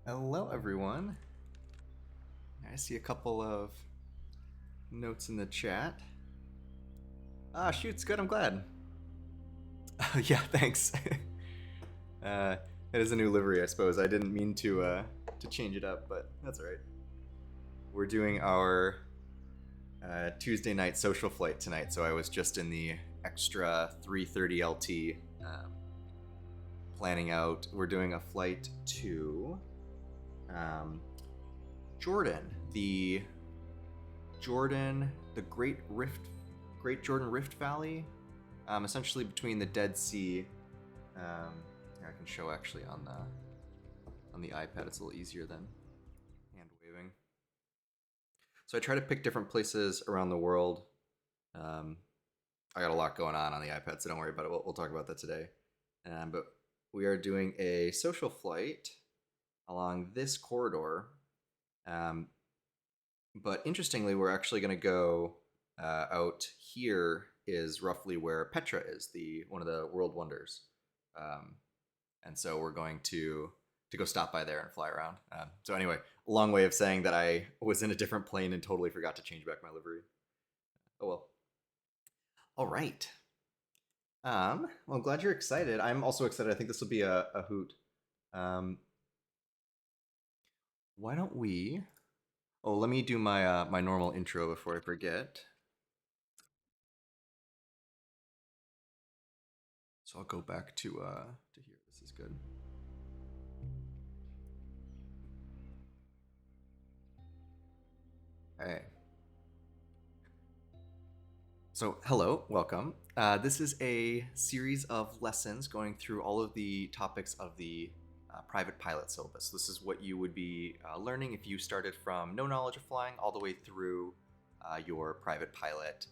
Hello, everyone. I see a couple of notes in the chat. Shoot, it's good. I'm glad. Yeah, thanks. It is a new livery, I suppose. I didn't mean to change it up, but that's all right. We're doing our Tuesday night social flight tonight, so I was just in the extra 3:30 LT planning out. We're doing a flight to Jordan, the Great Jordan Rift Valley, essentially between the Dead Sea. Here I can show actually on the iPad. It's a little easier than hand waving. So I try to pick different places around the world. I got a lot going on the iPad, so don't worry about it. We'll talk about that today. But we are doing a social flight along this corridor. But interestingly, we're actually going to go out here is roughly where Petra is, one of the world wonders. And so we're going to go stop by there and fly around. So anyway, a long way of saying that I was in a different plane and totally forgot to change back my livery. Oh well. All right. Well, I'm glad you're excited. I'm also excited. I think this will be a hoot. Why don't we? Oh, let me do my my normal intro before I forget. So I'll go back to here. This is good. Hey. So hello, welcome. This is a series of lessons going through all of the topics of the private pilot syllabus. This is what you would be learning if you started from no knowledge of flying all the way through your private pilot,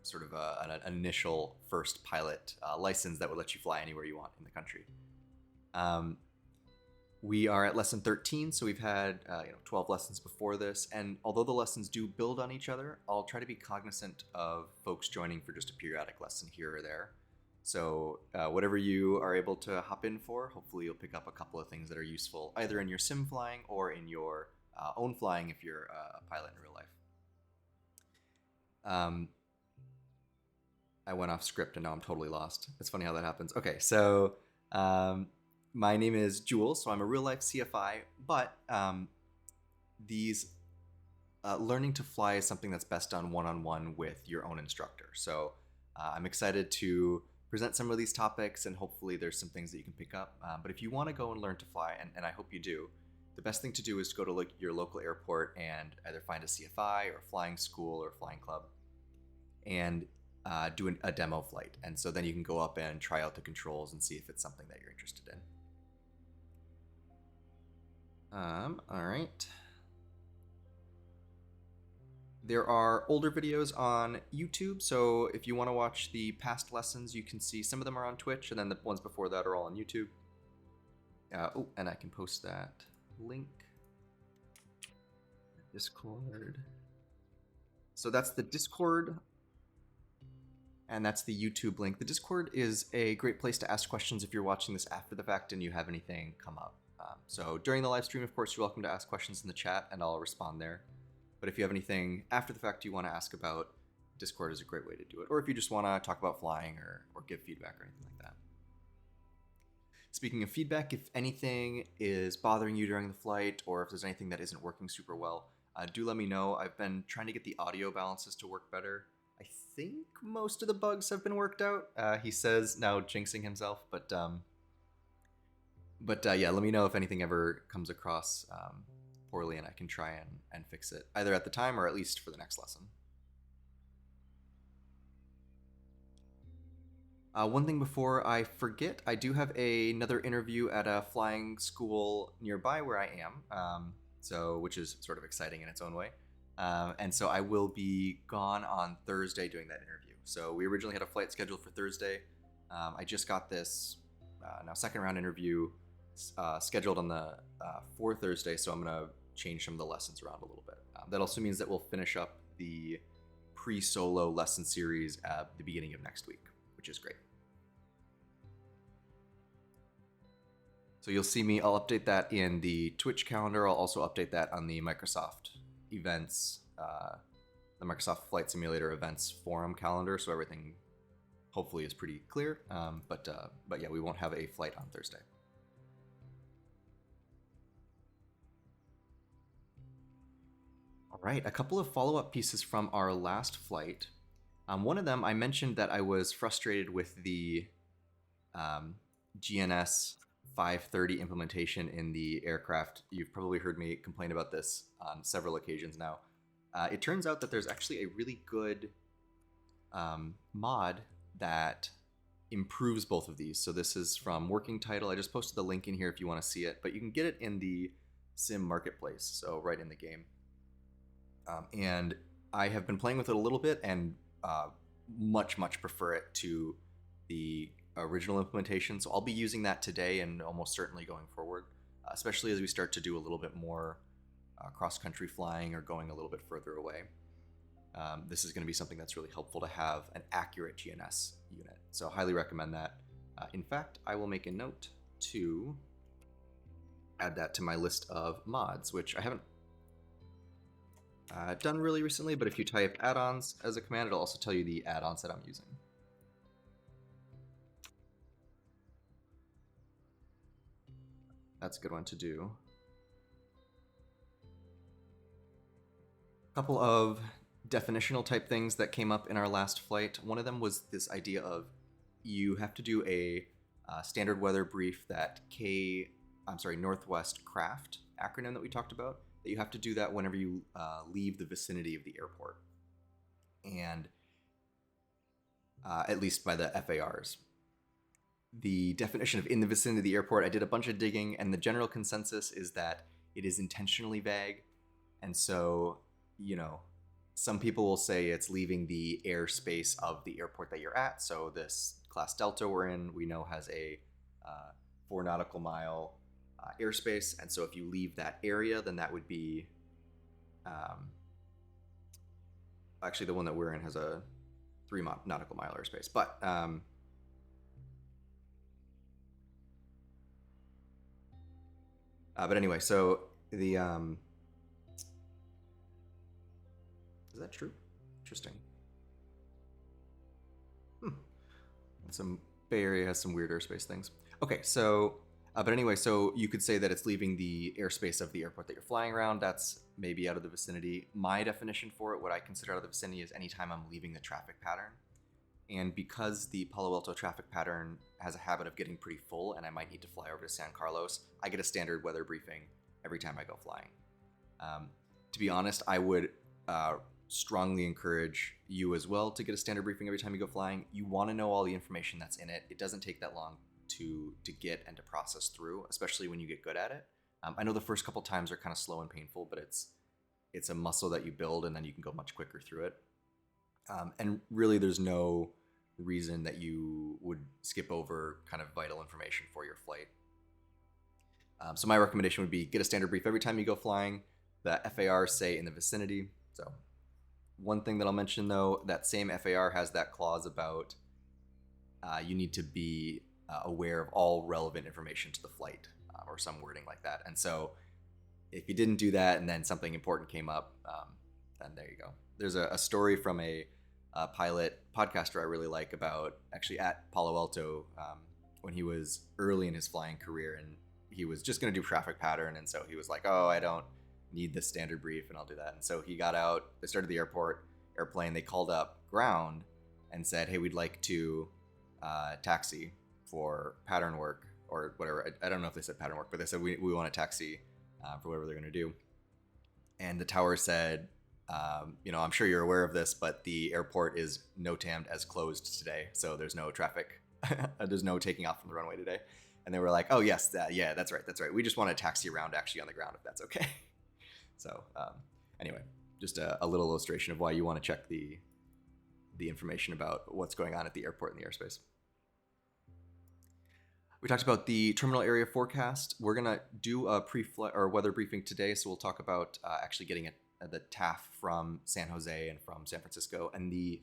sort of an initial first pilot license that would let you fly anywhere you want in the country. We are at lesson 13, so we've had 12 lessons before this, and although the lessons do build on each other, I'll try to be cognizant of folks joining for just a periodic lesson here or there. So whatever you are able to hop in for, hopefully you'll pick up a couple of things that are useful, either in your sim flying or in your own flying if you're a pilot in real life. I went off script and now I'm totally lost. It's funny how that happens. Okay, so my name is Jules, so I'm a real life CFI, but these learning to fly is something that's best done one-on-one with your own instructor. So I'm excited to present some of these topics, and hopefully there's some things that you can pick up. But if you want to go and learn to fly, and I hope you do, the best thing to do is to go to your local airport and either find a CFI or a flying school or a flying club and do a demo flight. And so then you can go up and try out the controls and see if it's something that you're interested in. All right. There are older videos on YouTube, so if you want to watch the past lessons, you can see some of them are on Twitch, and then the ones before that are all on YouTube. Oh, and I can post that link. Discord. So that's the Discord, and that's the YouTube link. The Discord is a great place to ask questions if you're watching this after the fact and you have anything come up. So during the live stream, of course, you're welcome to ask questions in the chat, and I'll respond there. But if you have anything after the fact you want to ask about, Discord is a great way to do it. Or if you just want to talk about flying or give feedback or anything like that. Speaking of feedback, if anything is bothering you during the flight, or if there's anything that isn't working super well, do let me know. I've been trying to get the audio balances to work better. I think most of the bugs have been worked out. He says, now jinxing himself, but yeah, let me know if anything ever comes across poorly, and I can try and fix it, either at the time or at least for the next lesson. One thing before I forget, I do have another interview at a flying school nearby where I am, which is sort of exciting in its own way. And so I will be gone on Thursday doing that interview. So we originally had a flight scheduled for Thursday. I just got this now second round interview scheduled on the for Thursday, so I'm gonna change some of the lessons around a little bit. That also means that we'll finish up the pre-solo lesson series at the beginning of next week, which is great. So you'll see me, I'll update that in the Twitch calendar. I'll also update that on the Microsoft events, the Microsoft Flight Simulator events forum calendar, so everything hopefully is pretty clear. But yeah, we won't have a flight on Thursday. All right, a couple of follow-up pieces from our last flight. One of them, I mentioned that I was frustrated with the GNS 530 implementation in the aircraft. You've probably heard me complain about this on several occasions now. It turns out that there's actually a really good mod that improves both of these. So this is from Working Title. I just posted the link in here if you want to see it, but you can get it in the Sim Marketplace, so right in the game. And I have been playing with it a little bit and much prefer it to the original implementation. So I'll be using that today and almost certainly going forward, especially as we start to do a little bit more cross-country flying or going a little bit further away. This is going to be something that's really helpful to have an accurate GNS unit. So highly recommend that. In fact, I will make a note to add that to my list of mods, which I haven't done really recently, but if you type add-ons as a command, it'll also tell you the add-ons that I'm using. That's a good one to do. A couple of definitional type things that came up in our last flight. One of them was this idea of you have to do a standard weather brief, that Northwest Craft acronym that we talked about, that you have to do that whenever you leave the vicinity of the airport. And at least by the FARs. The definition of in the vicinity of the airport, I did a bunch of digging, and the general consensus is that it is intentionally vague. And so, some people will say it's leaving the airspace of the airport that you're at. So this class Delta we're in, we know has a 4 nautical mile airspace. And so if you leave that area, then that would be, actually the one that we're in has a 3 nautical mile airspace. But anyway, so the is that true? Interesting. Some Bay Area has some weird airspace things. Okay, so but anyway, so you could say that it's leaving the airspace of the airport that you're flying around. That's maybe out of the vicinity. My definition for it, what I consider out of the vicinity, is anytime I'm leaving the traffic pattern. And because the Palo Alto traffic pattern has a habit of getting pretty full, and I might need to fly over to San Carlos, I get a standard weather briefing every time I go flying. To be honest, I would strongly encourage you as well to get a standard briefing every time you go flying. You want to know all the information that's in it. It doesn't take that long to get and to process through, especially when you get good at it. I know the first couple times are kind of slow and painful, but it's a muscle that you build, and then you can go much quicker through it. And really, there's no reason that you would skip over kind of vital information for your flight. So my recommendation would be get a standard brief every time you go flying. The FARs say in the vicinity. So One thing that I'll mention though, that same FAR has that clause about you need to be aware of all relevant information to the flight, or some wording like that. And so if you didn't do that and then something important came up, then there you go. There's a story from a pilot podcaster I really like about actually at Palo Alto, when he was early in his flying career, and he was just going to do traffic pattern. And so he was like, oh, I don't need this standard brief and I'll do that. And so he got out, they started the airplane, they called up ground and said, hey, we'd like to taxi for pattern work or whatever. I don't know if they said pattern work, but they said we want a taxi for whatever they're going to do. And the tower said, I'm sure you're aware of this, but the airport is NOTAMed as closed today, so there's no traffic. There's no taking off from the runway today. And they were like, oh yes, yeah, that's right. We just want to taxi around actually on the ground if that's okay. So anyway, just a little illustration of why you want to check the information about what's going on at the airport and the airspace. We talked about the terminal area forecast. We're gonna do a pre-flight or weather briefing today, so we'll talk about actually getting the TAF from San Jose and from San Francisco, and the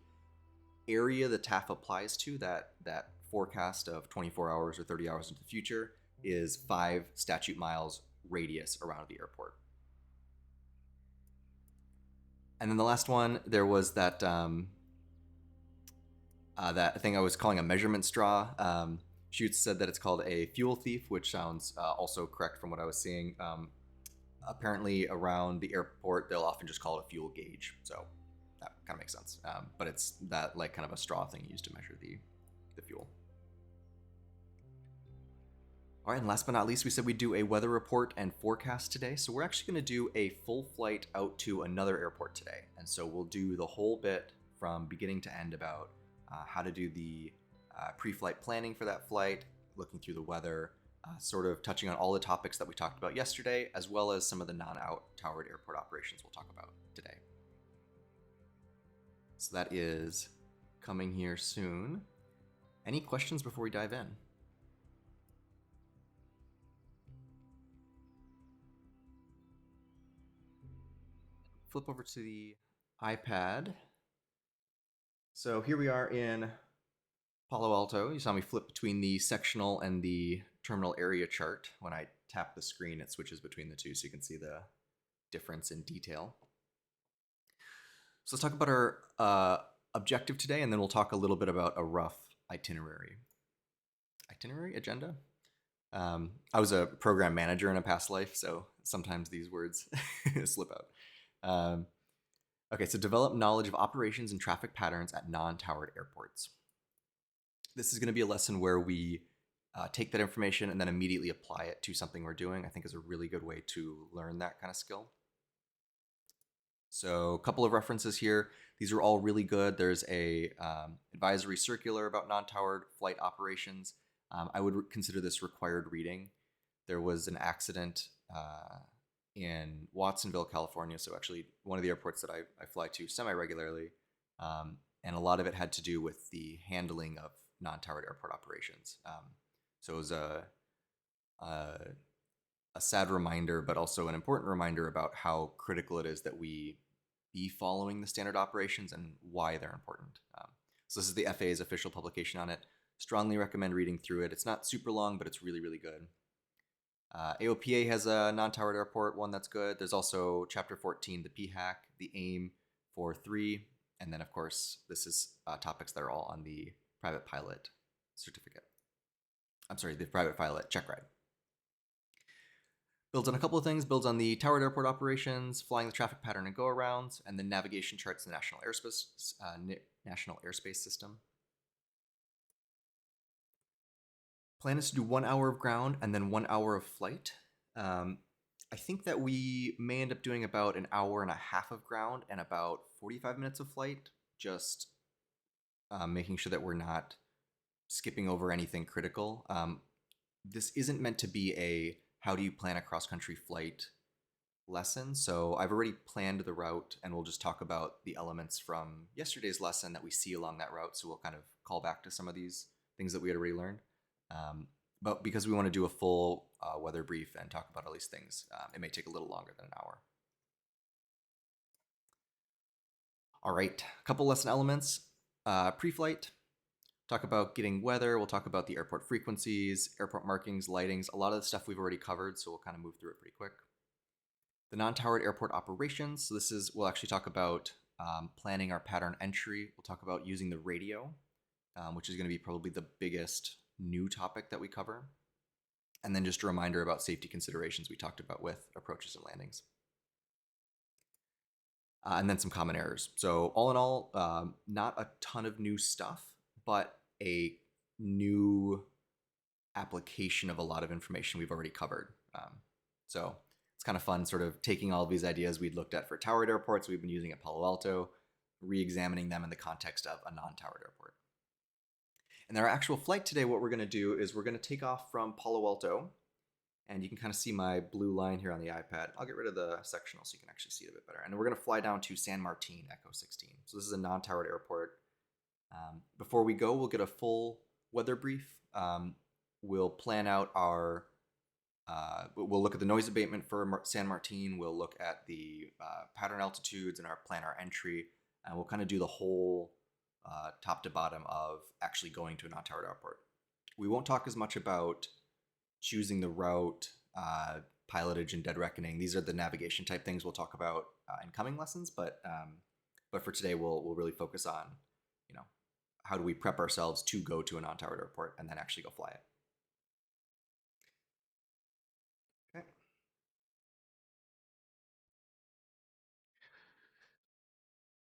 area the TAF applies to, that forecast of 24 hours or 30 hours into the future, is 5 statute miles radius around the airport. And then the last one, there was that that thing I was calling a measurement straw. Schutz said that it's called a fuel thief, which sounds also correct from what I was seeing. Apparently around the airport, they'll often just call it a fuel gauge. So that kind of makes sense. But it's that like kind of a straw thing used to measure the fuel. All right, and last but not least, we said we'd do a weather report and forecast today. So we're actually going to do a full flight out to another airport today. And so we'll do the whole bit from beginning to end about how to do the pre-flight planning for that flight, looking through the weather, sort of touching on all the topics that we talked about yesterday, as well as some of the non-towered airport operations we'll talk about today. So that is coming here soon. Any questions before we dive in? Flip over to the iPad. So here we are in Palo Alto. You saw me flip between the sectional and the terminal area chart. When I tap the screen, it switches between the two so you can see the difference in detail. So let's talk about our objective today, and then we'll talk a little bit about a rough itinerary. Agenda? I was a program manager in a past life, so sometimes these words slip out. Okay, so develop knowledge of operations and traffic patterns at non-towered airports. This is going to be a lesson where we take that information and then immediately apply it to something we're doing. I think is a really good way to learn that kind of skill. So a couple of references here. These are all really good. There's a advisory circular about non-towered flight operations. I would consider this required reading. There was an accident in Watsonville, California. So actually one of the airports that I fly to semi-regularly. And a lot of it had to do with the handling of non-towered airport operations. So it was a sad reminder, but also an important reminder about how critical it is that we be following the standard operations and why they're important. So this is the FAA's official publication on it. Strongly recommend reading through it. It's not super long, but it's really, really good. AOPA has a non-towered airport one that's good. There's also Chapter 14, the PHAC, the AIM 4.3, and then of course this is topics that are all on the private pilot certificate. I'm sorry, the private pilot check ride. Builds on a couple of things. Builds on the towered airport operations, flying the traffic pattern and go-arounds, and the navigation charts in the National Airspace System. Plan is to do 1 hour of ground and then 1 hour of flight. I think that we may end up doing about an hour and a half of ground and about 45 minutes of flight, just making sure that we're not skipping over anything critical. This isn't meant to be a how do you plan a cross-country flight lesson. So I've already planned the route, and we'll just talk about the elements from yesterday's lesson that we see along that route. So we'll kind of call back to some of these things that we had already learned. But because we want to do a full weather brief and talk about all these things, it may take a little longer than an hour. All right, a couple lesson elements. Pre-flight, talk about getting weather. We'll talk about the airport frequencies, airport markings, lightings, a lot of the stuff we've already covered, so we'll kind of move through it pretty quick. The non-towered airport operations. So we'll actually talk about planning our pattern entry. We'll talk about using the radio, which is going to be probably the biggest new topic that we cover. And then just a reminder about safety considerations we talked about with approaches and landings. And then some common errors. So all in all, not a ton of new stuff, but a new application of a lot of information we've already covered. So it's kind of fun sort of taking all of these ideas we'd looked at for towered airports we've been using at Palo Alto, re-examining them in the context of a non-towered airport. And our actual flight today, what we're going to do is we're going to take off from Palo Alto, and you can kind of see my blue line here on the iPad. I'll get rid of the sectional so you can actually see it a bit better. And we're going to fly down to San Martin, Echo 16. So this is a non-towered airport. Before we go, we'll get a full weather brief. We'll plan out our, we'll look at the noise abatement for San Martin. We'll look at the pattern altitudes and plan our entry. And we'll kind of do the whole top to bottom of actually going to a non-towered airport. We won't talk as much about choosing the route, pilotage, and dead reckoning. These are the navigation type things we'll talk about in coming lessons. But for today, we'll really focus on, how do we prep ourselves to go to a non-towered airport and then actually go fly it. Okay.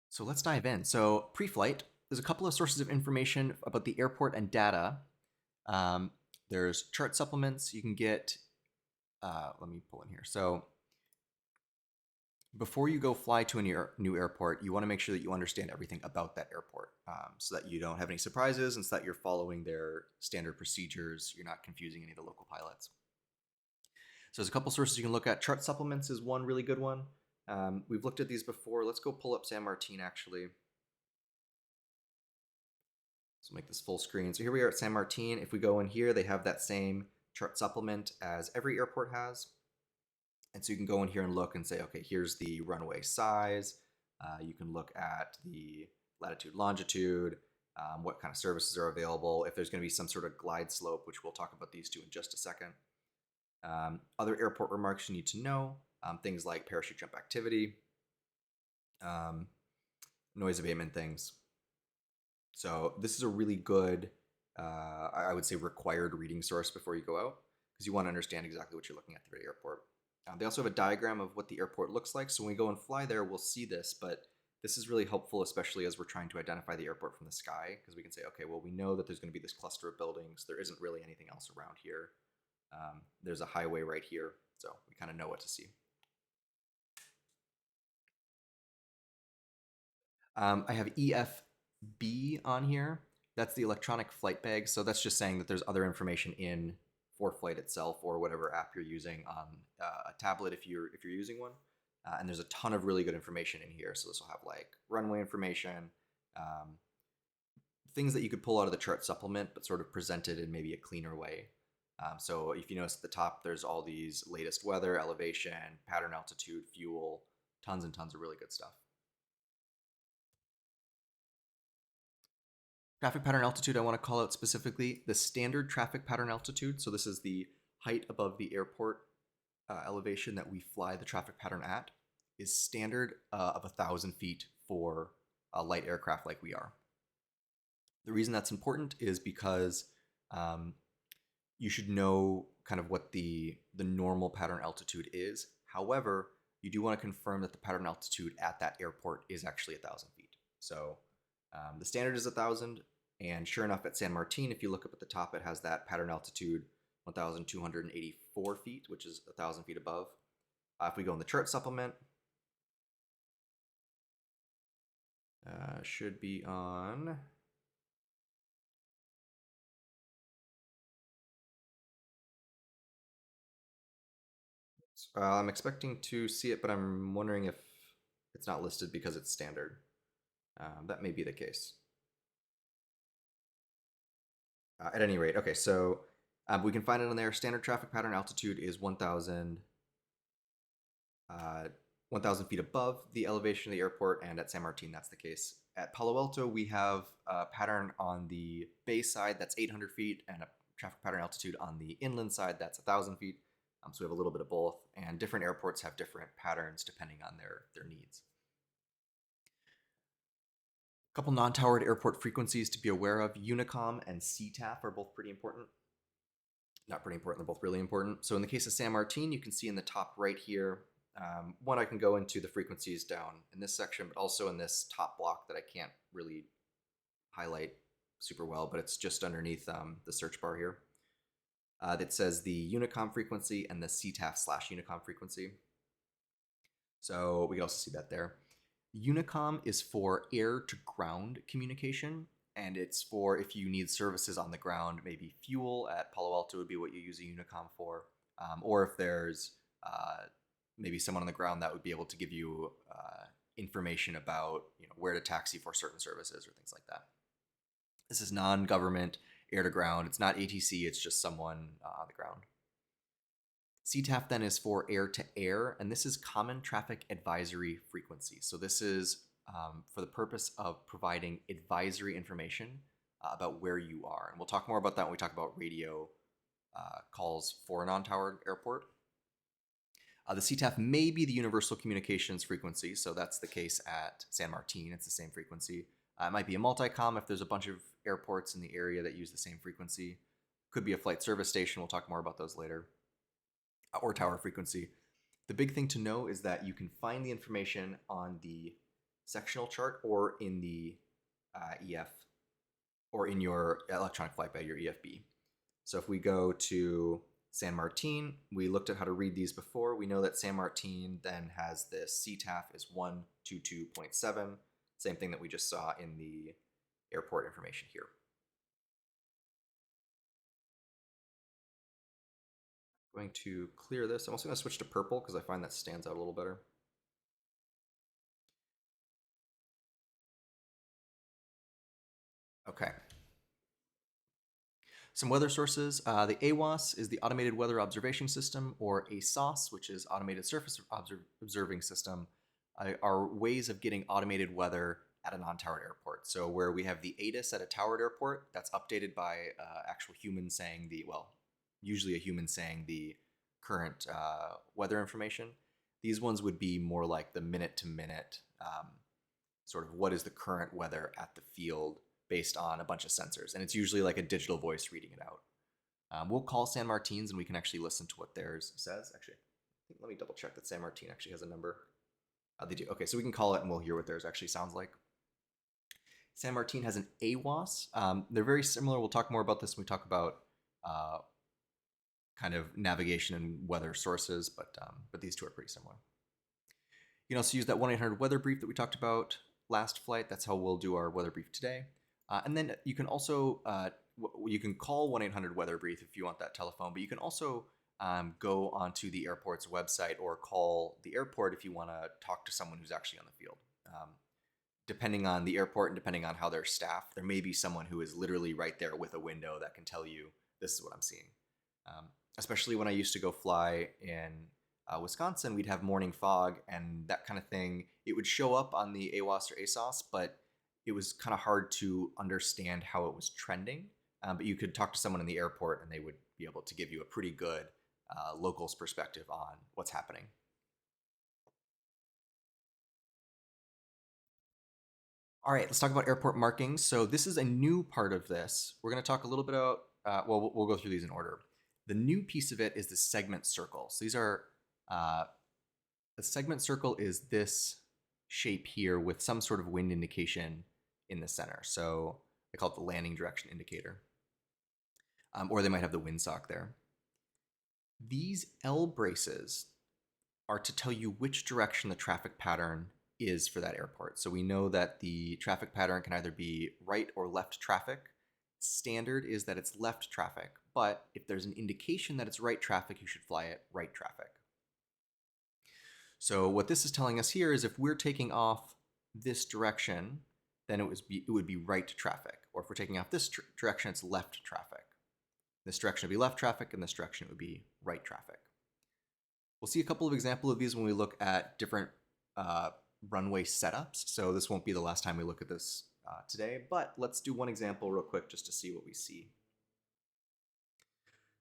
So let's dive in. So pre-flight, there's a couple of sources of information about the airport and data. There's chart supplements you can get. Let me pull in here. So before you go fly to a new airport, you want to make sure that you understand everything about that airport, so that you don't have any surprises and so that you're following their standard procedures. You're not confusing any of the local pilots. So there's a couple sources you can look at. Chart supplements is one really good one. We've looked at these before. Let's go pull up San Martin actually. So make this full screen. So here we are at San Martin. If we go in here, they have that same chart supplement as every airport has. And so you can go in here and look and say, okay, here's the runway size. You can look at the latitude, longitude, what kind of services are available, if there's going to be some sort of glide slope, which we'll talk about these two in just a second. Other airport remarks you need to know, things like parachute jump activity, noise abatement things. So this is a really good, I would say, required reading source before you go out, because you want to understand exactly what you're looking at through the airport. They also have a diagram of what the airport looks like. So when we go and fly there, we'll see this, but this is really helpful, especially as we're trying to identify the airport from the sky, because we can say, okay, well, we know that there's going to be this cluster of buildings. There isn't really anything else around here. There's a highway right here, so we kind of know what to see. I have EFB on here. That's the electronic flight bag. So that's just saying that there's other information in ForeFlight itself or whatever app you're using on a tablet if you're using one. And there's a ton of really good information in here. So this will have like runway information, things that you could pull out of the chart supplement, but sort of presented in maybe a cleaner way. So if you notice at the top, there's all these latest weather, elevation, pattern altitude, fuel, tons and tons of really good stuff. Traffic pattern altitude, I want to call out specifically the standard traffic pattern altitude. So this is the height above the airport elevation that we fly the traffic pattern at, is standard of 1,000 feet for a light aircraft like we are. The reason that's important is because you should know kind of what the normal pattern altitude is. However, you do want to confirm that the pattern altitude at that airport is actually 1,000 feet. So the standard is 1,000. And sure enough, at San Martin, if you look up at the top, it has that pattern altitude 1,284 feet, which is 1,000 feet above. If we go in the chart supplement, should be on. I'm expecting to see it, but I'm wondering if it's not listed because it's standard. That may be the case. At any rate, okay, so we can find it on there. Standard traffic pattern altitude is 1,000 1,000 feet above the elevation of the airport, and at San Martin, that's the case. At Palo Alto, we have a pattern on the bay side that's 800 feet, and a traffic pattern altitude on the inland side that's 1,000 feet. So we have a little bit of both, and different airports have different patterns depending on their needs. A couple non-towered airport frequencies to be aware of. Unicom and CTAF are both pretty important. Not pretty important, they're both really important. So in the case of San Martin, you can see in the top right here, one, I can go into the frequencies down in this section, but also in this top block that I can't really highlight super well, but it's just underneath the search bar here. That says the Unicom frequency and the CTAF/Unicom frequency. So we can also see that there. Unicom is for air-to-ground communication, and it's for if you need services on the ground, maybe fuel at Palo Alto would be what you use a Unicom for, or if there's maybe someone on the ground that would be able to give you information about where to taxi for certain services or things like that. This is non-government air-to-ground. It's not ATC, it's just someone on the ground. CTAF then is for air-to-air, and this is Common Traffic Advisory Frequency. So this is for the purpose of providing advisory information about where you are. And we'll talk more about that when we talk about radio calls for a non-towered airport. The CTAF may be the Universal Communications Frequency, so that's the case at San Martin. It's the same frequency. It might be a multicom if there's a bunch of airports in the area that use the same frequency. Could be a flight service station. We'll talk more about those later. Or tower frequency. The big thing to know is that you can find the information on the sectional chart or in the EF, or in your electronic flight bag, your EFB. So if we go to San Martin, we looked at how to read these before. We know that San Martin then has this CTAF is 122.7, same thing that we just saw in the airport information here. Going to clear this. I'm also going to switch to purple because I find that stands out a little better. Okay. Some weather sources. The AWOS is the Automated Weather Observation System, or ASOS, which is Automated Surface Observing System, are ways of getting automated weather at a non-towered airport. So where we have the ATIS at a towered airport, that's updated by actual humans saying usually a human saying the current weather information. These ones would be more like the minute-to-minute sort of what is the current weather at the field based on a bunch of sensors. And it's usually like a digital voice reading it out. We'll call San Martin's and we can actually listen to what theirs says. Actually, let me double check that San Martin actually has a number. They do. Okay, so we can call it and we'll hear what theirs actually sounds like. San Martin has an AWOS. They're very similar. We'll talk more about this when we talk about kind of navigation and weather sources, but these two are pretty similar. You can also use that 1-800 weather brief that we talked about last flight. That's how we'll do our weather brief today. And then you can also you can call 1-800 weather brief if you want that telephone, but you can also go onto the airport's website or call the airport if you want to talk to someone who's actually on the field. Depending on the airport and depending on how they're staffed, there may be someone who is literally right there with a window that can tell you, this is what I'm seeing. Especially when I used to go fly in Wisconsin, we'd have morning fog and that kind of thing. It would show up on the AWOS or ASOS, but it was kind of hard to understand how it was trending. But you could talk to someone in the airport and they would be able to give you a pretty good local's perspective on what's happening. All right, let's talk about airport markings. So this is a new part of this. We're going to talk a little bit about, we'll go through these in order. The new piece of it is the segment circle. So these are, the segment circle is this shape here with some sort of wind indication in the center. So I call it the landing direction indicator. Or they might have the windsock there. These L braces are to tell you which direction the traffic pattern is for that airport. So we know that the traffic pattern can either be right or left traffic. Standard is that it's left traffic, but if there's an indication that it's right traffic, you should fly it right traffic. So what this is telling us here is if we're taking off this direction, then it would be right traffic. Or if we're taking off this direction, it's left traffic. This direction would be left traffic, and this direction would be right traffic. We'll see a couple of examples of these when we look at different runway setups, so this won't be the last time we look at this today, but let's do one example real quick just to see what we see.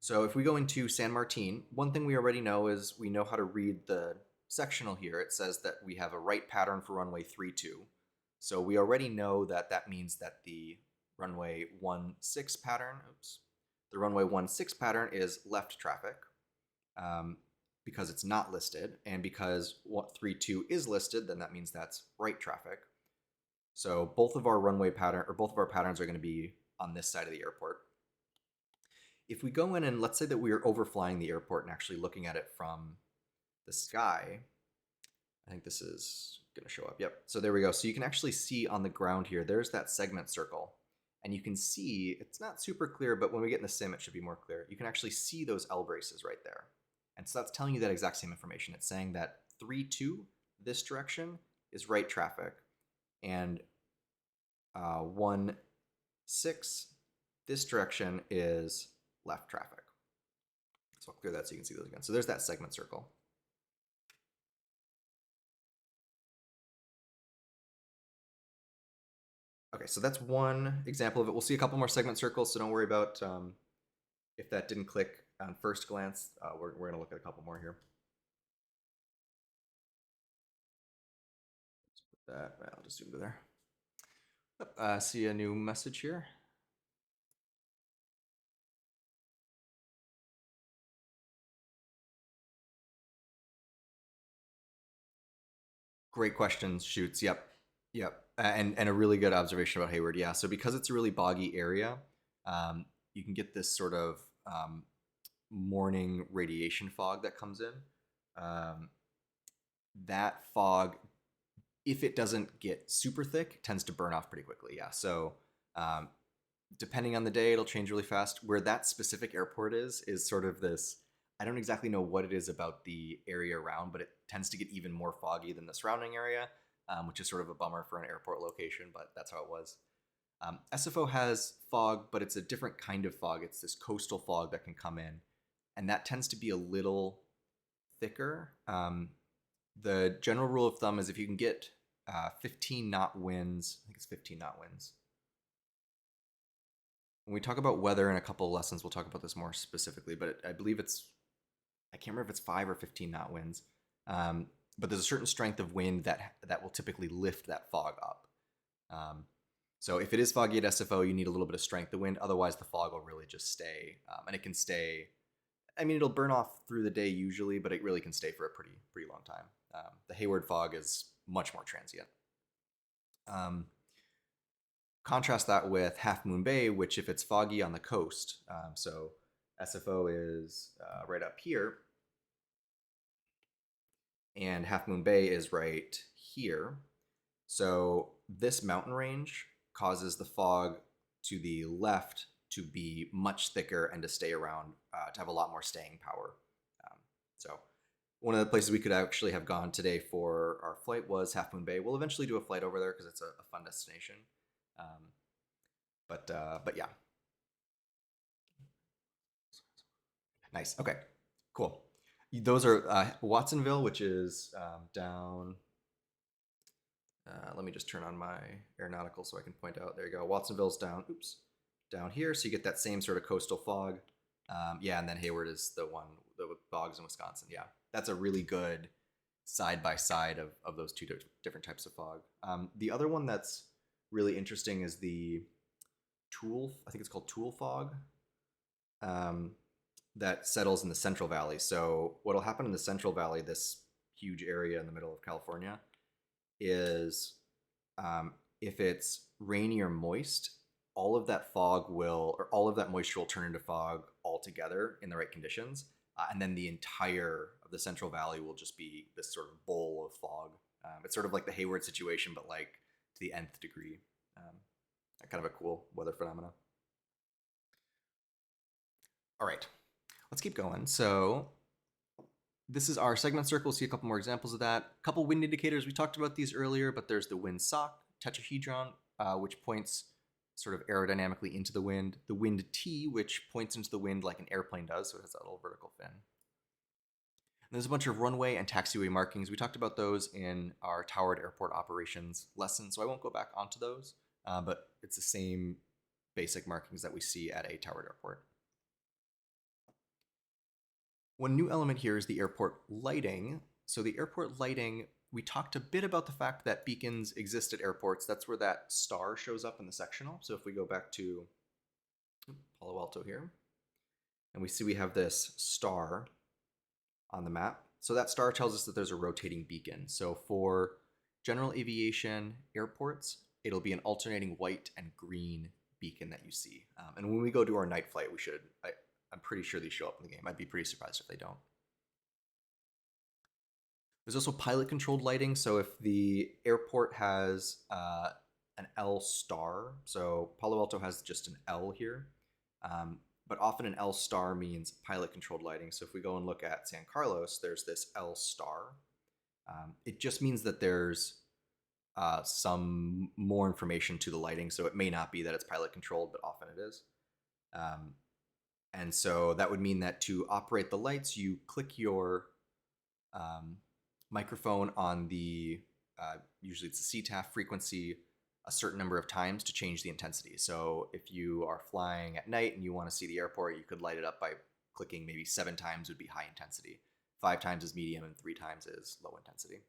So if we go into San Martin, one thing we already know is we know how to read the sectional here. It says that we have a right pattern for runway 32. So we already know that that means that the runway 16 pattern, the runway 16 pattern is left traffic because it's not listed, and because what 32 is listed, then that means that's right traffic. So both of our runway pattern, or both of our patterns, are going to be on this side of the airport. If we go in and let's say that we are overflying the airport and actually looking at it from the sky, I think this is going to show up. Yep. So there we go. So you can actually see on the ground here, there's that segment circle. And you can see, it's not super clear, but when we get in the sim, it should be more clear. You can actually see those L braces right there. And so that's telling you that exact same information. It's saying that 3-2, this direction, is right traffic. And 1-6, this direction is left traffic. So I'll clear that so you can see those again. So there's that segment circle. Okay, so that's one example of it. We'll see a couple more segment circles, so don't worry about if that didn't click on first glance. We're going to look at a couple more here. I'll just zoom to there. See a new message here. Great questions, Shoots. Yep. And a really good observation about Hayward. Yeah. So because it's a really boggy area, you can get this sort of morning radiation fog that comes in. That fog, if it doesn't get super thick, tends to burn off pretty quickly. Yeah. So depending on the day, it'll change really fast. Where that specific airport is sort of this. I don't exactly know what it is about the area around, but it tends to get even more foggy than the surrounding area, which is sort of a bummer for an airport location, but that's how it was. SFO has fog, but it's a different kind of fog. It's this coastal fog that can come in, and that tends to be a little thicker. The general rule of thumb is if you can get 15 knot winds, I think it's 15 knot winds. When we talk about weather in a couple of lessons, we'll talk about this more specifically, but I believe I can't remember if it's 5 or 15 knot winds. But there's a certain strength of wind that will typically lift that fog up. So if it is foggy at SFO, you need a little bit of strength of wind. Otherwise, the fog will really just stay, and it can stay. I mean, it'll burn off through the day usually, but it really can stay for a pretty long time. The Hayward fog is much more transient. Contrast that with Half Moon Bay, which if it's foggy on the coast, so SFO is right up here, and Half Moon Bay is right here. So this mountain range causes the fog to the left to be much thicker and to stay around, to have a lot more staying power. So one of the places we could actually have gone today for our flight was Half Moon Bay. We'll eventually do a flight over there because it's a fun destination. But yeah. Nice. Okay, cool. Those are Watsonville, which is down. Let me just turn on my aeronautical so I can point out. There you go. Watsonville's down. Oops, down here. So you get that same sort of coastal fog. Yeah, and then Hayward is the one, the bogs in Wisconsin. Yeah, that's a really good side by side of those two different types of fog. The other one that's really interesting is the Tool. I think it's called Tool fog. That settles in the Central Valley. So what'll happen in the Central Valley, this huge area in the middle of California, is if it's rainy or moist, all of that moisture will turn into fog altogether in the right conditions, and then the entire of the Central Valley will just be this sort of bowl of fog. It's sort of like the Hayward situation, but like to the nth degree. Kind of a cool weather phenomena. All right, let's keep going. So this is our segment circle. See a couple more examples of that. A couple wind indicators. We talked about these earlier, but there's the wind sock, tetrahedron, which points sort of aerodynamically into the wind. The wind T, which points into the wind like an airplane does, so it has that little vertical fin. There's a bunch of runway and taxiway markings. We talked about those in our towered airport operations lesson, so I won't go back onto those, but it's the same basic markings that we see at a towered airport. One new element here is the airport lighting. So the airport lighting, we talked a bit about the fact that beacons exist at airports. That's where that star shows up in the sectional. So if we go back to Palo Alto here, and we see we have this star on the map. So that star tells us that there's a rotating beacon. So for general aviation airports, it'll be an alternating white and green beacon that you see. And when we go to our night flight, I'm pretty sure these show up in the game. I'd be pretty surprised if they don't. There's also pilot controlled lighting. So if the airport has an L star, so Palo Alto has just an L here, but often an L star means pilot controlled lighting. So if we go and look at San Carlos, there's this L star. It just means that there's some more information to the lighting. So it may not be that it's pilot controlled, but often it is. And so that would mean that to operate the lights, you click your microphone on the, usually it's the CTAF frequency, a certain number of times to change the intensity. So if you are flying at night and you want to see the airport, you could light it up by clicking maybe 7 times would be high intensity, 5 times is medium, and 3 times is low intensity.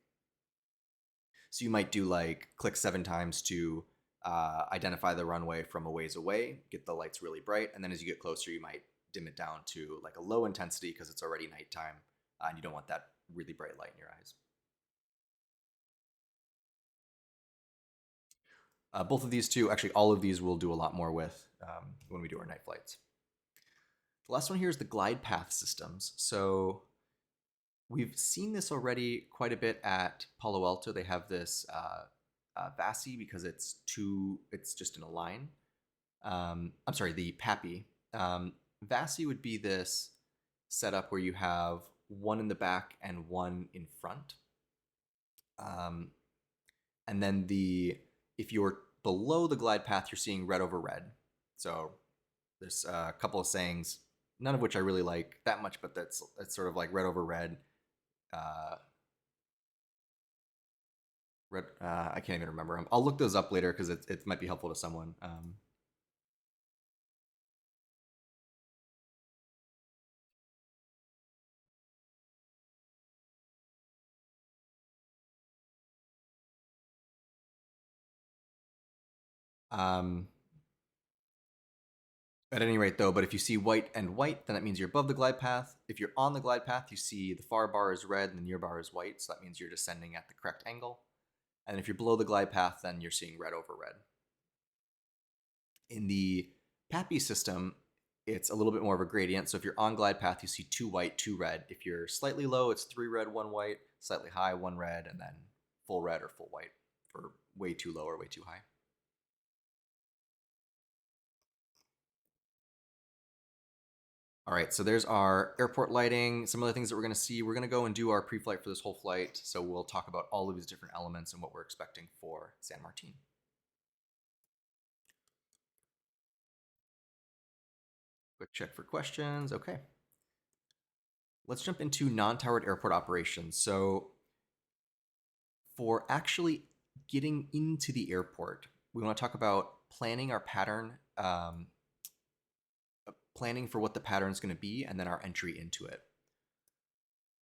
So you might do like click 7 times to identify the runway from a ways away, get the lights really bright, and then as you get closer, you might dim it down to like a low intensity because it's already nighttime and you don't want that really bright light in your eyes. Both of these two, actually all of these we'll do a lot more with when we do our night flights. The last one here is the glide path systems. So we've seen this already quite a bit at Palo Alto. They have this VASI because it's just in a line. I'm sorry, the PAPI. VASI would be this setup where you have one in the back and one in front. And then if you're below the glide path, you're seeing red over red. So there's a couple of sayings, none of which I really like that much, but that's sort of like red over red. I can't even remember them. I'll look those up later because it might be helpful to someone. At any rate, though, but if you see white and white, then that means you're above the glide path. If you're on the glide path, you see the far bar is red and the near bar is white, so that means you're descending at the correct angle. And if you're below the glide path, then you're seeing red over red. In the PAPI system, it's a little bit more of a gradient. So if you're on glide path, you see 2 white, 2 red. If you're slightly low, it's 3 red, 1 white. Slightly high, 1 red, and then full red or full white for way too low or way too high. All right, so there's our airport lighting, some other things that we're going to see. We're going to go and do our pre-flight for this whole flight. So we'll talk about all of these different elements and what we're expecting for San Martin. Quick check for questions. Okay. Let's jump into non-towered airport operations. So for actually getting into the airport, we want to talk about planning our pattern, planning for what the pattern is going to be, and then our entry into it.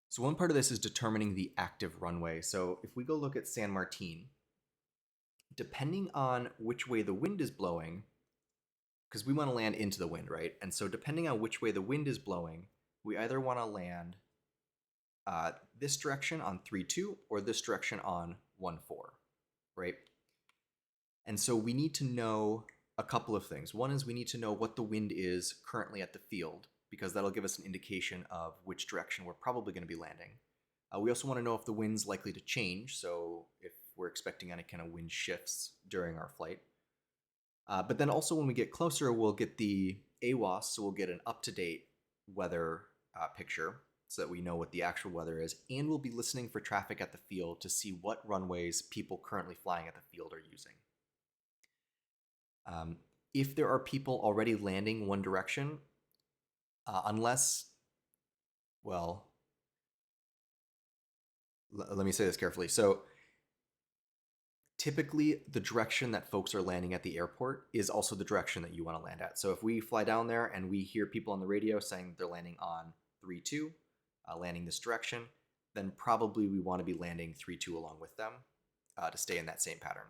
So one part of this is determining the active runway. So if we go look at San Martin, depending on which way the wind is blowing, because we want to land into the wind, right? And so depending on which way the wind is blowing, we either want to land this direction on 3-2 or this direction on 1-4, right? And so we need to know a couple of things. One is we need to know what the wind is currently at the field, because that'll give us an indication of which direction we're probably going to be landing. We also want to know if the wind's likely to change, so if we're expecting any kind of wind shifts during our flight. But then also when we get closer, we'll get the AWOS, so we'll get an up-to-date weather picture so that we know what the actual weather is, and we'll be listening for traffic at the field to see what runways people currently flying at the field are using. If there are people already landing one direction, unless, well, let me say this carefully. So typically the direction that folks are landing at the airport is also the direction that you want to land at. So if we fly down there and we hear people on the radio saying they're landing on 3-2, landing this direction, then probably we want to be landing 3-2 along with them to stay in that same pattern.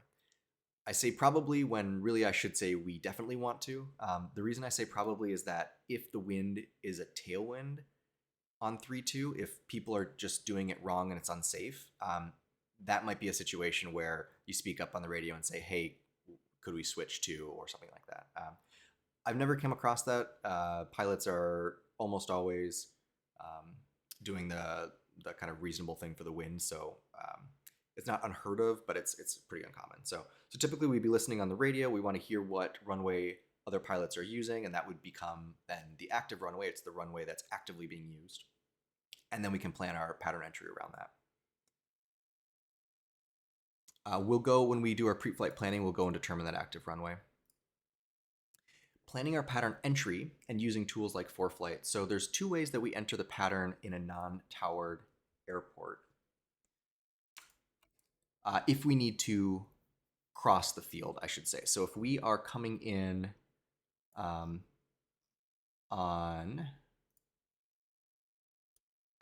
I say probably when really I should say we definitely want to. The reason I say probably is that if the wind is a tailwind on 3-2, if people are just doing it wrong and it's unsafe, that might be a situation where you speak up on the radio and say, hey, could we switch to, or something like that. I've never come across that. Pilots are almost always doing the kind of reasonable thing for the wind. So it's not unheard of, but it's pretty uncommon. So typically we'd be listening on the radio. We want to hear what runway other pilots are using, and that would become then the active runway. It's the runway that's actively being used. And then we can plan our pattern entry around that. We'll go, when we do our pre-flight planning, we'll go and determine that active runway. Planning our pattern entry and using tools like ForeFlight. So there's two ways that we enter the pattern in a non-towered airport. If we need to cross the field, I should say. So if we are coming in on,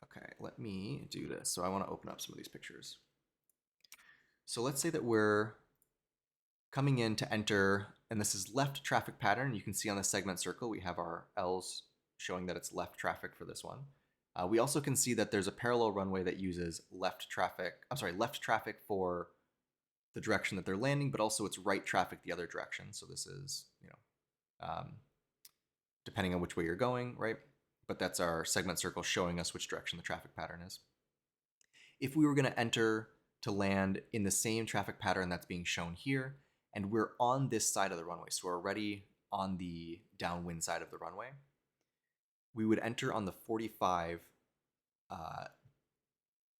okay, let me do this. So I want to open up some of these pictures. So let's say that we're coming in to enter, and this is left traffic pattern. You can see on the segment circle, we have our L's showing that it's left traffic for this one. We also can see that there's a parallel runway that uses left traffic for the direction that they're landing, but also it's right traffic the other direction. So this is, depending on which way you're going, right? But that's our segment circle showing us which direction the traffic pattern is. If we were going to enter to land in the same traffic pattern that's being shown here, and we're on this side of the runway, so we're already on the downwind side of the runway, we would enter on the 45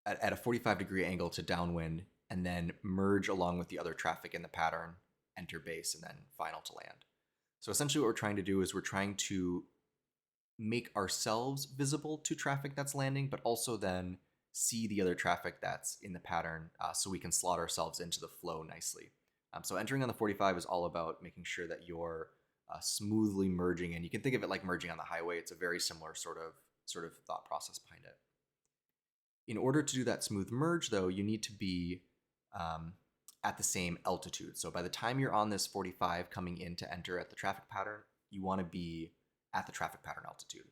at a 45-degree angle to downwind, and then merge along with the other traffic in the pattern, enter base, and then final to land. So essentially what we're trying to do is we're trying to make ourselves visible to traffic that's landing, but also then see the other traffic that's in the pattern so we can slot ourselves into the flow nicely. So entering on the 45 is all about making sure that you're smoothly merging, and you can think of it like merging on the highway. It's a very similar sort of thought process behind it. In order to do that smooth merge, though, you need to be at the same altitude. So by the time you're on this 45 coming in to enter at the traffic pattern, you want to be at the traffic pattern altitude,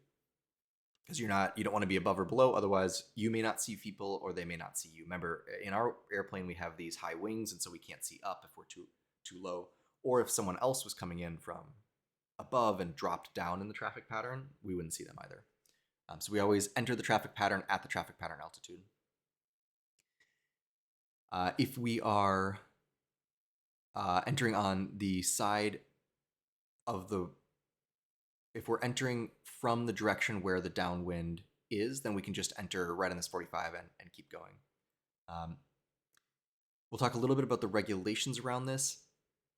because you don't want to be above or below. Otherwise, you may not see people or they may not see you. Remember, in our airplane, we have these high wings, and so we can't see up if we're too low. Or if someone else was coming in from above and dropped down in the traffic pattern, we wouldn't see them either. So we always enter the traffic pattern at the traffic pattern altitude. If we are entering on the side of if we're entering from the direction where the downwind is, then we can just enter right on this 45 and keep going. We'll talk a little bit about the regulations around this.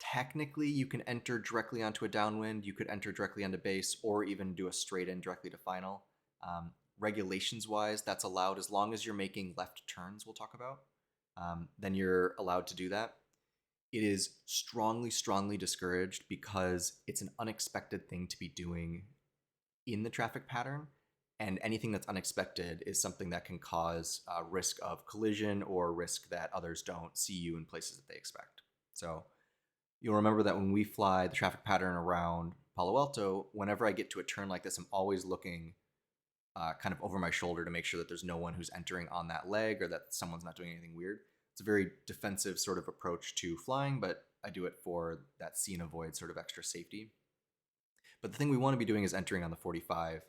Technically, you can enter directly onto a downwind, you could enter directly onto base, or even do a straight in directly to final. Regulations-wise, that's allowed as long as you're making left turns, we'll talk about. Then you're allowed to do that. It is strongly, strongly discouraged because it's an unexpected thing to be doing in the traffic pattern, and anything that's unexpected is something that can cause risk of collision or risk that others don't see you in places that they expect. So you'll remember that when we fly the traffic pattern around Palo Alto, whenever I get to a turn like this, I'm always looking kind of over my shoulder to make sure that there's no one who's entering on that leg or that someone's not doing anything weird. It's a very defensive sort of approach to flying, but I do it for that see and avoid sort of extra safety. But the thing we want to be doing is entering on the 45,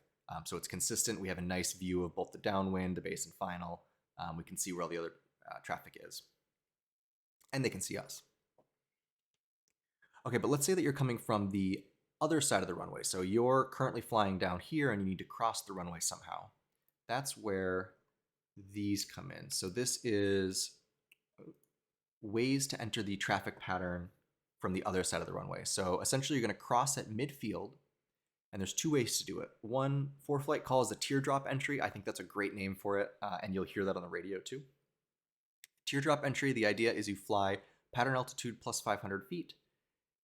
so it's consistent. We have a nice view of both the downwind, the base, and final. We can see where all the other traffic is, and they can see us. Okay, but let's say that you're coming from the other side of the runway. So you're currently flying down here and you need to cross the runway somehow. That's where these come in. So this is ways to enter the traffic pattern from the other side of the runway. So essentially you're going to cross at midfield, and there's two ways to do it. One, ForeFlight calls a teardrop entry. I think that's a great name for it, and you'll hear that on the radio too. Teardrop entry, the idea is you fly pattern altitude plus 500 feet.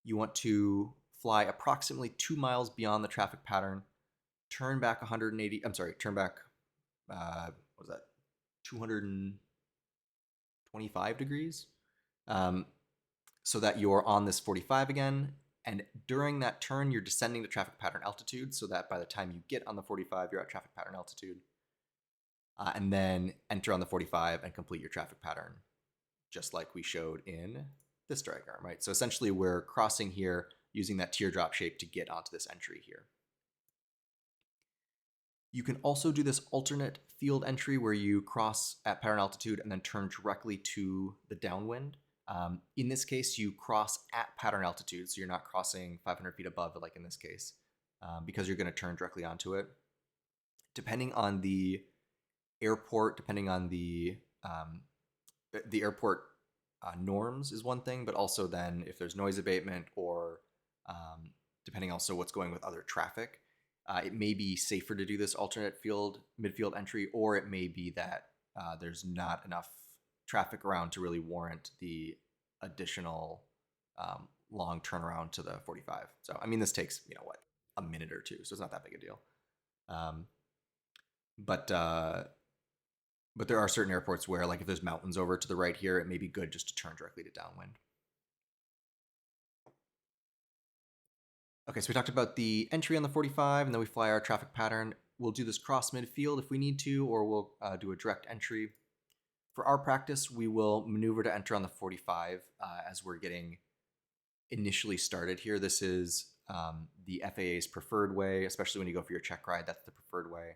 You want to fly approximately 2 miles beyond the traffic pattern, turn back 180, I'm sorry, turn back, what was that, 225 degrees, so that you're on this 45 again. And during that turn, you're descending to traffic pattern altitude so that by the time you get on the 45, you're at traffic pattern altitude. And then enter on the 45 and complete your traffic pattern, just like we showed in this diagram, right? So essentially we're crossing here using that teardrop shape to get onto this entry here. You can also do this alternate field entry where you cross at pattern altitude and then turn directly to the downwind. In this case, you cross at pattern altitude, so you're not crossing 500 feet above it like in this case, because you're going to turn directly onto it. Depending on the airport, depending on the airport norms is one thing, but also then if there's noise abatement or depending also what's going with other traffic, it may be safer to do this alternate midfield entry, or it may be that there's not enough traffic around to really warrant the additional long turnaround to the 45. So, I mean, this takes, a minute or two, so it's not that big a deal. But there are certain airports where, like if there's mountains over to the right here, it may be good just to turn directly to downwind. Okay, so we talked about the entry on the 45, and then we fly our traffic pattern. We'll do this cross midfield if we need to, or we'll do a direct entry. For our practice, we will maneuver to enter on the 45 as we're getting initially started here. This is the FAA's preferred way, especially when you go for your check ride, that's the preferred way.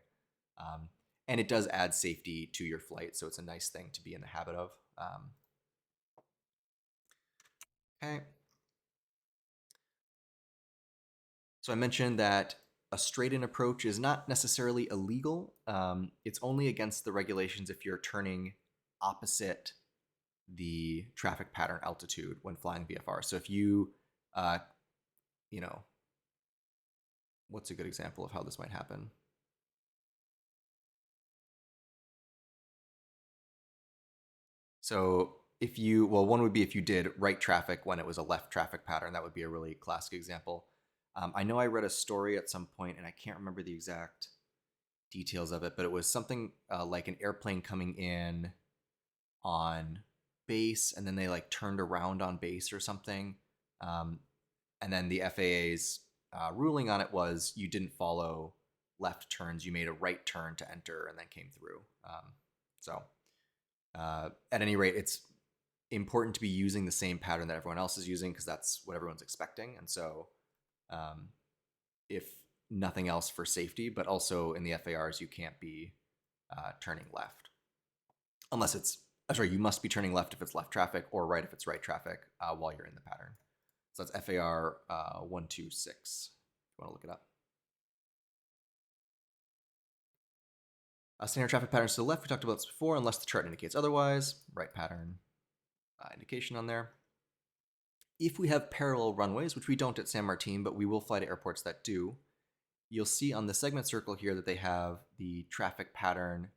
And it does add safety to your flight, so it's a nice thing to be in the habit of. Okay. So I mentioned that a straight-in approach is not necessarily illegal. It's only against the regulations if you're turning opposite the traffic pattern altitude when flying VFR. So if you, what's a good example of how this might happen? So one would be if you did right traffic when it was a left traffic pattern. That would be a really classic example. I know I read a story at some point, and I can't remember the exact details of it, but it was something like an airplane coming in on base, and then they like turned around on base or something. And then the FAA's ruling on it was you didn't follow left turns, you made a right turn to enter and then came through. At any rate, it's important to be using the same pattern that everyone else is using because that's what everyone's expecting. And so if nothing else for safety, but also in the FARs, you can't be turning left. You must be turning left if it's left traffic or right if it's right traffic while you're in the pattern. So that's FAR 126, if you want to look it up. Standard traffic patterns to the left, we talked about this before, unless the chart indicates otherwise. Right pattern indication on there. If we have parallel runways, which we don't at San Martin, but we will fly to airports that do, you'll see on the segment circle here that they have the traffic pattern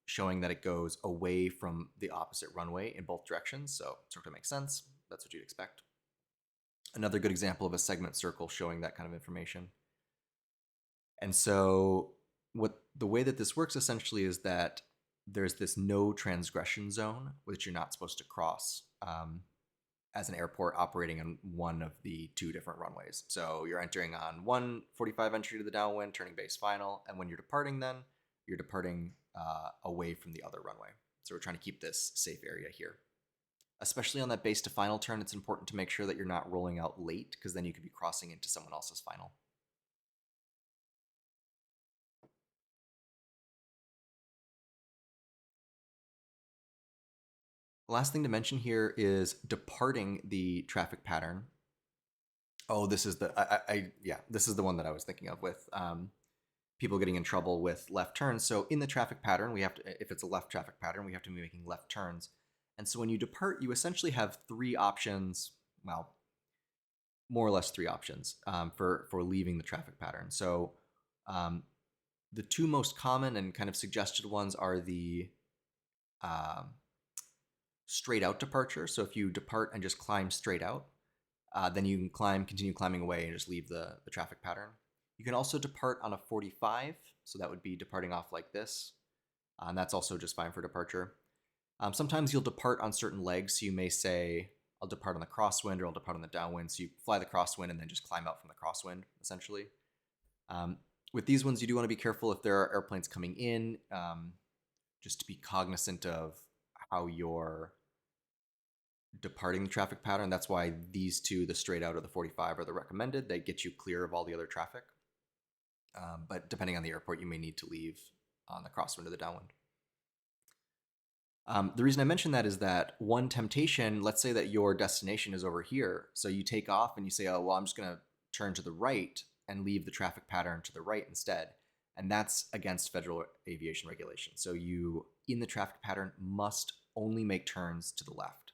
showing that it goes away from the opposite runway in both directions. So it sort of makes sense. That's what you'd expect. Another good example of a segment circle showing that kind of information. And so the way that this works essentially is that there's this no transgression zone which you're not supposed to cross as an airport operating on one of the two different runways. So you're entering on 145 entry to the downwind, turning base final, and when you're departing then, you're departing away from the other runway. So we're trying to keep this safe area here. Especially on that base to final turn, it's important to make sure that you're not rolling out late because then you could be crossing into someone else's final. The last thing to mention here is departing the traffic pattern. Oh, this is this is the one that I was thinking of with people getting in trouble with left turns. So in the traffic pattern, we have to, if it's a left traffic pattern, we have to be making left turns. And so when you depart, you essentially have three options, well, more or less three options for leaving the traffic pattern. So the two most common and kind of suggested ones are the straight out departure. So if you depart and just climb straight out, then you can continue climbing away and just leave the traffic pattern. You can also depart on a 45, so that would be departing off like this, and that's also just fine for departure. Sometimes you'll depart on certain legs, so you may say, I'll depart on the crosswind or I'll depart on the downwind. So you fly the crosswind and then just climb out from the crosswind, essentially. With these ones, you do want to be careful if there are airplanes coming in, just to be cognizant of how you're departing the traffic pattern. That's why these two, the straight out or the 45, are the recommended. They get you clear of all the other traffic. But depending on the airport, you may need to leave on the crosswind or the downwind. The reason I mention that is that one temptation, let's say that your destination is over here. So you take off and you say, oh, well, I'm just going to turn to the right and leave the traffic pattern to the right instead. And that's against federal aviation regulation. So you, in the traffic pattern, must only make turns to the left.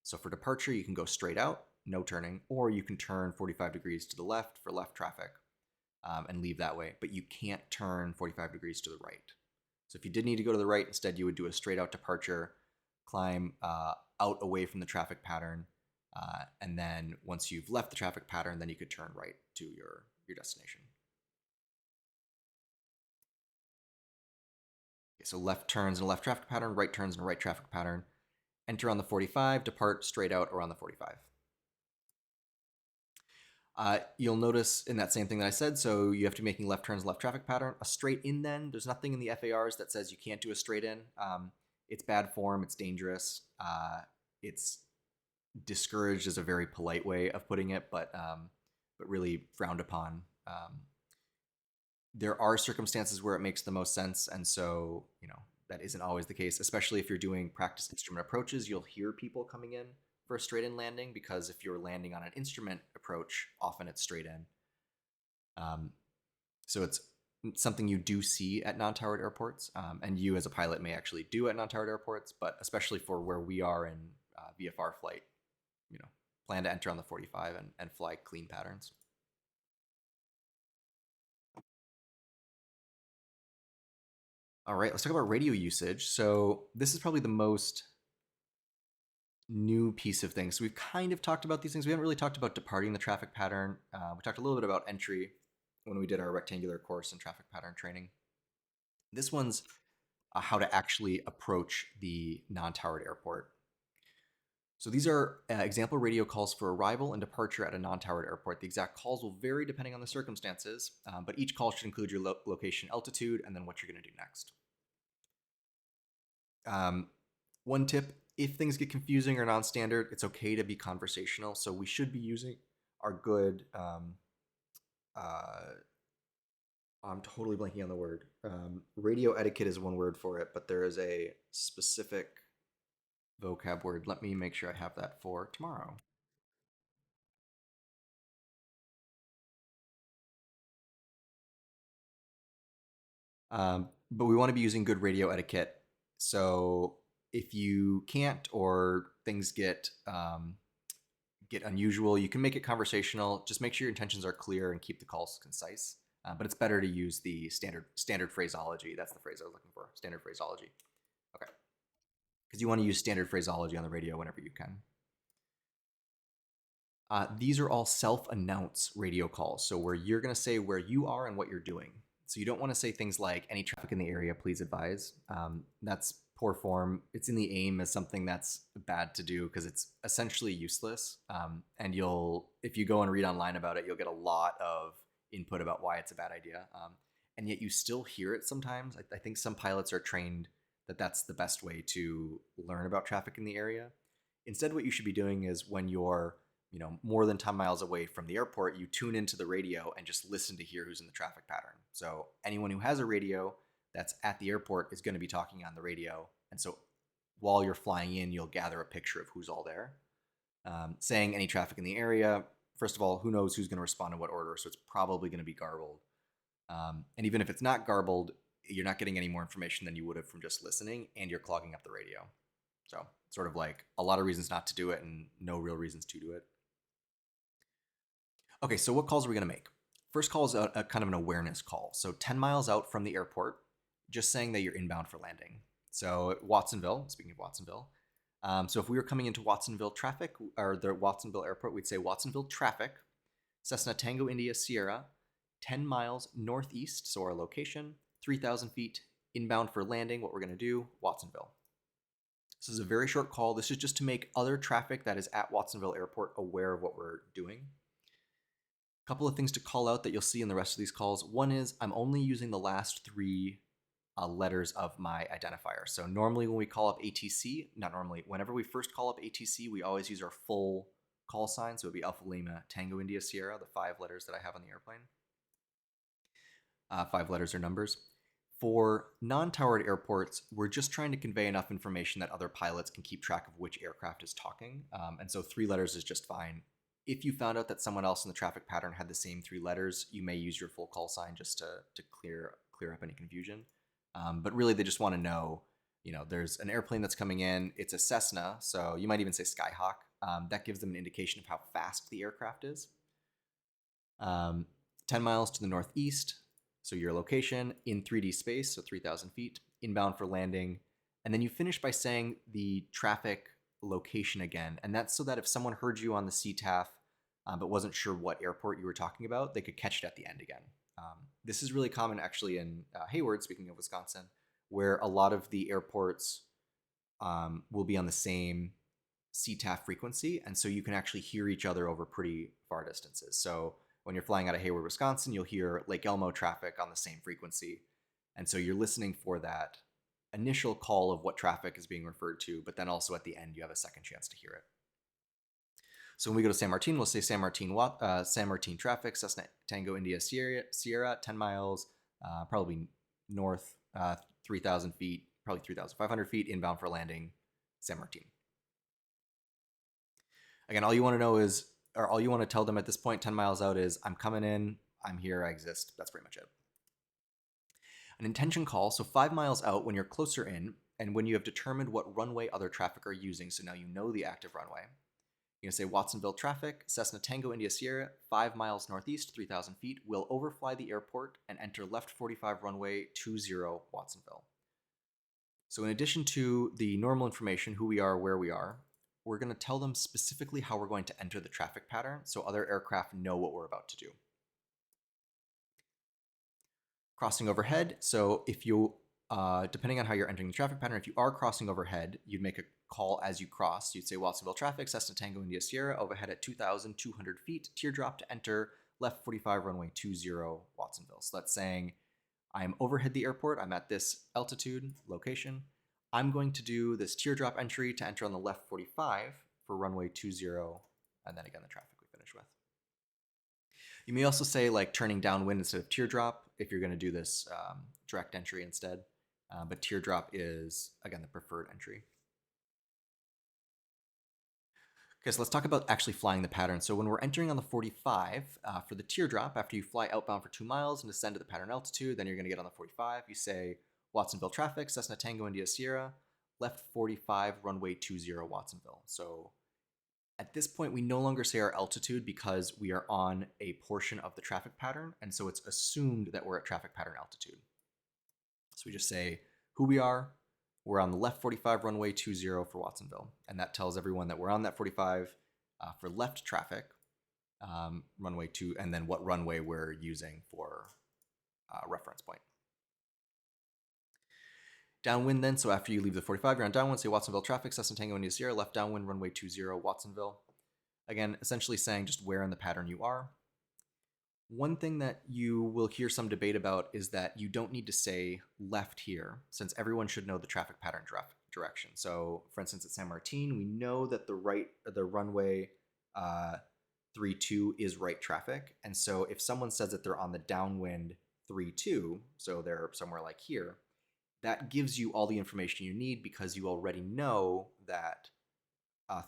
So for departure, you can go straight out, no turning, or you can turn 45 degrees to the left for left traffic and leave that way. But you can't turn 45 degrees to the right. So if you did need to go to the right, instead you would do a straight out departure, climb out away from the traffic pattern, and then once you've left the traffic pattern, then you could turn right to your destination. Okay, so left turns in a left traffic pattern, right turns in a right traffic pattern. Enter on the 45, depart straight out or on the 45. You'll notice in that same thing that I said, so you have to be making left turns, left traffic pattern. A straight in then, there's nothing in the FARs that says you can't do a straight in. It's bad form, it's dangerous. It's discouraged is a very polite way of putting it, but really frowned upon. There are circumstances where it makes the most sense, and so, that isn't always the case, especially if you're doing practice instrument approaches. You'll hear people coming in for a straight in landing, because if you're landing on an instrument approach, often it's straight in. So it's something you do see at non-towered airports, and you as a pilot may actually do at non-towered airports, but especially for where we are in VFR flight, plan to enter on the 45 and fly clean patterns. All right, let's talk about radio usage. So this is probably the most new piece of things. So we've kind of talked about these things. We haven't really talked about departing the traffic pattern. We talked a little bit about entry when we did our rectangular course in traffic pattern training. This one's how to actually approach the non-towered airport. So these are example radio calls for arrival and departure at a non-towered airport. The exact calls will vary depending on the circumstances, but each call should include your location, altitude, and then what you're going to do next. One tip, if things get confusing or non-standard, it's okay to be conversational. So we should be using our good, I'm totally blanking on the word. Radio etiquette is one word for it, but there is a specific vocab word. Let me make sure I have that for tomorrow. But we want to be using good radio etiquette. So if you can't, or things get unusual, you can make it conversational. Just make sure your intentions are clear and keep the calls concise. But it's better to use the standard phraseology. That's the phrase I was looking for. Standard phraseology. Okay. Because you want to use standard phraseology on the radio whenever you can. These are all self-announce radio calls. So where you're going to say where you are and what you're doing. So you don't want to say things like, any traffic in the area, please advise. That's poor form. It's in the AIM as something that's bad to do because it's essentially useless. And if you go and read online about it, you'll get a lot of input about why it's a bad idea. And yet you still hear it sometimes. I think some pilots are trained that that's the best way to learn about traffic in the area. Instead, what you should be doing is when you're more than 10 miles away from the airport, you tune into the radio and just listen to hear who's in the traffic pattern. So anyone who has a radio that's at the airport is going to be talking on the radio. And so while you're flying in, you'll gather a picture of who's all there. Saying any traffic in the area, first of all, who knows who's going to respond in what order, so it's probably going to be garbled. And even if it's not garbled, you're not getting any more information than you would have from just listening, and you're clogging up the radio. So sort of like a lot of reasons not to do it and no real reasons to do it. Okay, so what calls are we going to make? First call is a kind of an awareness call. So 10 miles out from the airport, just saying that you're inbound for landing. So Watsonville, speaking of Watsonville, So if we were coming into Watsonville traffic, or the Watsonville airport, we'd say Watsonville traffic, Cessna Tango India Sierra, 10 miles northeast, so our location, 3,000 feet inbound for landing. What we're going to do, Watsonville. This is a very short call. This is just to make other traffic that is at Watsonville Airport aware of what we're doing. A couple of things to call out that you'll see in the rest of these calls. One is I'm only using the last three letters of my identifier. So normally when we call up ATC, not normally, whenever we first call up ATC, we always use our full call sign. So it would be Alpha Lima Tango India Sierra, the 5 letters that I have on the airplane. 5 letters are numbers. For non-towered airports, we're just trying to convey enough information that other pilots can keep track of which aircraft is talking. And so 3 letters is just fine. If you found out that someone else in the traffic pattern had the same 3 letters, you may use your full call sign just to clear up any confusion. But really, they just want to know, there's an airplane that's coming in. It's a Cessna, so you might even say Skyhawk. That gives them an indication of how fast the aircraft is. 10 miles to the northeast, so your location in 3D space, so 3,000 feet, inbound for landing. And then you finish by saying the traffic location again. And that's so that if someone heard you on the CTAF but wasn't sure what airport you were talking about, they could catch it at the end again. This is really common actually in Hayward, speaking of Wisconsin, where a lot of the airports will be on the same CTAF frequency. And so you can actually hear each other over pretty far distances. So when you're flying out of Hayward, Wisconsin, you'll hear Lake Elmo traffic on the same frequency. And so you're listening for that initial call of what traffic is being referred to, but then also at the end, you have a second chance to hear it. So when we go to San Martin, we'll say San Martin traffic, Cessna Tango India Sierra, 10 miles, probably north, 3,000 feet, probably 3,500 feet, inbound for landing, San Martin. Again, all you want to know is, or all you want to tell them at this point, 10 miles out, is I'm coming in, I'm here, I exist. That's pretty much it. An intention call, so 5 miles out when you're closer in, and when you have determined what runway other traffic are using, so now you know the active runway. You're going to say Watsonville traffic, Cessna Tango India Sierra, 5 miles northeast, 3,000 feet, will overfly the airport and enter left 45 runway 20 Watsonville. So in addition to the normal information, who we are, where we are, we're going to tell them specifically how we're going to enter the traffic pattern so other aircraft know what we're about to do. Crossing overhead, so if you, depending on how you're entering the traffic pattern, if you are crossing overhead, you'd make a call as you cross. You'd say Watsonville traffic, Cessna Tango India Sierra, overhead at 2,200 feet, teardrop to enter, left 45 runway 20 Watsonville. So that's saying I'm overhead the airport, I'm at this altitude, location. I'm going to do this teardrop entry to enter on the left 45 for runway 20, and then again the traffic we finish with. You may also say like turning downwind instead of teardrop if you're going to do this direct entry instead. But teardrop is, again, the preferred entry. Okay, so let's talk about actually flying the pattern. So when we're entering on the 45, for the teardrop, after you fly outbound for 2 miles and descend to the pattern altitude, then you're going to get on the 45. You say Watsonville traffic, Cessna Tango India Sierra, left 45, runway 20 Watsonville. So at this point, we no longer say our altitude because we are on a portion of the traffic pattern, and so it's assumed that we're at traffic pattern altitude. So we just say who we are. We're on the left 45 runway 20 for Watsonville, and that tells everyone that we're on that 45 for left traffic, runway 2, and then what runway we're using for reference point. Downwind then, so after you leave the 45, you're on downwind, say Watsonville traffic, Cessna Tango India Sierra, left downwind, runway 20, Watsonville. Again, essentially saying just where in the pattern you are. One thing that you will hear some debate about is that you don't need to say left here, since everyone should know the traffic pattern direction. So for instance, at San Martin, we know that the runway 32 is right traffic. And so if someone says that they're on the downwind 32, so they're somewhere like here, that gives you all the information you need because you already know that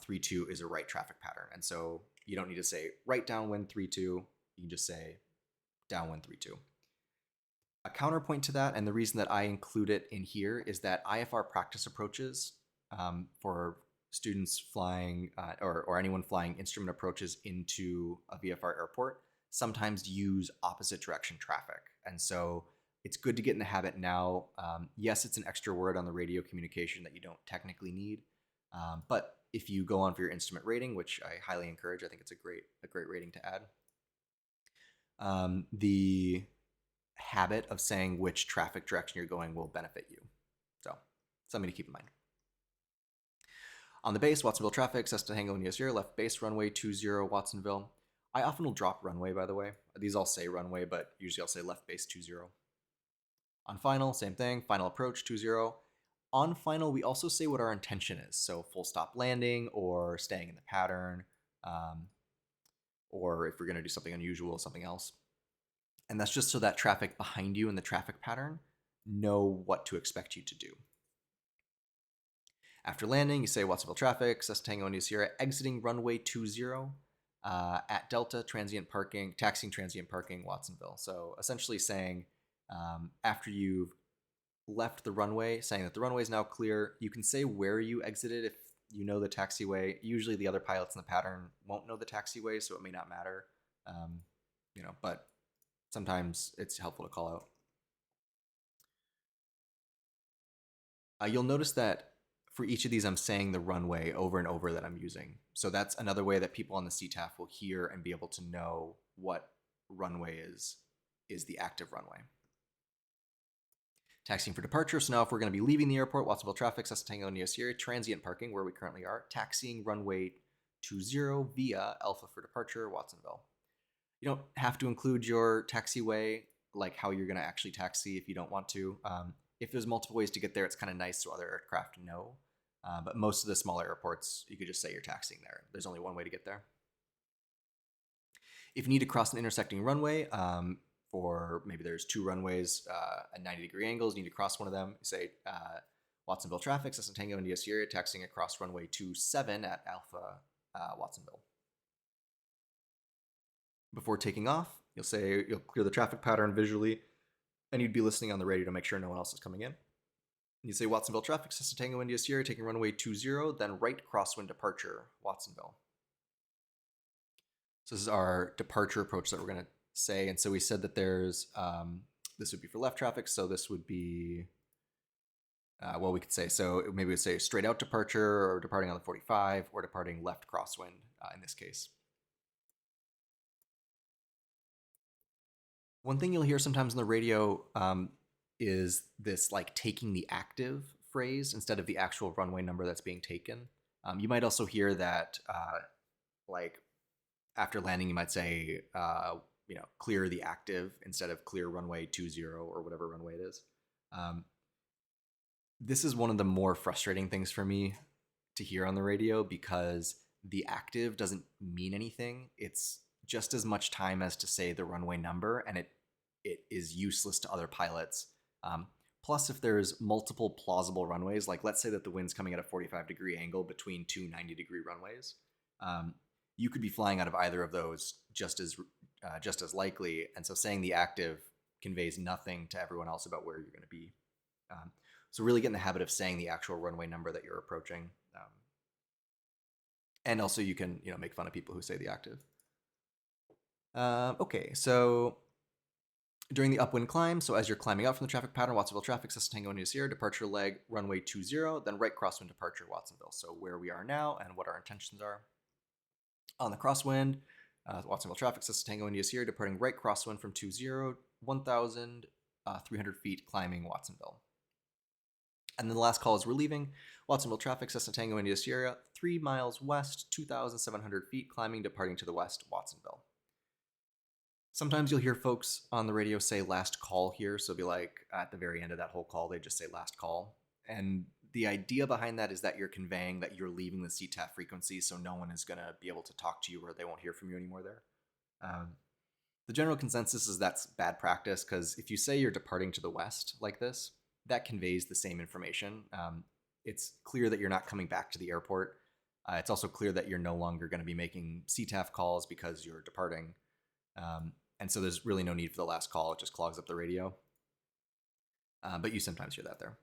32 is a right traffic pattern. And so you don't need to say right downwind 32. You can just say downwind 32. A counterpoint to that, and the reason that I include it in here, is that IFR practice approaches for students flying or anyone flying instrument approaches into a VFR airport sometimes use opposite direction traffic. And so it's good to get in the habit now. Yes, it's an extra word on the radio communication that you don't technically need, But if you go on for your instrument rating, which I highly encourage, I think it's a great rating to add. The habit of saying which traffic direction you're going will benefit you. So something to keep in mind. On the base, Watsonville traffic, Cessna Tango India Sierra, left base, runway 20, Watsonville. I often will drop runway, by the way. These all say runway, but usually I'll say left base 20. On final, same thing, final approach 20. On final, we also say what our intention is. So full stop landing or staying in the pattern, or if we're going to do something unusual, something else. And that's just so that traffic behind you in the traffic pattern know what to expect you to do. After landing, you say Watsonville traffic, Cessna Tango India Sierra, exiting runway 20 at Delta, transient parking, taxiing transient parking, Watsonville. So essentially saying after you've left the runway, saying that the runway is now clear, you can say where you exited if you know the taxiway. Usually the other pilots in the pattern won't know the taxiway, so it may not matter, but sometimes it's helpful to call out. You'll notice that for each of these, I'm saying the runway over and over that I'm using. So that's another way that people on the CTAF will hear and be able to know what runway is the active runway. Taxiing for departure. So now if we're going to be leaving the airport, Watsonville traffic, Cessna Tango India Sierra, transient parking where we currently are, taxiing runway 20 via Alpha for departure, Watsonville. You don't have to include your taxiway, like how you're going to actually taxi if you don't want to. If there's multiple ways to get there, it's kind of nice so other aircraft know. But most of the smaller airports, you could just say you're taxiing there. There's only one way to get there. If you need to cross an intersecting runway, or maybe there's two runways at 90-degree angles, you need to cross one of them, you say Watsonville traffic, Cessna Tango India Sierra, taxiing across runway 27 at Alpha Watsonville. Before taking off, you'll clear the traffic pattern visually, and you'd be listening on the radio to make sure no one else is coming in. You say Watsonville traffic, Cessna Tango India Sierra, taking runway 20, then right crosswind departure, Watsonville. So this is our departure approach that we're going to say. And so we said that there's, this would be for left traffic. So this would be, we could say, so maybe we'd say straight out departure or departing on the 45 or departing left crosswind in this case. One thing you'll hear sometimes on the radio is this like taking the active phrase instead of the actual runway number that's being taken. You might also hear that like after landing, you might say, clear the active instead of clear runway 20 or whatever runway it is. This is one of the more frustrating things for me to hear on the radio because the active doesn't mean anything. It's just as much time as to say the runway number, and it is useless to other pilots. Plus, if there's multiple plausible runways, like let's say that the wind's coming at a 45-degree angle between two 90-degree runways, you could be flying out of either of those just as likely. And so saying the active conveys nothing to everyone else about where you're going to be. So really get in the habit of saying the actual runway number that you're approaching. And also you can make fun of people who say the active. Okay, so during the upwind climb, so as you're climbing up from the traffic pattern, Watsonville traffic, Cessna Tango India Sierra, departure leg, runway 20, then right crosswind departure, Watsonville. So where we are now and what our intentions are. On the crosswind, Watsonville traffic, Cessna Tango India Sierra, departing right crosswind from 20, 1,300 feet, climbing Watsonville. And then the last call as we're leaving, Watsonville traffic, Cessna Tango India Sierra, 3 miles west, 2,700 feet, climbing, departing to the west, Watsonville. Sometimes you'll hear folks on the radio say last call here. So it'll be like at the very end of that whole call, they just say last call. And the idea behind that is that you're conveying that you're leaving the CTAF frequency, so no one is going to be able to talk to you or they won't hear from you anymore there. The general consensus is that's bad practice because if you say you're departing to the west like this, that conveys the same information. It's clear that you're not coming back to the airport. It's also clear that you're no longer going to be making CTAF calls because you're departing. And so there's really no need for the last call. It just clogs up the radio. But you sometimes hear that there.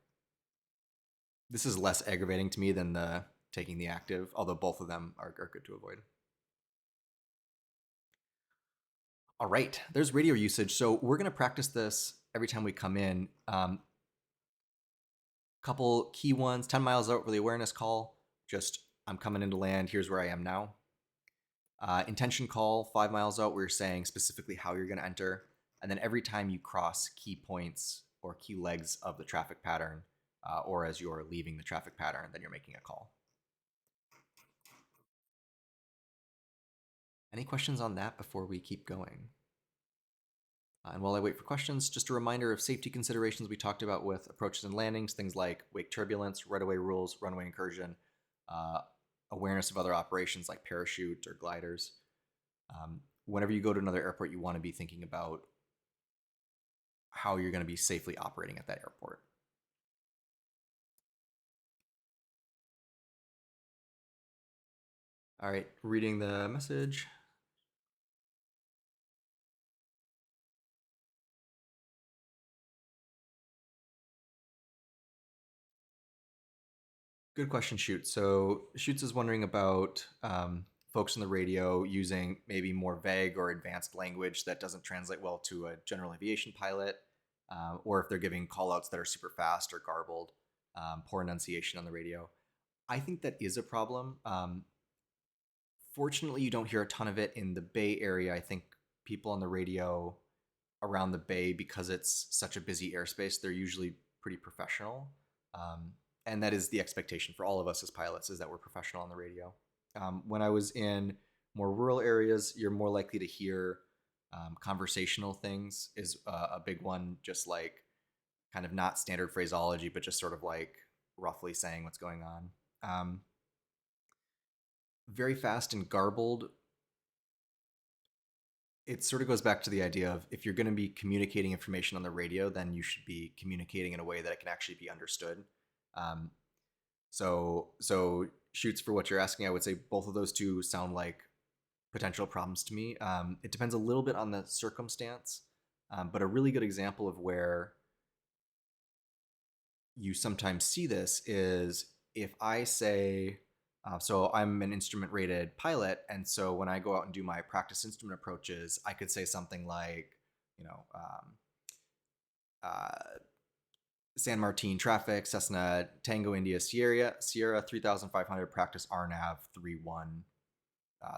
This is less aggravating to me than the taking the active, although both of them are good to avoid. All right, there's radio usage. So we're going to practice this every time we come in. Couple key ones: 10 miles out for the awareness call, just I'm coming into land, here's where I am now. Intention call, 5 miles out, where you're saying specifically how you're going to enter. And then every time you cross key points or key legs of the traffic pattern, or as you're leaving the traffic pattern, then you're making a call. Any questions on that before we keep going? And while I wait for questions, just a reminder of safety considerations we talked about with approaches and landings, things like wake turbulence, right-of-way rules, runway incursion, awareness of other operations like parachute or gliders. Whenever you go to another airport, you want to be thinking about how you're going to be safely operating at that airport. All right, reading the message. Good question, Shoot. So Shoots is wondering about folks on the radio using maybe more vague or advanced language that doesn't translate well to a general aviation pilot, or if they're giving callouts that are super fast or garbled, poor enunciation on the radio. I think that is a problem. Fortunately, you don't hear a ton of it in the Bay Area. I think people on the radio around the Bay, because it's such a busy airspace, they're usually pretty professional. And that is the expectation for all of us as pilots, is that we're professional on the radio. When I was in more rural areas, you're more likely to hear conversational things is a big one, just like kind of not standard phraseology, but just sort of like roughly saying what's going on. Very fast and garbled. It sort of goes back to the idea of, if you're going to be communicating information on the radio, then you should be communicating in a way that it can actually be understood. So Shoots, for what you're asking, I would say both of those two sound like potential problems to me. It depends a little bit on the circumstance, but a really good example of where you sometimes see this is if I say, so I'm an instrument rated pilot, and so when I go out and do my practice instrument approaches, I could say something like, San Martin traffic, Cessna Tango India Sierra 3500 practice RNAV 31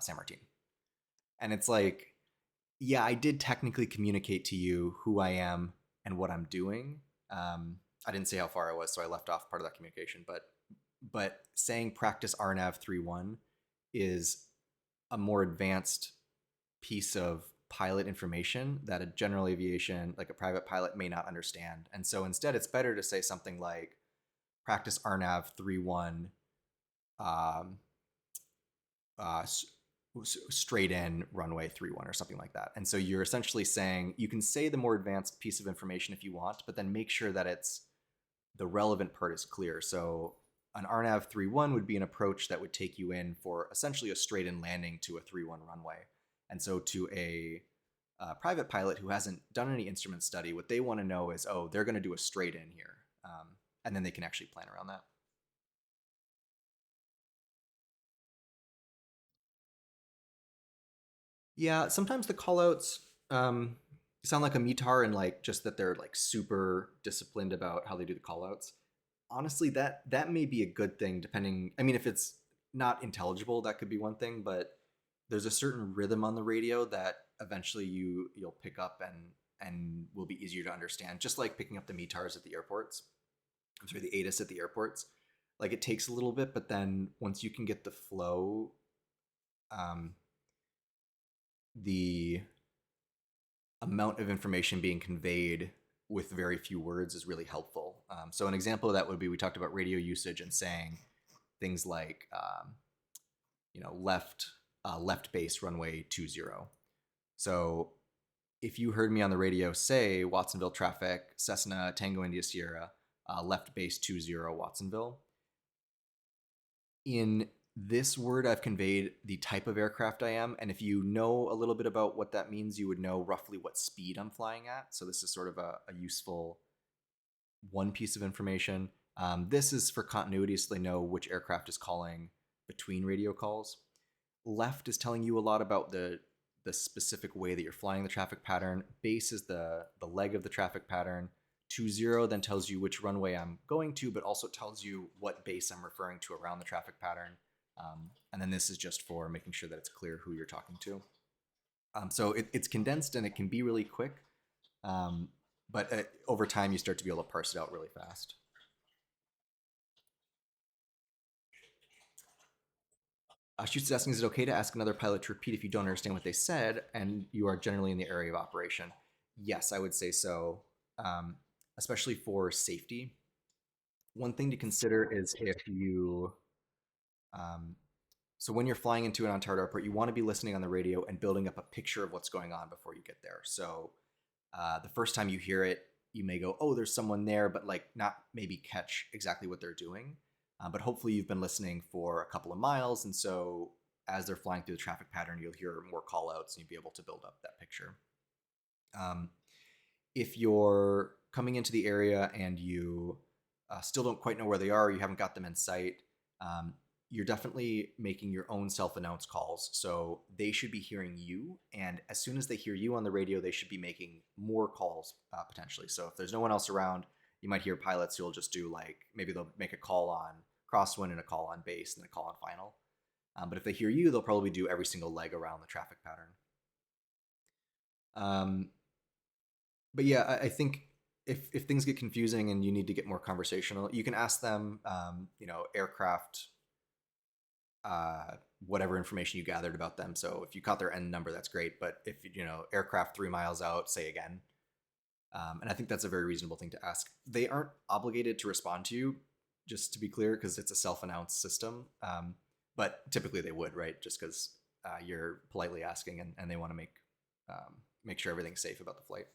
San Martin. And it's like, yeah, I did technically communicate to you who I am and what I'm doing. I didn't say how far I was, so I left off part of that communication. But saying practice RNAV 31 is a more advanced piece of pilot information that a general aviation, like a private pilot, may not understand. And so instead, it's better to say something like practice RNAV 31 straight in runway 31 or something like that. And so you're essentially saying, you can say the more advanced piece of information if you want, but then make sure that it's the relevant part is clear. So an RNAV 31 would be an approach that would take you in for essentially a straight in landing to a 31 runway. And so to a private pilot who hasn't done any instrument study, what they want to know is, oh, they're going to do a straight in here. And then they can actually plan around that. Yeah, sometimes the callouts sound like a METAR, and like just that they're like super disciplined about how they do the callouts. Honestly, that may be a good thing, depending. I mean, if it's not intelligible, that could be one thing, but there's a certain rhythm on the radio that eventually you'll pick up and will be easier to understand. Just like picking up the METARs at the airports. I'm sorry, the ATIS at the airports. Like, it takes a little bit, but then once you can get the flow, the amount of information being conveyed with very few words is really helpful. So an example of that would be, we talked about radio usage and saying things like, left base runway 20. So if you heard me on the radio say Watsonville traffic, Cessna Tango India Sierra, left base 20 Watsonville, in this word I've conveyed the type of aircraft I am, and if you know a little bit about what that means, you would know roughly what speed I'm flying at. So this is sort of a useful one piece of information. This is for continuity, so they know which aircraft is calling between radio calls. Left is telling you a lot about the specific way that you're flying the traffic pattern. Base is the leg of the traffic pattern. 20 then tells you which runway I'm going to, but also tells you what base I'm referring to around the traffic pattern. And then this is just for making sure that it's clear who you're talking to. So it's condensed and it can be really quick, um, but over time you start to be able to parse it out really fast. Shoots is asking, is it okay to ask another pilot to repeat if you don't understand what they said and you are generally in the area of operation? Yes, I would say so, um, especially for safety. One thing to consider is if you, um, so when you're flying into an on-target airport, you want to be listening on the radio and building up a picture of what's going on before you get there. So the first time you hear it, you may go, "Oh, there's someone there," but like not maybe catch exactly what they're doing. But hopefully, you've been listening for a couple of miles, and so as they're flying through the traffic pattern, you'll hear more call outs and you'll be able to build up that picture. Um, if you're coming into the area and you still don't quite know where they are, you haven't got them in sight, um, you're definitely making your own self-announced calls. So they should be hearing you, and as soon as they hear you on the radio, they should be making more calls potentially. So if there's no one else around, you might hear pilots who will just do like maybe they'll make a call on crosswind and a call on base and a call on final. But if they hear you, they'll probably do every single leg around the traffic pattern. Um, but yeah, I think if things get confusing and you need to get more conversational, you can ask them, aircraft, uh, whatever information you gathered about them. So if you caught their end number, that's great. But if aircraft 3 miles out, say again. And I think that's a very reasonable thing to ask. They aren't obligated to respond to you, just to be clear, because it's a self-announced system. But typically they would, right? Just because you're politely asking and they want to make sure everything's safe about the flight.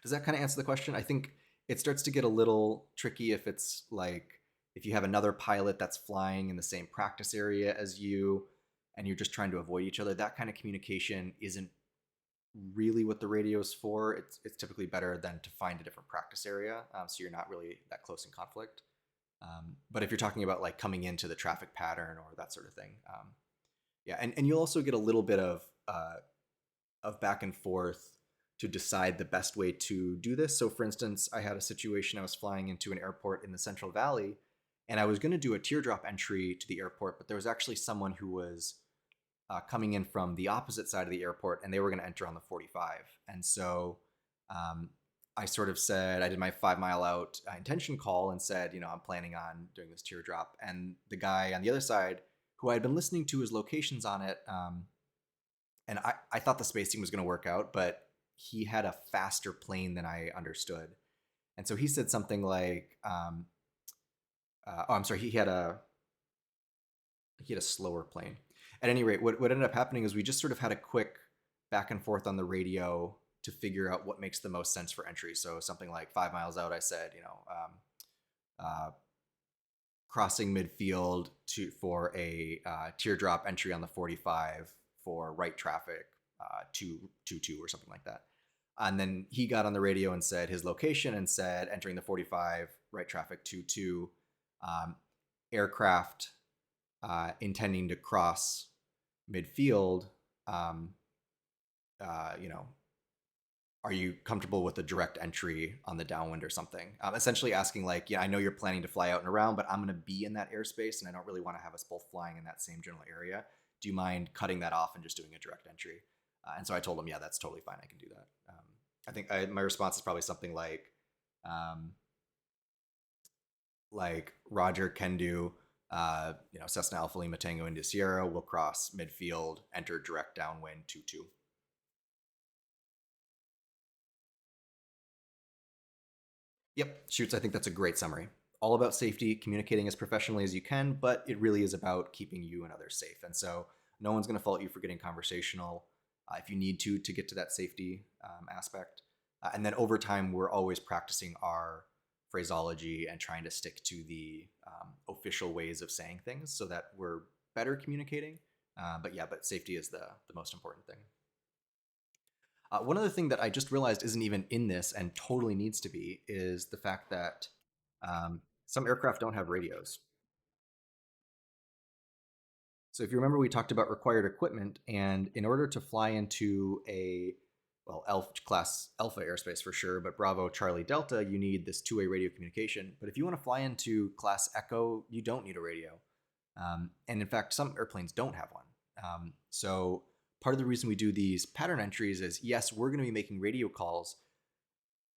Does that kind of answer the question? I think it starts to get a little tricky if it's like if you have another pilot that's flying in the same practice area as you and you're just trying to avoid each other. That kind of communication isn't really what the radio is for. It's typically better than to find a different practice area, so you're not really that close in conflict. But if you're talking about like coming into the traffic pattern or that sort of thing, yeah, and you'll also get a little bit of back and forth to decide the best way to do this. So, for instance, I had a situation. I was flying into an airport in the Central Valley, and I was going to do a teardrop entry to the airport, but there was actually someone who was coming in from the opposite side of the airport, and they were going to enter on the 45. And so um, I sort of said, I did my 5 mile out intention call and said, I'm planning on doing this teardrop. And the guy on the other side, who I had been listening to his locations on it, and I thought the spacing was going to work out, but he had a faster plane than I understood. And so he said something like, oh, I'm sorry, he had a slower plane. At any rate, what ended up happening is we just sort of had a quick back and forth on the radio to figure out what makes the most sense for entry. So something like 5 miles out, I said, uh, crossing midfield for a teardrop entry on the 45 for right traffic 222 or something like that. And then he got on the radio and said his location and said entering the 45 right traffic 22, aircraft intending to cross midfield. Um, you know, are you comfortable with a direct entry on the downwind or something? Essentially asking like, yeah, I know you're planning to fly out and around, but I'm going to be in that airspace and I don't really want to have us both flying in that same general area. Do you mind cutting that off and just doing a direct entry? And so I told him, yeah, that's totally fine. I can do that. I think my response is probably something um, like Roger can do. Cessna Alpha Lima Tango India Sierra will cross midfield, enter direct downwind 2-2. Yep, shoots. I think that's a great summary. All about safety, communicating as professionally as you can, but it really is about keeping you and others safe. And so no one's going to fault you for getting conversational if you need to get to that safety aspect. And then over time, we're always practicing our phraseology and trying to stick to the official ways of saying things so that we're better communicating. But safety is the most important thing. One other thing that I just realized isn't even in this and totally needs to be is the fact that some aircraft don't have radios. So if you remember, we talked about required equipment, and in order to fly into a well, class Alpha airspace for sure, but Bravo, Charlie, Delta, you need this two-way radio communication. But if you want to fly into class Echo, you don't need a radio. And in fact, some airplanes don't have one. So part of the reason we do these pattern entries is, yes, we're going to be making radio calls,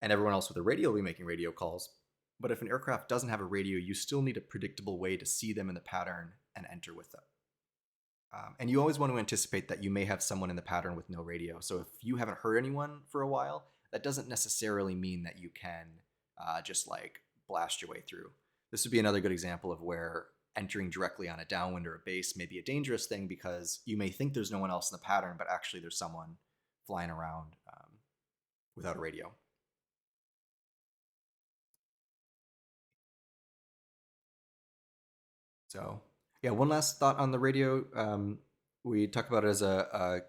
and everyone else with a radio will be making radio calls. But if an aircraft doesn't have a radio, you still need a predictable way to see them in the pattern and enter with them. And you always want to anticipate that you may have someone in the pattern with no radio. So if you haven't heard anyone for a while, that doesn't necessarily mean that you can just like blast your way through. This would be another good example of where entering directly on a downwind or a base may be a dangerous thing, because you may think there's no one else in the pattern, but actually there's someone flying around without a radio. So yeah, one last thought on the radio. We talk about it as a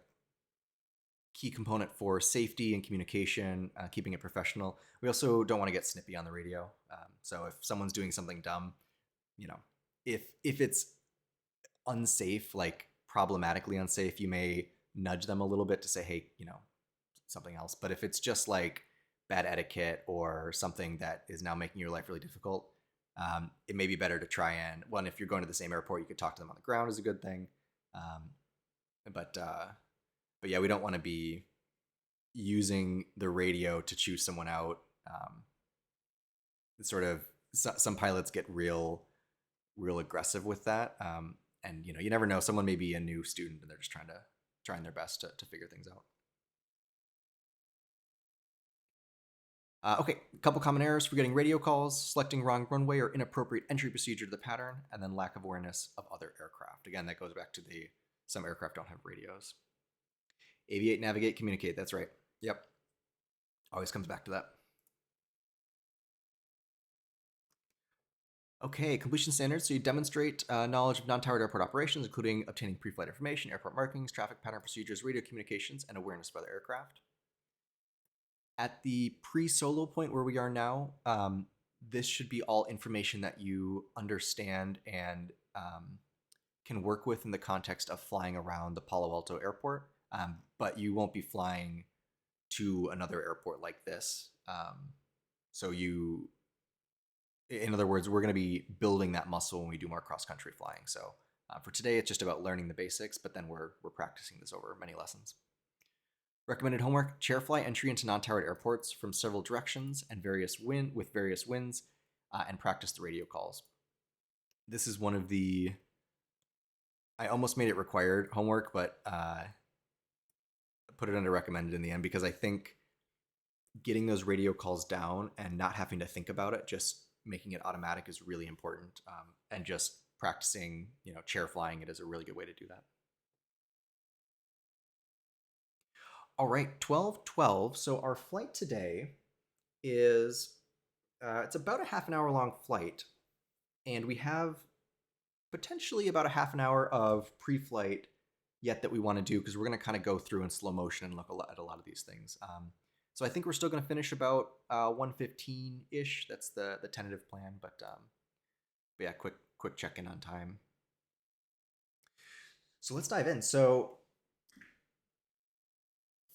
key component for safety and communication, keeping it professional. We also don't want to get snippy on the radio. So if someone's doing something dumb, if it's unsafe, like problematically unsafe, you may nudge them a little bit to say, hey, something else. But if it's just like bad etiquette or something that is now making your life really difficult, it may be better to try and, one, if you're going to the same airport, you could talk to them on the ground, is a good thing. But yeah, we don't want to be using the radio to choose someone out. Some pilots get real aggressive with that. And you never know, someone may be a new student and they're just trying their best to figure things out. Okay, a couple common errors: forgetting radio calls, selecting wrong runway or inappropriate entry procedure to the pattern, and then lack of awareness of other aircraft. Again, that goes back to some aircraft don't have radios. Aviate, navigate, communicate. That's right. Yep. Always comes back to that. Okay, completion standards. So you demonstrate knowledge of non-towered airport operations, including obtaining pre-flight information, airport markings, traffic pattern procedures, radio communications, and awareness of other aircraft. At the pre-solo point where we are now, this should be all information that you understand and can work with in the context of flying around the Palo Alto airport, but you won't be flying to another airport like this. In other words, we're going to be building that muscle when we do more cross-country flying. So for today, it's just about learning the basics, but then we're practicing this over many lessons. Recommended homework: chair fly entry into non-towered airports from several directions and with various winds, and practice the radio calls. This is one of the, I almost made it required homework, but put it under recommended in the end, because I think getting those radio calls down and not having to think about it, just making it automatic, is really important. And just practicing, chair flying it is a really good way to do that. All right, 12:12. So our flight today is, it's about a half an hour long flight, and we have potentially about a half an hour of pre-flight yet that we want to do, because we're going to kind of go through in slow motion and look at a lot of these things. So I think we're still going to finish about 1:15-ish. That's the tentative plan, but yeah, quick check-in on time. So let's dive in. So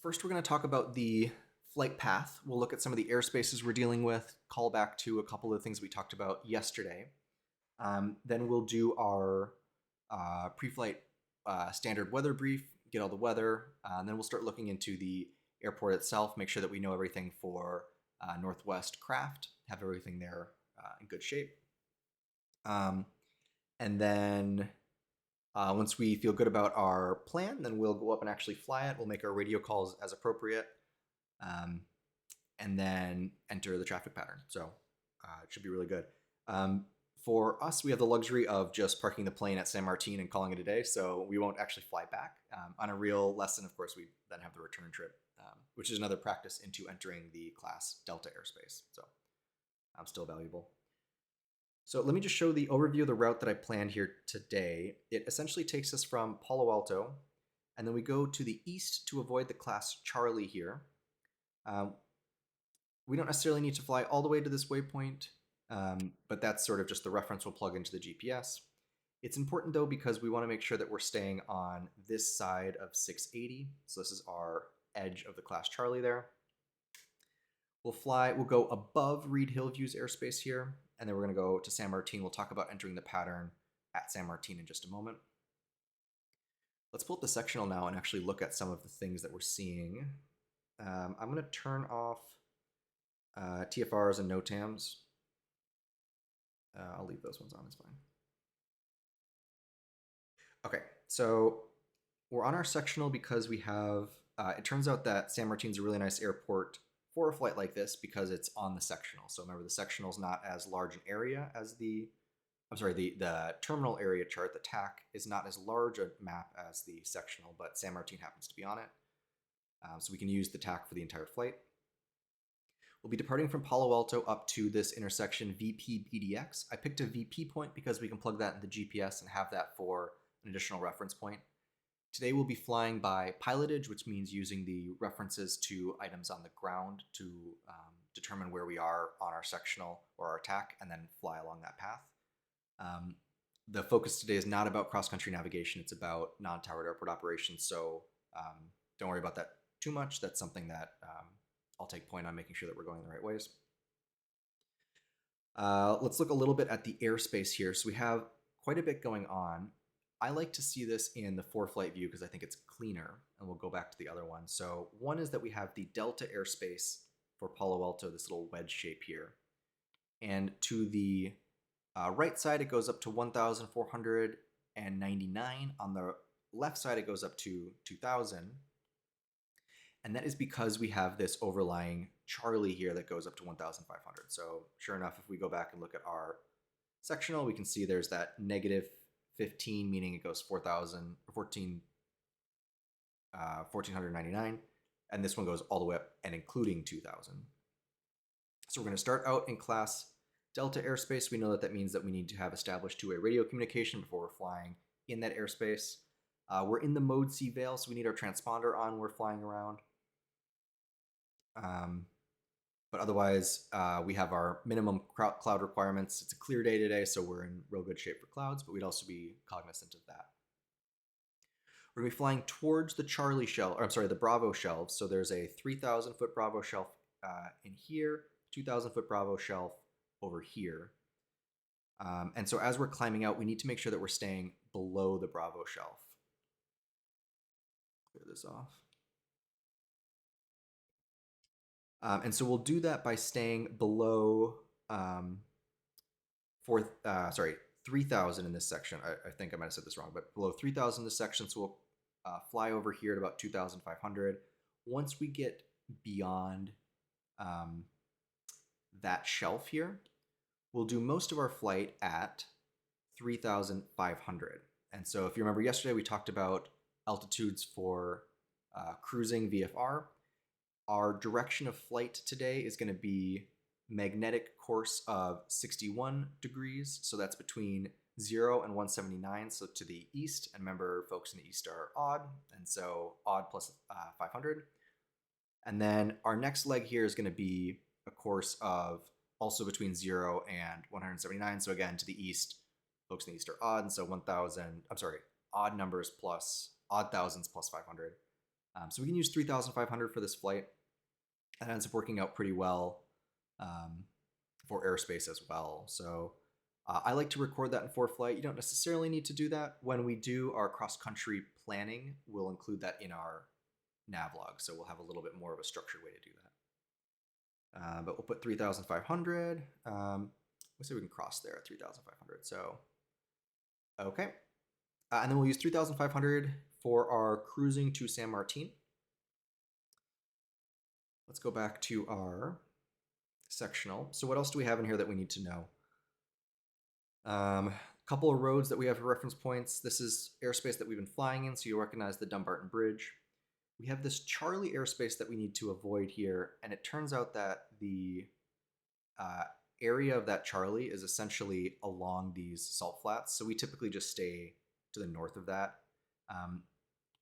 first, we're going to talk about the flight path. We'll look at some of the airspaces we're dealing with, call back to a couple of things we talked about yesterday. Then we'll do our pre-flight standard weather brief, get all the weather, and then we'll start looking into the airport itself, make sure that we know everything for Northwest Craft, have everything there in good shape. And then once we feel good about our plan, then we'll go up and actually fly it. We'll make our radio calls as appropriate, and then enter the traffic pattern. So it should be really good. For us, we have the luxury of just parking the plane at San Martin and calling it a day, so we won't actually fly back. On a real lesson, of course, we then have the return trip, which is another practice into entering the class Delta airspace. So still valuable. So let me just show the overview of the route that I planned here today. It essentially takes us from Palo Alto, and then we go to the east to avoid the class Charlie here. We don't necessarily need to fly all the way to this waypoint, but that's sort of just the reference we'll plug into the GPS. It's important though, because we want to make sure that we're staying on this side of 680. So this is our edge of the class Charlie there. We'll go above Reed Hillview's airspace here, and then we're going to go to San Martin. We'll talk about entering the pattern at San Martin in just a moment. Let's pull up the sectional now and actually look at some of the things that we're seeing. I'm going to turn off TFRs and NOTAMs. I'll leave those ones on, it's fine. Okay, so we're on our sectional because we have, it turns out that San Martin's a really nice airport for a flight like this because it's on the sectional. So remember, the sectional is not as large an area as the terminal area chart. The TAC is not as large a map as the sectional, but San Martin happens to be on it. So we can use the TAC for the entire flight. We'll be departing from Palo Alto up to this intersection VP BDX. I picked a VP point because we can plug that in the GPS and have that for an additional reference point. Today we'll be flying by pilotage, which means using the references to items on the ground to determine where we are on our sectional or our TAC and then fly along that path. The focus today is not about cross-country navigation, it's about non-towered airport operations, so don't worry about that too much. That's something that I'll take point on making sure that we're going the right ways. Let's look a little bit at the airspace here. So we have quite a bit going on. I like to see this in the for-flight view because I think it's cleaner, and we'll go back to the other one. So one is that we have the Delta airspace for Palo Alto, this little wedge shape here. And to the right side, it goes up to 1,499. On the left side, it goes up to 2,000. And that is because we have this overlying Charlie here that goes up to 1,500. So sure enough, if we go back and look at our sectional, we can see there's that negative 15, meaning it goes 1,499. And this one goes all the way up and including 2,000. So we're going to start out in class Delta airspace. We know that that means that we need to have established two-way radio communication before we're flying in that airspace. We're in the mode C veil, so we need our transponder on when we're flying around. But otherwise, we have our minimum cloud requirements. It's a clear day today, so we're in real good shape for clouds, but we'd also be cognizant of that. We're going to be flying towards the Charlie shelf, or I'm sorry, the Bravo shelves. So there's a 3,000-foot Bravo shelf in here, 2,000-foot Bravo shelf over here. And so as we're climbing out, we need to make sure that we're staying below the Bravo shelf. Clear this off. And so we'll do that by staying below 3,000 in this section. I think I might have said this wrong, but below 3,000 in this section. So we'll fly over here at about 2,500. Once we get beyond that shelf here, we'll do most of our flight at 3,500. And so if you remember yesterday, we talked about altitudes for cruising VFR. Our direction of flight today is going to be magnetic course of 61 degrees. So that's between 0 and 179, so to the east. And remember, folks in the east are odd, and so odd plus 500. And then our next leg here is going to be a course of also between 0 and 179. So again, to the east, folks in the east are odd, and so odd numbers plus odd thousands plus 500. So we can use 3,500 for this flight. That ends up working out pretty well for airspace as well. So I like to record that in for-flight. You don't necessarily need to do that. When we do our cross-country planning, we'll include that in our navlog. So we'll have a little bit more of a structured way to do that. But we'll put 3,500. Let's say we can cross there at 3,500. So, okay. And then we'll use 3,500 for our cruising to San Martin. Let's go back to our sectional. So what else do we have in here that we need to know? A couple of roads that we have for reference points. This is airspace that we've been flying in, so you'll recognize the Dumbarton Bridge. We have this Charlie airspace that we need to avoid here, and it turns out that the area of that Charlie is essentially along these salt flats, so we typically just stay to the north of that.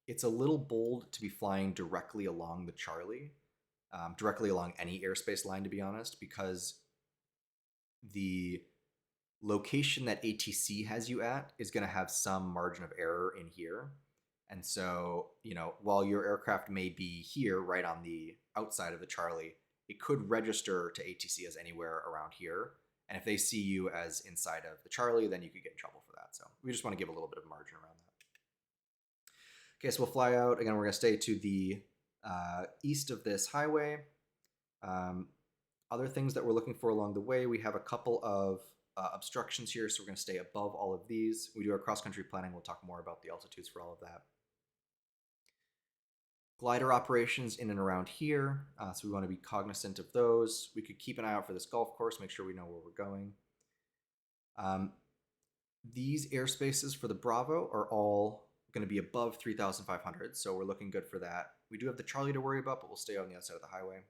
It's a little bold to be flying directly along the Charlie, directly along any airspace line, to be honest, because the location that ATC has you at is going to have some margin of error in here. And so, while your aircraft may be here right on the outside of the Charlie, it could register to ATC as anywhere around here. And if they see you as inside of the Charlie, then you could get in trouble for that. So we just want to give a little bit of margin around that. Okay, so we'll fly out. Again, we're going to stay to the east of this highway. Other things that we're looking for along the way, we have a couple of obstructions here, so we're going to stay above all of these. We do our cross-country planning. We'll talk more about the altitudes for all of that. Glider operations in and around here, so we want to be cognizant of those. We could keep an eye out for this golf course, make sure we know where we're going. These airspaces for the Bravo are all going to be above 3,500, so we're looking good for that. We do have the Charlie to worry about, but we'll stay on the outside of the highway.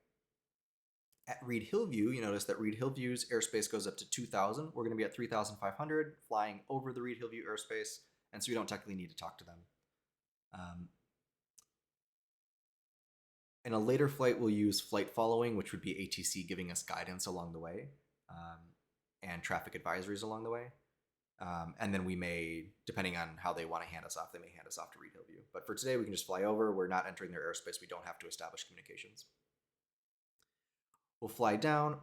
At Reed Hillview, you notice that Reed Hillview's airspace goes up to 2,000. We're going to be at 3,500, flying over the Reed Hillview airspace, and so we don't technically need to talk to them. In a later flight, we'll use flight following, which would be ATC giving us guidance along the way, and traffic advisories along the way. And then we may, depending on how they want to hand us off, they may hand us off to Reed Hillview. But for today, we can just fly over. We're not entering their airspace. We don't have to establish communications. We'll fly down.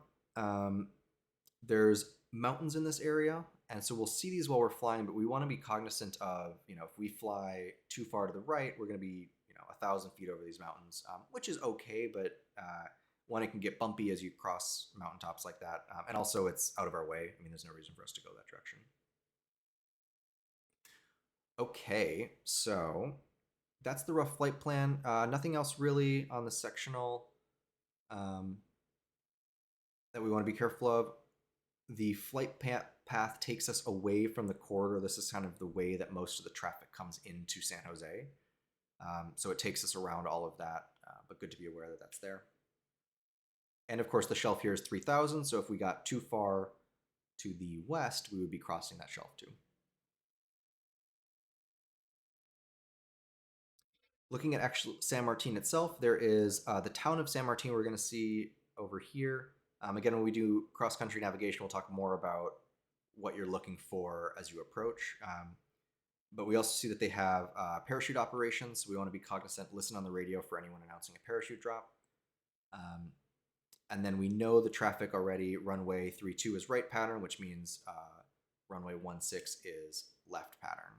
There's mountains in this area, and so we'll see these while we're flying, but we want to be cognizant of, if we fly too far to the right, we're going to be 1,000 feet over these mountains, which is okay, but one, it can get bumpy as you cross mountaintops like that, and also it's out of our way. I mean, there's no reason for us to go that direction. Okay, so that's the rough flight plan. Nothing else really on the sectional that we want to be careful of. The flight path takes us away from the corridor. This is kind of the way that most of the traffic comes into San Jose. So it takes us around all of that, but good to be aware that that's there. And of course, the shelf here is 3,000. So if we got too far to the west, we would be crossing that shelf too. Looking at actual San Martin itself, there is the town of San Martin we're going to see over here. Again, when we do cross-country navigation, we'll talk more about what you're looking for as you approach. But we also see that they have parachute operations. So we want to be cognizant, listen on the radio for anyone announcing a parachute drop. And then we know the traffic already. Runway 32 is right pattern, which means runway 16 is left pattern.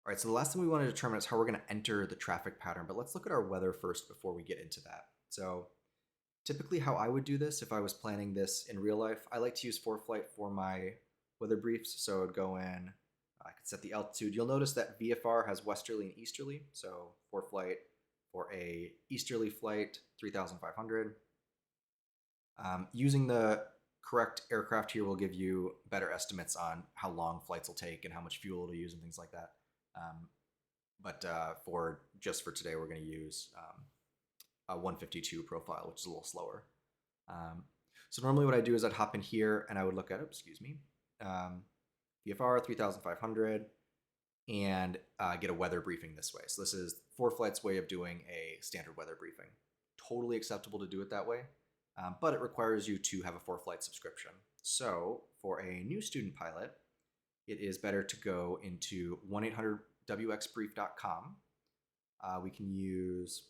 All right, so the last thing we want to determine is how we're going to enter the traffic pattern, but let's look at our weather first before we get into that. So typically how I would do this if I was planning this in real life, I like to use ForeFlight for my weather briefs. So I'd go in, I could set the altitude. You'll notice that VFR has westerly and easterly. So ForeFlight for a easterly flight, 3,500. Using the correct aircraft here will give you better estimates on how long flights will take and how much fuel it'll use and things like that. But for today, we're going to use a 152 profile, which is a little slower. So normally what I do is I'd hop in here and I would look at, VFR 3,500 and get a weather briefing this way. So this is ForeFlight's way of doing a standard weather briefing. Totally acceptable to do it that way, but it requires you to have a ForeFlight subscription. So for a new student pilot, it is better to go into 1-800-WXBrief.com. We can use,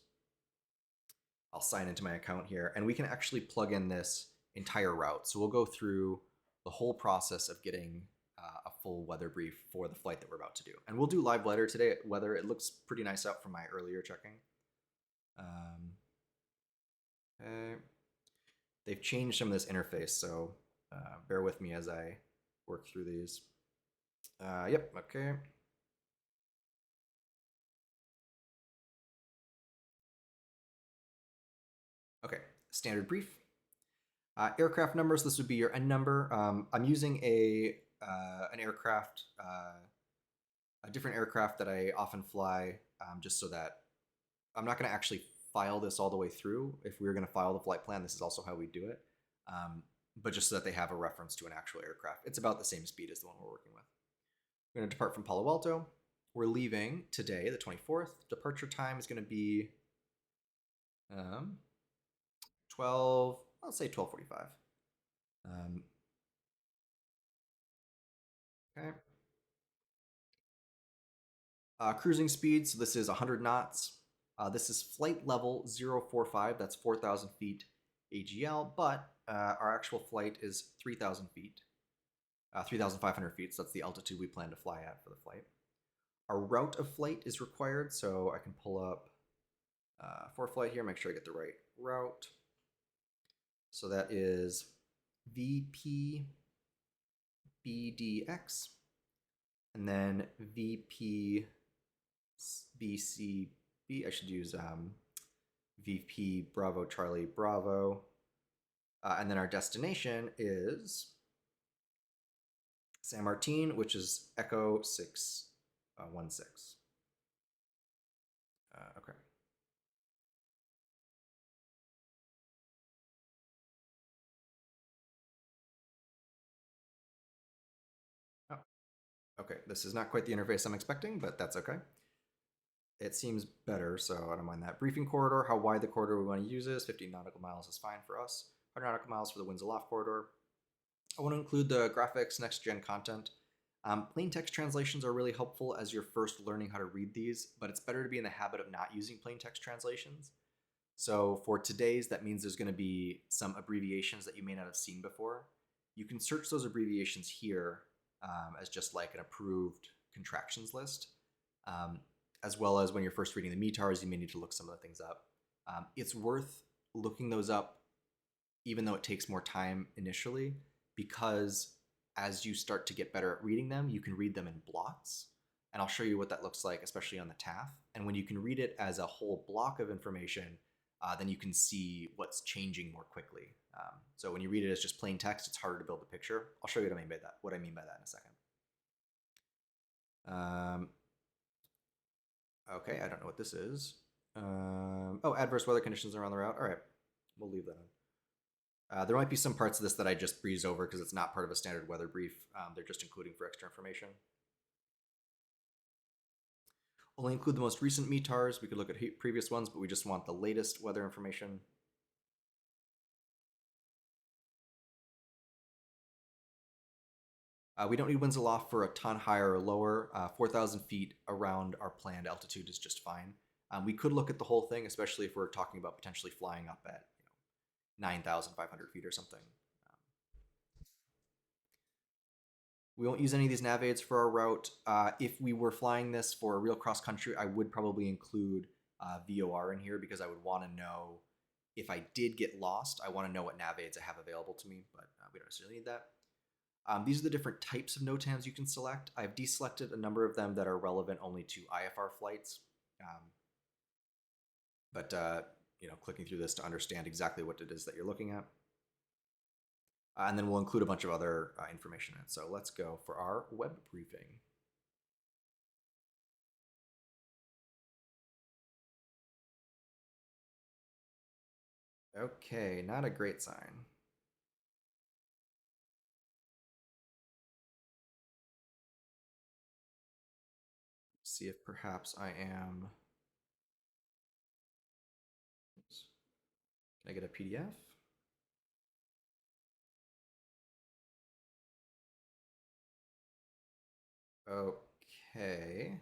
I'll sign into my account here, and we can actually plug in this entire route. So we'll go through the whole process of getting a full weather brief for the flight that we're about to do. And we'll do live weather today. Weather, it looks pretty nice out from my earlier checking. Okay. They've changed some of this interface, so bear with me as I work through these. Yep, okay. Okay, standard brief. Aircraft numbers, this would be your N number. I'm using an aircraft, a different aircraft that I often fly, just so that I'm not going to actually file this all the way through. If we were going to file the flight plan, this is also how we do it. But just so that they have a reference to an actual aircraft. It's about the same speed as the one we're working with. We're going to depart from Palo Alto. We're leaving today, the 24th. Departure time is going to be 12, I'll say 12:45. Okay. Cruising speed, so this is 100 knots. This is flight level 045, that's 4,000 feet AGL, but our actual flight is 3,000 feet, 3,500 feet, so that's the altitude we plan to fly at for the flight. Our route of flight is required, so I can pull up for flight here, make sure I get the right route. So that is VP BDX, and then VP BCB. I should use VP Bravo Charlie Bravo. And then our destination is San Martin, which is Echo 616. Okay. Oh, okay. This is not quite the interface I'm expecting, but that's okay. It seems better, so I don't mind that. Briefing corridor, how wide the corridor we want to use is. 50 nautical miles is fine for us. 100 nautical miles for the Winds Aloft corridor. I want to include the graphics, next-gen content. Plain text translations are really helpful as you're first learning how to read these, but it's better to be in the habit of not using plain text translations. So for today's, that means there's going to be some abbreviations that you may not have seen before. You can search those abbreviations here as just like an approved contractions list. As well as when you're first reading the METARs, you may need to look some of the things up. It's worth looking those up, even though it takes more time initially, because as you start to get better at reading them, you can read them in blocks. And I'll show you what that looks like, especially on the TAF. And when you can read it as a whole block of information, then you can see what's changing more quickly. So when you read it as just plain text, it's harder to build a picture. I'll show you what I mean by that. What I mean by that in a second. Okay, I don't know what this is. Oh, adverse weather conditions are on the route. All right, we'll leave that on. There might be some parts of this that I just breeze over because it's not part of a standard weather brief. They're just including for extra information. Only include the most recent METARs. We could look at previous ones, but we just want the latest weather information. We don't need winds aloft for a ton higher or lower. 4,000 feet around our planned altitude is just fine. We could look at the whole thing, especially if we're talking about potentially flying up at 9,500 feet or something. We won't use any of these nav aids for our route. If we were flying this for a real cross country, I would probably include VOR in here because I would want to know if I did get lost. I want to know what nav aids I have available to me, but we don't necessarily need that. These are the different types of NOTAMs you can select. I've deselected a number of them that are relevant only to IFR flights. But clicking through this to understand exactly what it is that you're looking at. And then we'll include a bunch of other information in it. So let's go for our web briefing. Okay, not a great sign. See if perhaps I am. Oops. Can I get a PDF? Okay.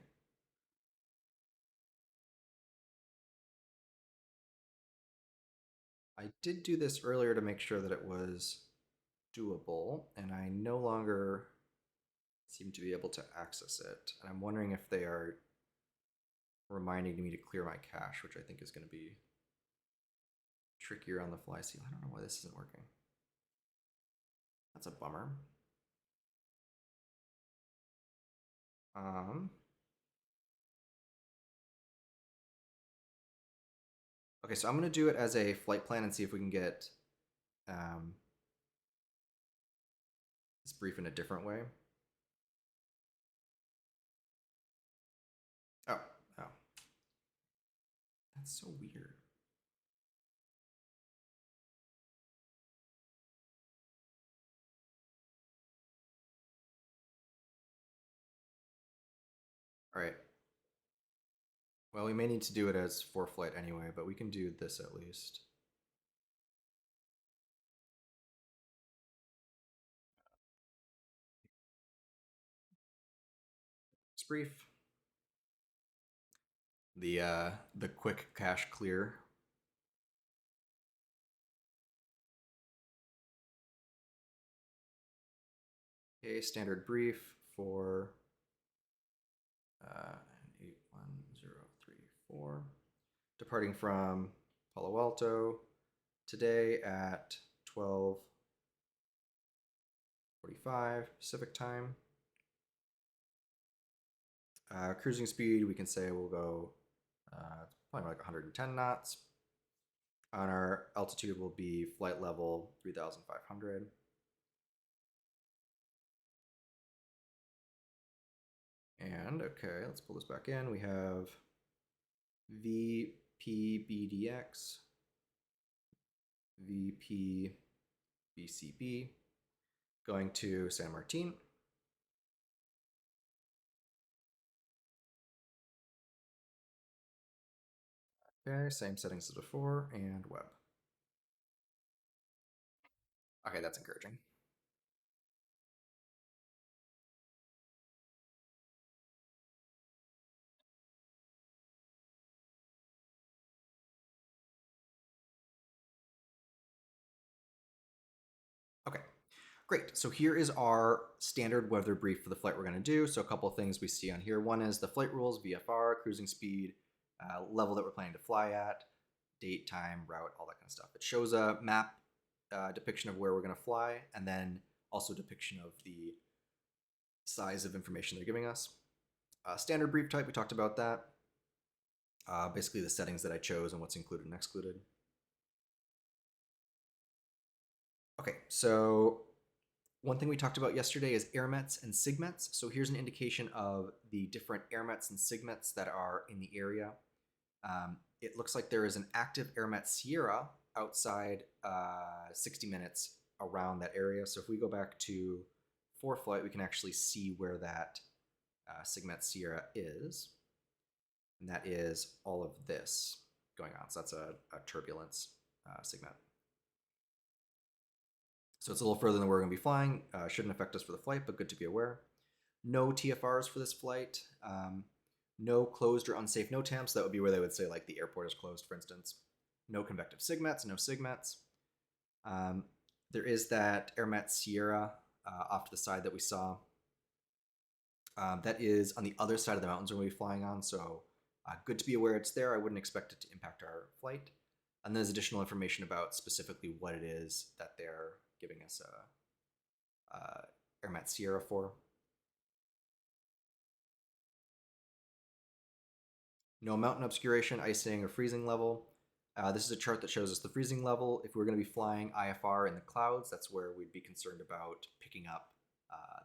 I did do this earlier to make sure that it was doable, and I no longer seem to be able to access it. And I'm wondering if they are reminding me to clear my cache, which I think is going to be trickier on the fly seal. I don't know why this isn't working. That's a bummer. Okay, so I'm going to do it as a flight plan and see if we can get this brief in a different way. Oh, that's so weird. All right. Well, we may need to do it as for flight anyway, but we can do this at least. It's brief. the quick cache clear. Okay, standard brief for 81034. Departing from Palo Alto today at 12:45 Pacific time. Cruising speed, we can say we'll go probably like 110 knots. On our altitude will be flight level 3,500. And okay, let's pull this back in. We have VPBDX, VPBCB, going to San Martin. Okay, same settings as before, and web. Okay, that's encouraging. Okay, great. So here is our standard weather brief for the flight we're going to do. So a couple of things we see on here. One is the flight rules, VFR, cruising speed, level that we're planning to fly at, date, time, route, all that kind of stuff. It shows a map depiction of where we're going to fly, and then also depiction of the size of information they're giving us. Standard brief type, we talked about that. Basically the settings that I chose and what's included and excluded. Okay, so one thing we talked about yesterday is airmets and sigmets. So here's an indication of the different airmets and sigmets that are in the area. It looks like there is an active airmet Sierra outside 60 minutes around that area. So if we go back to ForeFlight, we can actually see where that Sigmet Sierra is. And that is all of this going on. So that's a turbulence Sigmet. So it's a little further than we're going to be flying. Shouldn't affect us for the flight, but good to be aware. No TFRs for this flight. No closed or unsafe NOTAMs. That would be where they would say like the airport is closed, for instance. No convective sigmets, no sigmets. There is that airmet Sierra off to the side that we saw. That is on the other side of the mountains we're going to be flying on, so good to be aware it's there. I wouldn't expect it to impact our flight. And there's additional information about specifically what it is that they're giving us a airmet Sierra for. No mountain obscuration, icing, or freezing level. This is a chart that shows us the freezing level. If we're going to be flying IFR in the clouds, that's where we'd be concerned about picking up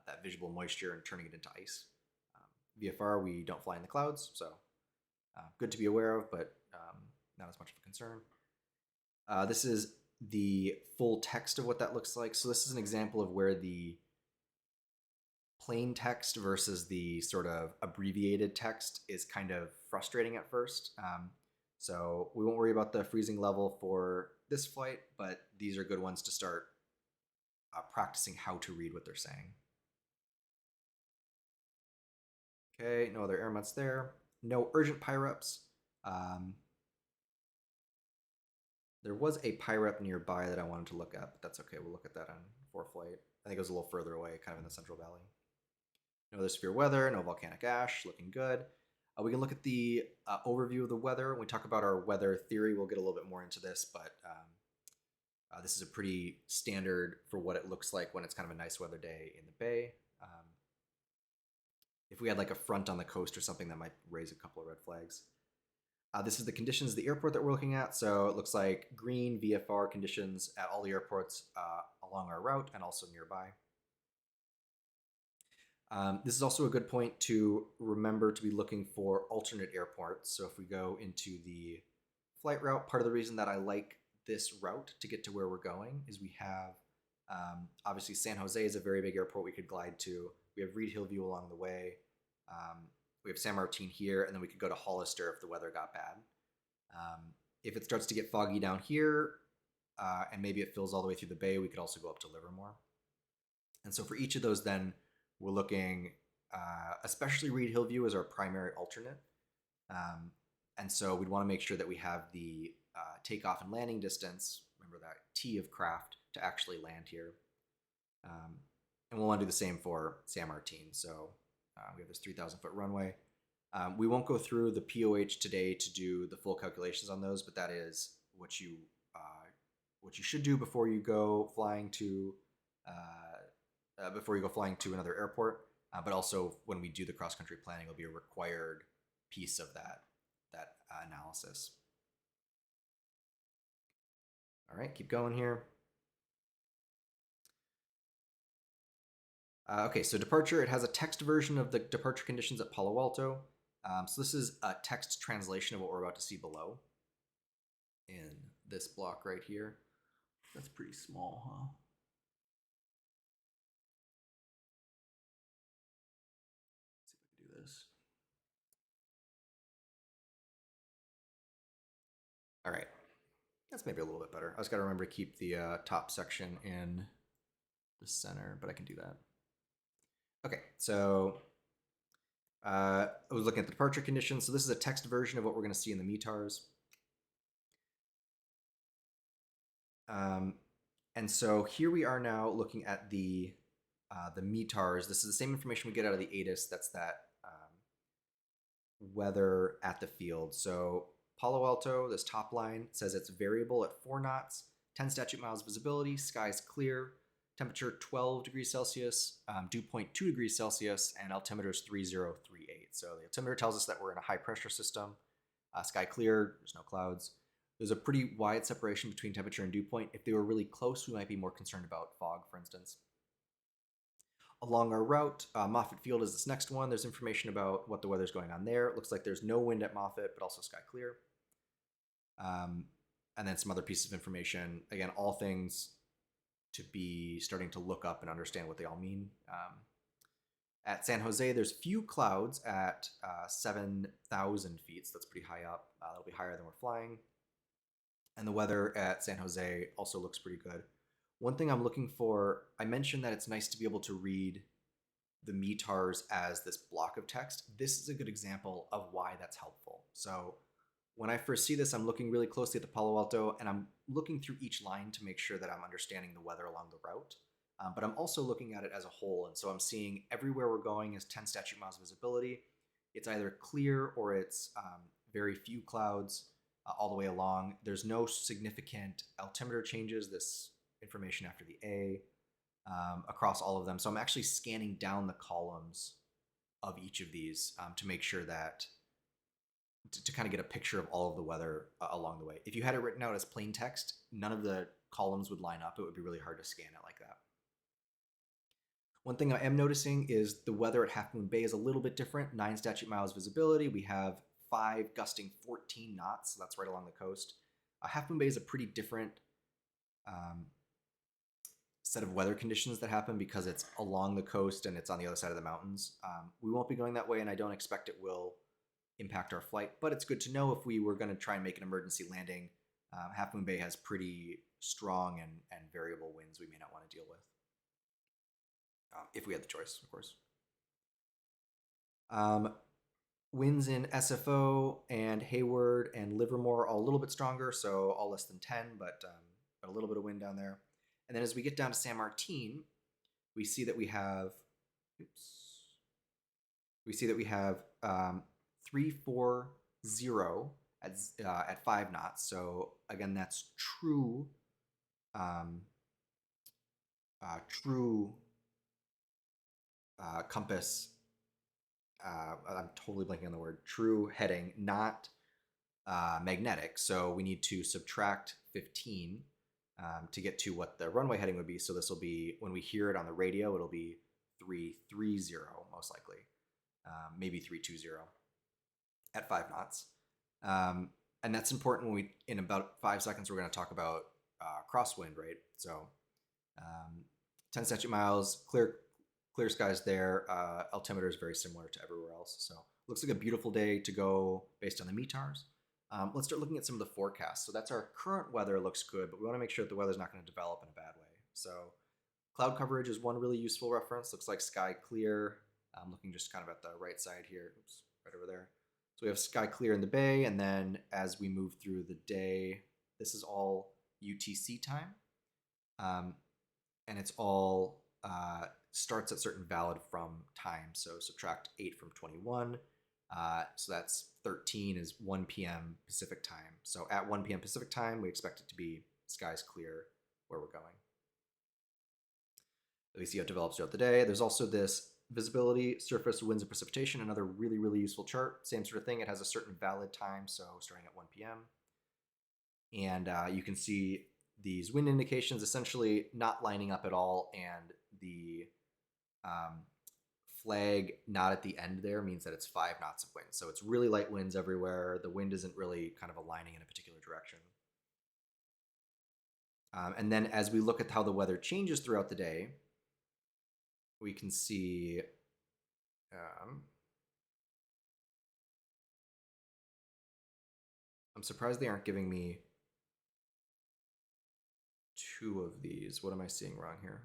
that visible moisture and turning it into ice. VFR, we don't fly in the clouds, so good to be aware of, but not as much of a concern. This is the full text of what that looks like. So this is an example of where the plain text versus the sort of abbreviated text is kind of frustrating at first. So we won't worry about the freezing level for this flight, but these are good ones to start practicing how to read what they're saying. Okay, no other airmets there. No urgent PIREPs. There was a PIREP nearby that I wanted to look at, but that's okay. We'll look at that on ForeFlight. I think it was a little further away, kind of in the Central Valley. No other severe weather, no volcanic ash, looking good. We can look at the overview of the weather. When we talk about our weather theory, we'll get a little bit more into this, but this is a pretty standard for what it looks like when it's kind of a nice weather day in the bay. If we had like a front on the coast or something, that might raise a couple of red flags. This is the conditions of the airport that we're looking at. So it looks like green VFR conditions at all the airports along our route and also nearby. This is also a good point to remember to be looking for alternate airports. So if we go into the flight route, part of the reason that I like this route to get to where we're going is we have, obviously San Jose is a very big airport we could glide to. We have Reed Hillview along the way. We have San Martin here, and then we could go to Hollister if the weather got bad. If it starts to get foggy down here, and maybe it fills all the way through the bay, we could also go up to Livermore. And so for each of those, then we're looking, especially Reed Hillview as our primary alternate. And so we'd want to make sure that we have the takeoff and landing distance, remember that T of craft, to actually land here. And we'll want to do the same for San Martin. So we have this 3,000 foot runway. We won't go through the POH today to do the full calculations on those, but that is what you should do before you go flying to another airport. But also when we do the cross country planning, it'll be a required piece of that analysis. All right, keep going here. Okay, so departure, it has a text version of the departure conditions at Palo Alto. So this is a text translation of what we're about to see below in this block right here. That's pretty small, huh? Let's see if I can do this. All right, that's maybe a little bit better. I just got to remember to keep the top section in the center, but I can do that. Okay, so I was looking at the departure conditions. So this is a text version of what we're going to see in the METARs. And so here we are now looking at the METARs. This is the same information we get out of the ATIS. That's that weather at the field. So Palo Alto, this top line says it's variable at 4 knots, 10 statute miles visibility, skies clear, temperature 12 degrees Celsius, dew point 2 degrees Celsius, and altimeter is 3038. So the altimeter tells us that we're in a high pressure system. Sky clear, there's no clouds. There's a pretty wide separation between temperature and dew point. If they were really close, we might be more concerned about fog, for instance. Along our route, Moffett Field is this next one. There's information about what the weather's going on there. It looks like there's no wind at Moffett, but also sky clear. And then some other pieces of information. Again, all things to be starting to look up and understand what they all mean. At San Jose, there's few clouds at 7,000 feet, so that's pretty high up. That'll be higher than we're flying. And the weather at San Jose also looks pretty good. One thing I'm looking for, I mentioned that it's nice to be able to read the METARs as this block of text. This is a good example of why that's helpful. So when I first see this, I'm looking really closely at the Palo Alto, and I'm looking through each line to make sure that I'm understanding the weather along the route. But I'm also looking at it as a whole, and so I'm seeing everywhere we're going is 10 statute miles visibility. It's either clear or it's very few clouds all the way along. There's no significant altimeter changes, this information after the A, across all of them. So I'm actually scanning down the columns of each of these to make sure that to kind of get a picture of all of the weather along the way. If you had it written out as plain text, none of the columns would line up. It would be really hard to scan it like that. One thing I am noticing is the weather at Half Moon Bay is a little bit different. 9 statute miles visibility. We have 5 gusting 14 knots. So that's right along the coast. Half Moon Bay is a pretty different set of weather conditions that happen because it's along the coast and it's on the other side of the mountains. We won't be going that way, and I don't expect it will impact our flight, but it's good to know if we were going to try and make an emergency landing. Half Moon Bay has pretty strong and variable winds we may not want to deal with. If we had the choice, of course. Winds in SFO and Hayward and Livermore all a little bit stronger, so all less than 10, but a little bit of wind down there. And then as we get down to San Martin, we see that we have, 340 at 5 knots. So again, that's true compass. I'm totally blanking on the word. True heading, not magnetic. So we need to subtract 15 to get to what the runway heading would be. So this will be, when we hear it on the radio, it'll be 330 most likely, maybe 320 at 5 knots. And that's important when in about 5 seconds, we're going to talk about crosswind, right? So 10 statute miles, clear skies there. Altimeter is very similar to everywhere else. So looks like a beautiful day to go based on the METARs. Let's start looking at some of the forecasts. So that's our current weather, looks good, but we want to make sure that the weather's not going to develop in a bad way. So cloud coverage is one really useful reference. Looks like sky clear. I'm looking just kind of at the right side here. Oops, right over there. So we have sky clear in the bay, and then as we move through the day, this is all UTC time, and it's all starts at certain valid from time. So subtract 8 from 21. So that's 13 is 1 p.m. Pacific time. So at 1 p.m. Pacific time, we expect it to be skies clear where we're going. We see how it develops throughout the day. There's also this visibility, surface, winds, and precipitation, another really, really useful chart. Same sort of thing. It has a certain valid time, so starting at 1 p.m. And you can see these wind indications essentially not lining up at all, and the flag not at the end there means that it's 5 knots of wind. So it's really light winds everywhere. The wind isn't really kind of aligning in a particular direction. And then as we look at how the weather changes throughout the day, we can see I'm surprised they aren't giving me 2 of these. What am I seeing wrong here?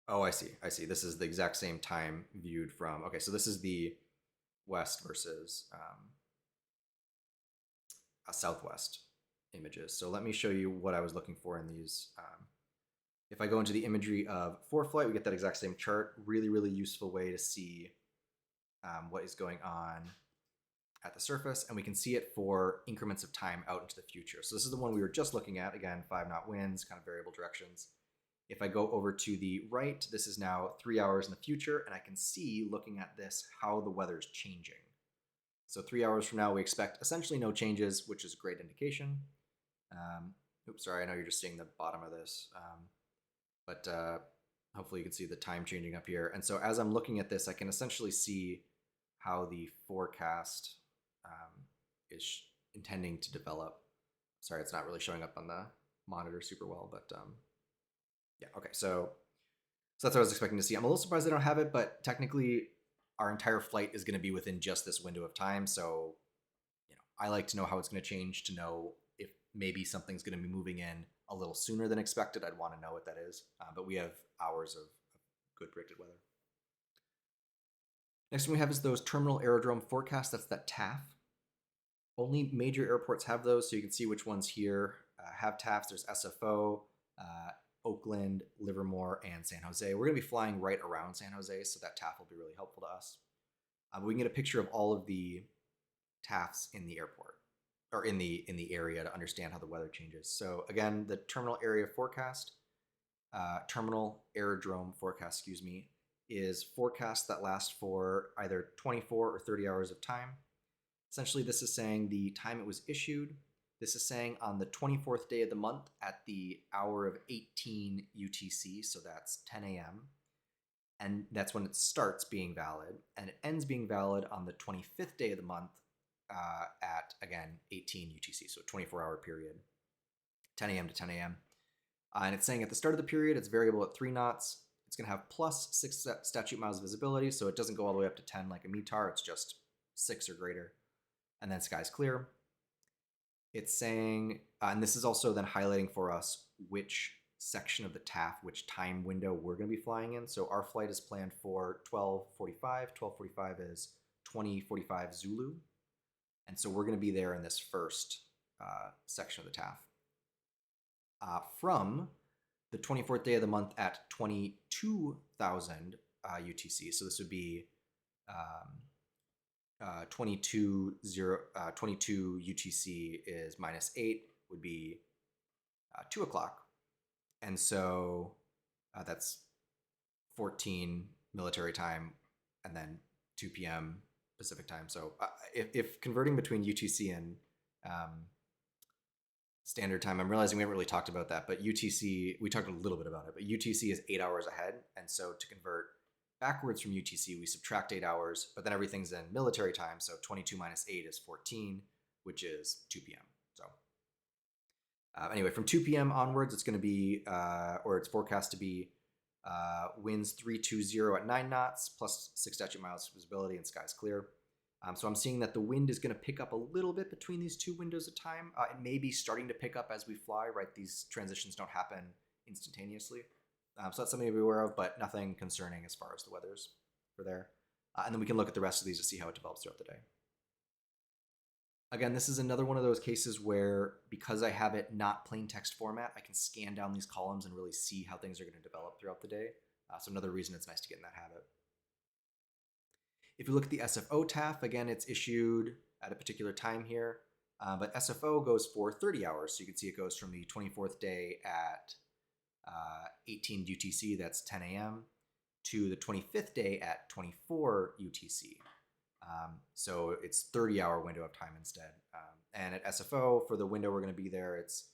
Oh, I see. I see. This is the exact same time viewed from. Okay, so this is the west versus southwest images. So let me show you what I was looking for in these. If I go into the imagery of ForeFlight, we get that exact same chart. Really, really useful way to see what is going on at the surface, and we can see it for increments of time out into the future. So this is the one we were just looking at. Again, 5 knot winds, kind of variable directions. If I go over to the right, this is now 3 hours in the future, and I can see, looking at this, how the weather is changing. So 3 hours from now, we expect essentially no changes, which is a great indication. Oops, sorry, I know you're just seeing the bottom of this, but hopefully you can see the time changing up here. And so as I'm looking at this, I can essentially see how the forecast is intending to develop. Sorry, it's not really showing up on the monitor super well, but yeah, okay, so that's what I was expecting to see. I'm a little surprised they don't have it, but technically our entire flight is going to be within just this window of time. So, I like to know how it's going to change, to know if maybe something's going to be moving in a little sooner than expected. I'd want to know what that is, but we have hours of good predicted weather. Next one we have is those terminal aerodrome forecasts. That's that TAF. Only major airports have those, so you can see which ones here have TAFs. There's SFO, Oakland, Livermore, and San Jose. We're going to be flying right around San Jose, so that TAF will be really helpful to us. We can get a picture of all of the TAFs in the airport, or in the area, to understand how the weather changes. So again, the terminal area forecast, terminal aerodrome forecast, excuse me, is forecasts that last for either 24 or 30 hours of time. Essentially, this is saying the time it was issued. This is saying on the 24th day of the month at the hour of 18 UTC, so that's 10 a.m. And that's when it starts being valid, and it ends being valid on the 25th day of the month at, again, 18 UTC, so a 24-hour period, 10 a.m. to 10 a.m. And it's saying at the start of the period, it's variable at 3 knots. It's going to have plus 6 statute miles of visibility, so it doesn't go all the way up to 10 like a METAR, it's just 6 or greater. And then sky's clear. It's saying, and this is also then highlighting for us which section of the TAF, which time window we're going to be flying in. So our flight is planned for 12:45. 12:45 is 20:45 Zulu. And so we're going to be there in this first section of the TAF. From the 24th day of the month at 22,000 UTC, so this would be 22 UTC is -8, would be 2 o'clock. And so that's 14 military time, and then 2 p.m. Pacific time. So if converting between UTC and standard time, I'm realizing we haven't really talked about that, but UTC, we talked a little bit about it, but UTC is 8 hours ahead. And so to convert backwards from UTC, we subtract 8 hours, but then everything's in military time. So 22 minus 8 is 14, which is 2 p.m. So anyway, from 2 p.m. onwards, it's going to be, or it's forecast to be winds 320 at 9 knots, plus 6 statute miles of visibility, and skies clear. So I'm seeing that the wind is going to pick up a little bit between these 2 windows of time. It may be starting to pick up as we fly, right? These transitions don't happen instantaneously. So that's something to be aware of, but nothing concerning as far as the weather's for there. And then we can look at the rest of these to see how it develops throughout the day. Again, this is another one of those cases where, because I have it not plain text format, I can scan down these columns and really see how things are going to develop throughout the day. So another reason it's nice to get in that habit. If you look at the SFO TAF, again, it's issued at a particular time here, but SFO goes for 30 hours. So you can see it goes from the 24th day at 18 UTC, that's 10 a.m., to the 25th day at 24 UTC. So it's 30-hour window of time instead. And at SFO, for the window we're going to be there, it's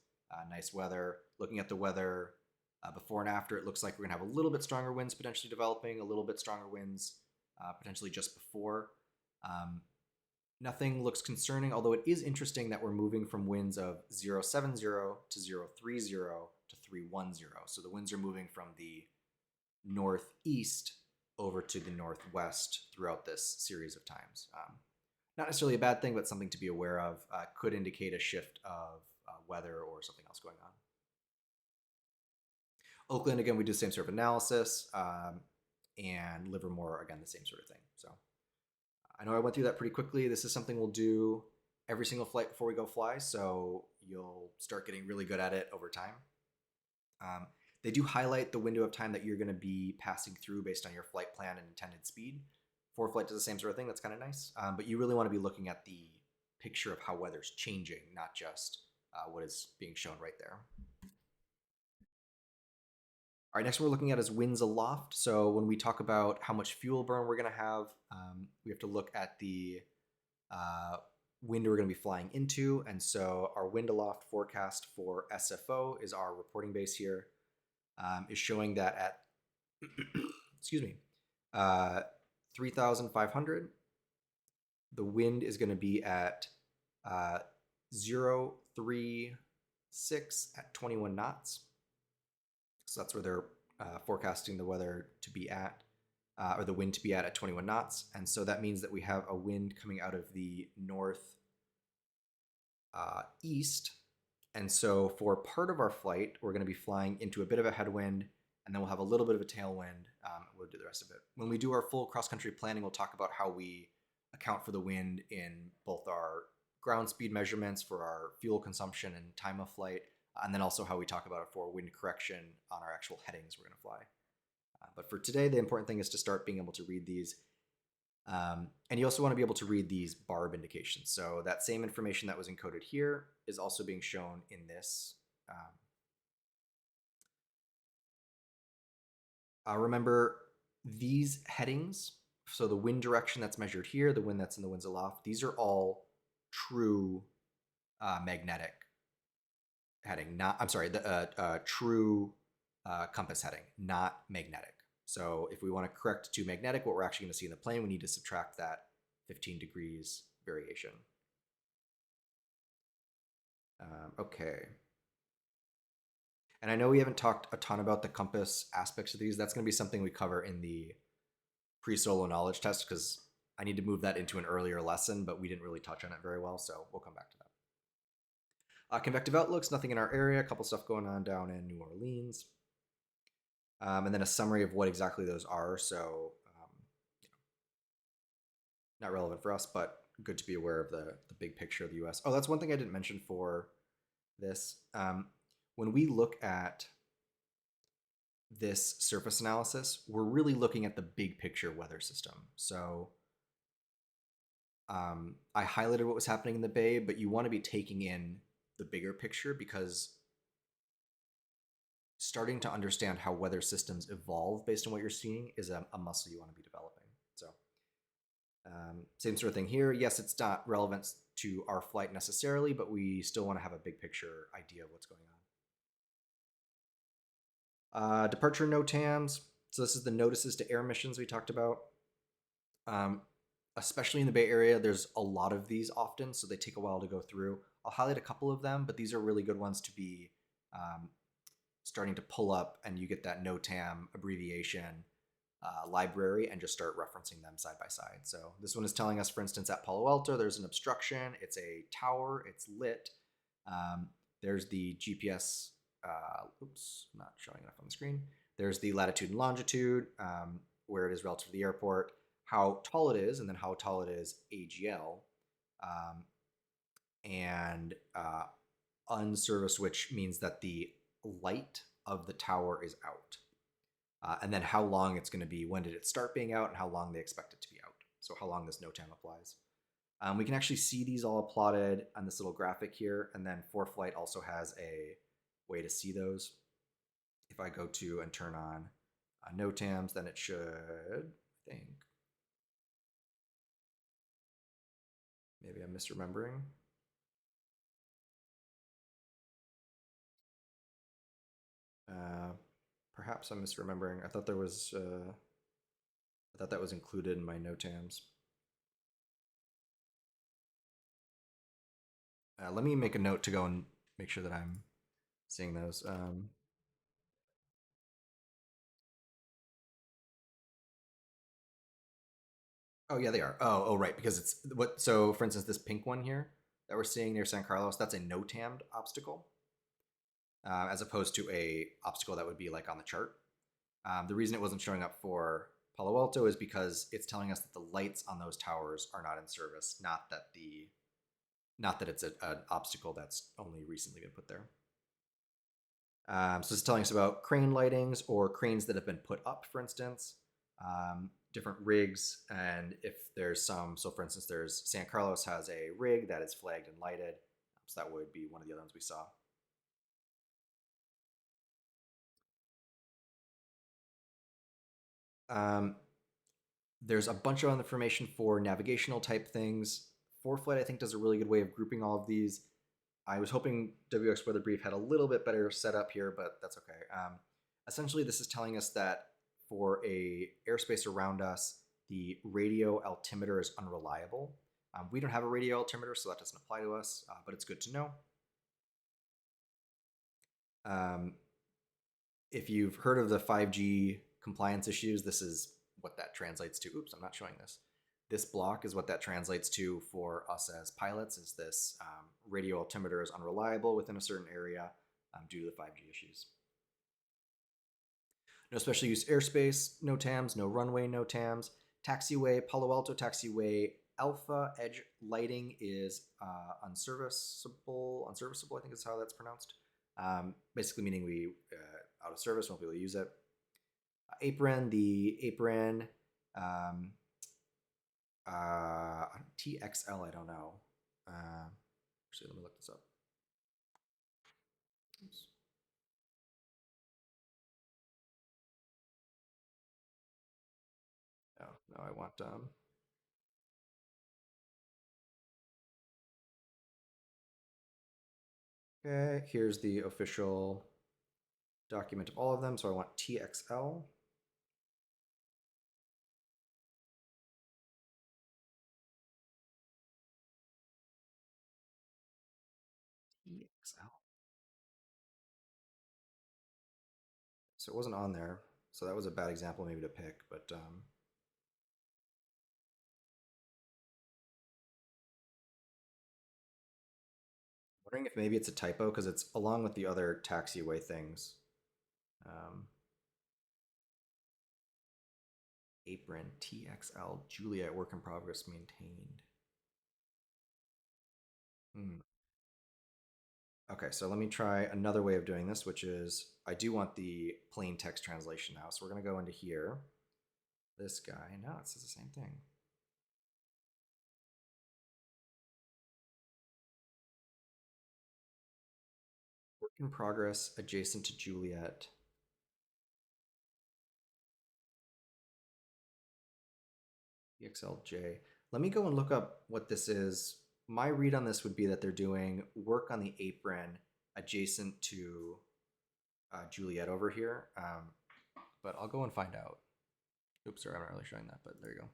nice weather. Looking at the weather before and after, it looks like we're going to have a little bit stronger winds potentially developing, a little bit stronger winds potentially just before. Nothing looks concerning, although it is interesting that we're moving from winds of 070 to 030 to 310. So the winds are moving from the northeast over to the northwest throughout this series of times. Not necessarily a bad thing, but something to be aware of. Could indicate a shift of weather or something else going on. Oakland, again, we do the same sort of analysis, and Livermore, again, the same sort of thing. So I know I went through that pretty quickly. This is something we'll do every single flight before we go fly, so you'll start getting really good at it over time. They do highlight the window of time that you're going to be passing through based on your flight plan and intended speed. For flight does the same sort of thing. That's kind of nice. But you really want to be looking at the picture of how weather's changing, not just what is being shown right there. All right, next one we're looking at is winds aloft. So when we talk about how much fuel burn we're going to have, we have to look at the wind we're going to be flying into. And so our wind aloft forecast for SFO is our reporting base here, is showing that at, excuse me, 3,500, the wind is going to be at 036 at 21 knots. So that's where they're forecasting the weather to be at, or the wind to be at 21 knots. And so that means that we have a wind coming out of the north east. And so for part of our flight, we're going to be flying into a bit of a headwind, and then we'll have a little bit of a tailwind. We'll do the rest of it. When we do our full cross-country planning, we'll talk about how we account for the wind in both our ground speed measurements for our fuel consumption and time of flight, and then also how we talk about it for wind correction on our actual headings we're going to fly. But for today, the important thing is to start being able to read these. And you also want to be able to read these barb indications. So that same information that was encoded here is also being shown in this. Remember, these headings, so the wind direction that's measured here, the wind that's in the winds aloft, these are all true magnetic heading. The true compass heading, not magnetic. So if we want to correct to magnetic, what we're actually going to see in the plane, we need to subtract that 15 degrees variation. Okay. And I know we haven't talked a ton about the compass aspects of these. That's going to be something we cover in the pre-solo knowledge test, because I need to move that into an earlier lesson, but we didn't really touch on it very well, so we'll come back to that. Convective outlooks, nothing in our area, a couple stuff going on down in New Orleans. And then a summary of what exactly those are. So not relevant for us, but good to be aware of the big picture of the US. Oh, that's one thing I didn't mention for this. When we look at this surface analysis, we're really looking at the big picture weather system. So I highlighted what was happening in the Bay, but you want to be taking in the bigger picture, because starting to understand how weather systems evolve based on what you're seeing is a muscle you want to be developing. So same sort of thing here. Yes, it's not relevant to our flight necessarily, but we still want to have a big picture idea of what's going on. Departure NOTAMs. So this is the notices to air missions we talked about. Especially in the Bay Area, there's a lot of these often, so they take a while to go through. I'll highlight a couple of them, but these are really good ones to be starting to pull up, and you get that NOTAM abbreviation library and just start referencing them side by side. So this one is telling us, for instance, at Palo Alto, there's an obstruction. It's a tower. It's lit. There's the GPS. Oops, not showing enough on the screen. There's the latitude and longitude, where it is relative to the airport. how tall it is, and then how tall it is AGL, um, and unserviced, which means that the light of the tower is out, and then how long it's going to be, when did it start being out, and how long they expect it to be out. So how long this NOTAM applies. We can actually see these all plotted on this little graphic here, and then ForeFlight also has a way to see those. If I go to and turn on NOTAMs, then it should, I think, maybe I'm misremembering. Uh, Perhaps I'm misremembering. I thought there was, I thought that was included in my NOTAMs. Let me make a note to go and make sure that I'm seeing those. Oh yeah, they are. Oh right, because it's what. So for instance, this pink one here that we're seeing near San Carlos, that's a no-tammed obstacle, as opposed to a obstacle that would be like on the chart. The reason it wasn't showing up for Palo Alto is because it's telling us that the lights on those towers are not in service, not that it's an obstacle that's only recently been put there. So it's telling us about crane lightings or cranes that have been put up, for instance, different rigs, and if there's some. So for instance, there's San Carlos has a rig that is flagged and lighted, so that would be one of the other ones we saw. Um, there's a bunch of information for navigational type things. ForeFlight, I think, does a really good way of grouping all of these. I was hoping WX Weather Brief had a little bit better setup here, but that's okay. Essentially, this is telling us that for a airspace around us, the radio altimeter is unreliable. We don't have a radio altimeter, so that doesn't apply to us, but it's good to know. Um, if you've heard of the 5G compliance issues, this is what that translates to. Oops, I'm not showing this. This block is what that translates to for us as pilots, is this radio altimeter is unreliable within a certain area due to the 5G issues. No special use airspace, no TAMs, no runway, no TAMs. Taxiway, Palo Alto Taxiway Alpha Edge lighting is unserviceable. Unserviceable, I think is how that's pronounced. Basically meaning we out of service, won't be able to use it. Apron, the apron TXL, I don't know. Actually, let me look this up. Oops. Oh, no, I want okay, here's the official document of all of them. So I want TXL. TXL. So it wasn't on there. So that was a bad example maybe to pick, but wondering if maybe it's a typo because it's along with the other taxiway things. Um, Apron TXL Juliet work in progress maintained. Hmm. Okay, so let me try another way of doing this, which is I do want the plain text translation now. So we're going to go into here. This guy, no, it says the same thing. Work in progress adjacent to Juliet. EXLJ. Let me go and look up what this is. My read on this would be that they're doing work on the apron adjacent to Juliet over here. But I'll go and find out. Oops, sorry, I'm not really showing that, but there you go.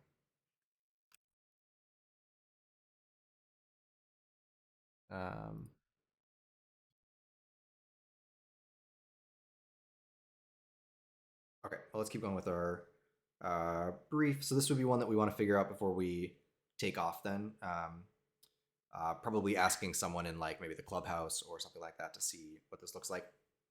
Okay, well, let's keep going with our brief. So this would be one that we want to figure out before we take off then. Probably asking someone in like maybe the clubhouse or something like that to see what this looks like.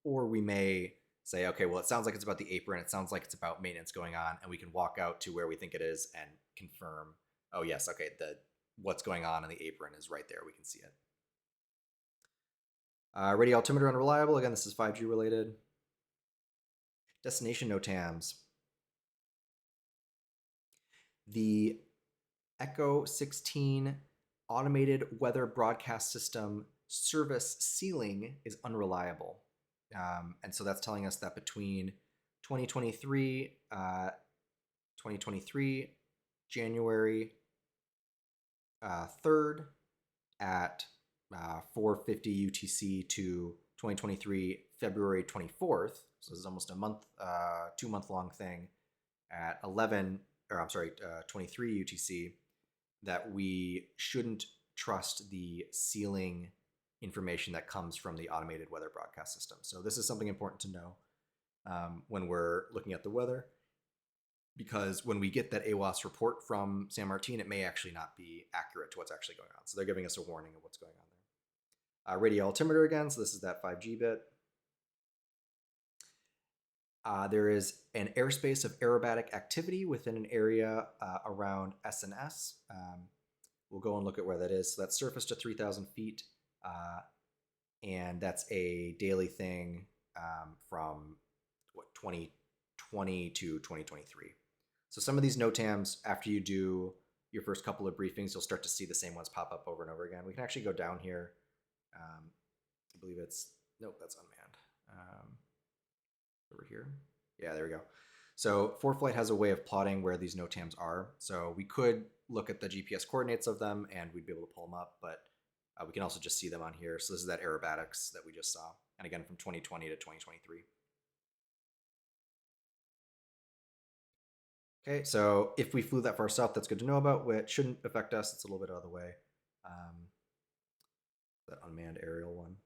Or we may say, okay, well, it sounds like it's about the apron. It sounds like it's about maintenance going on, and we can walk out to where we think it is and confirm. Oh yes, okay, the what's going on in the apron is right there. We can see it. Radio altimeter unreliable. Again, this is 5G related. Destination NOTAMs. The Echo 16 automated weather broadcast system service ceiling is unreliable. And so that's telling us that between 2023, 2023 January 3rd at 4:50 UTC to 2023 February 24th, so this is almost a month, 2 month long thing at 23 UTC, that we shouldn't trust the ceiling information that comes from the automated weather broadcast system. So this is something important to know when we're looking at the weather, because when we get that AWOS report from San Martin, it may actually not be accurate to what's actually going on. So they're giving us a warning of what's going on there. Radio altimeter again, so this is that 5G bit. There is an airspace of aerobatic activity within an area around SNS. We'll go and look at where that is. So that's surface to 3,000 feet. And that's a daily thing from 2020 to 2023. So some of these NOTAMs, after you do your first couple of briefings, you'll start to see the same ones pop up over and over again. We can actually go down here. I believe it's, nope, that's unmanned. Over here. Yeah, there we go. So ForeFlight has a way of plotting where these NOTAMs are. So we could look at the GPS coordinates of them and we'd be able to pull them up, but we can also just see them on here. So this is that aerobatics that we just saw. And again, from 2020 to 2023. Okay, so if we flew that far south, that's good to know about. It shouldn't affect us. It's a little bit out of the way. That unmanned aerial one.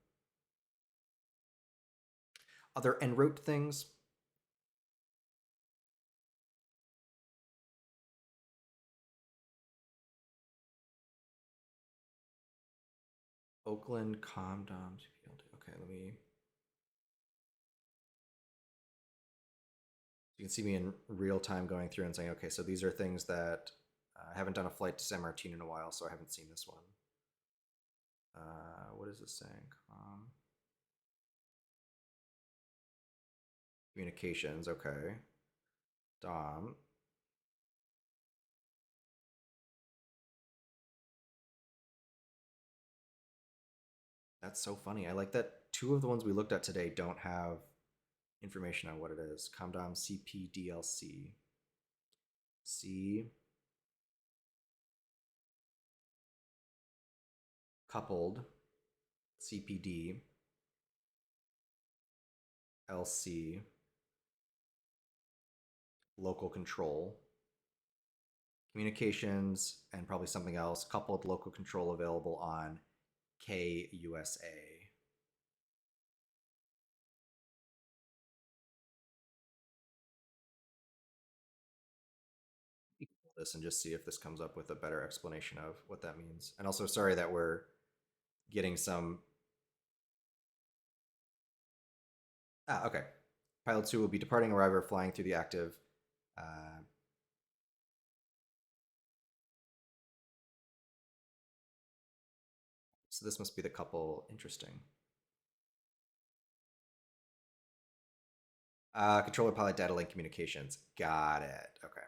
Other en route things. Oakland ComDom. Okay, let me. You can see me in real time going through and saying, okay, so these are things that I haven't done a flight to San Martin in a while, so I haven't seen this one. What is this saying? Communications, okay. Dom. That's so funny. I like that two of the ones we looked at today don't have information on what it is. ComDom CPDLC. C coupled CPD LC local control communications and probably something else, coupled local control available on KUSA. This and just see if this comes up with a better explanation of what that means. And also, sorry that we're getting some. Okay. Pilot 2 will be departing arriver flying through the active. So this must be the couple. Interesting. Controller pilot data link communications. Got it. Okay.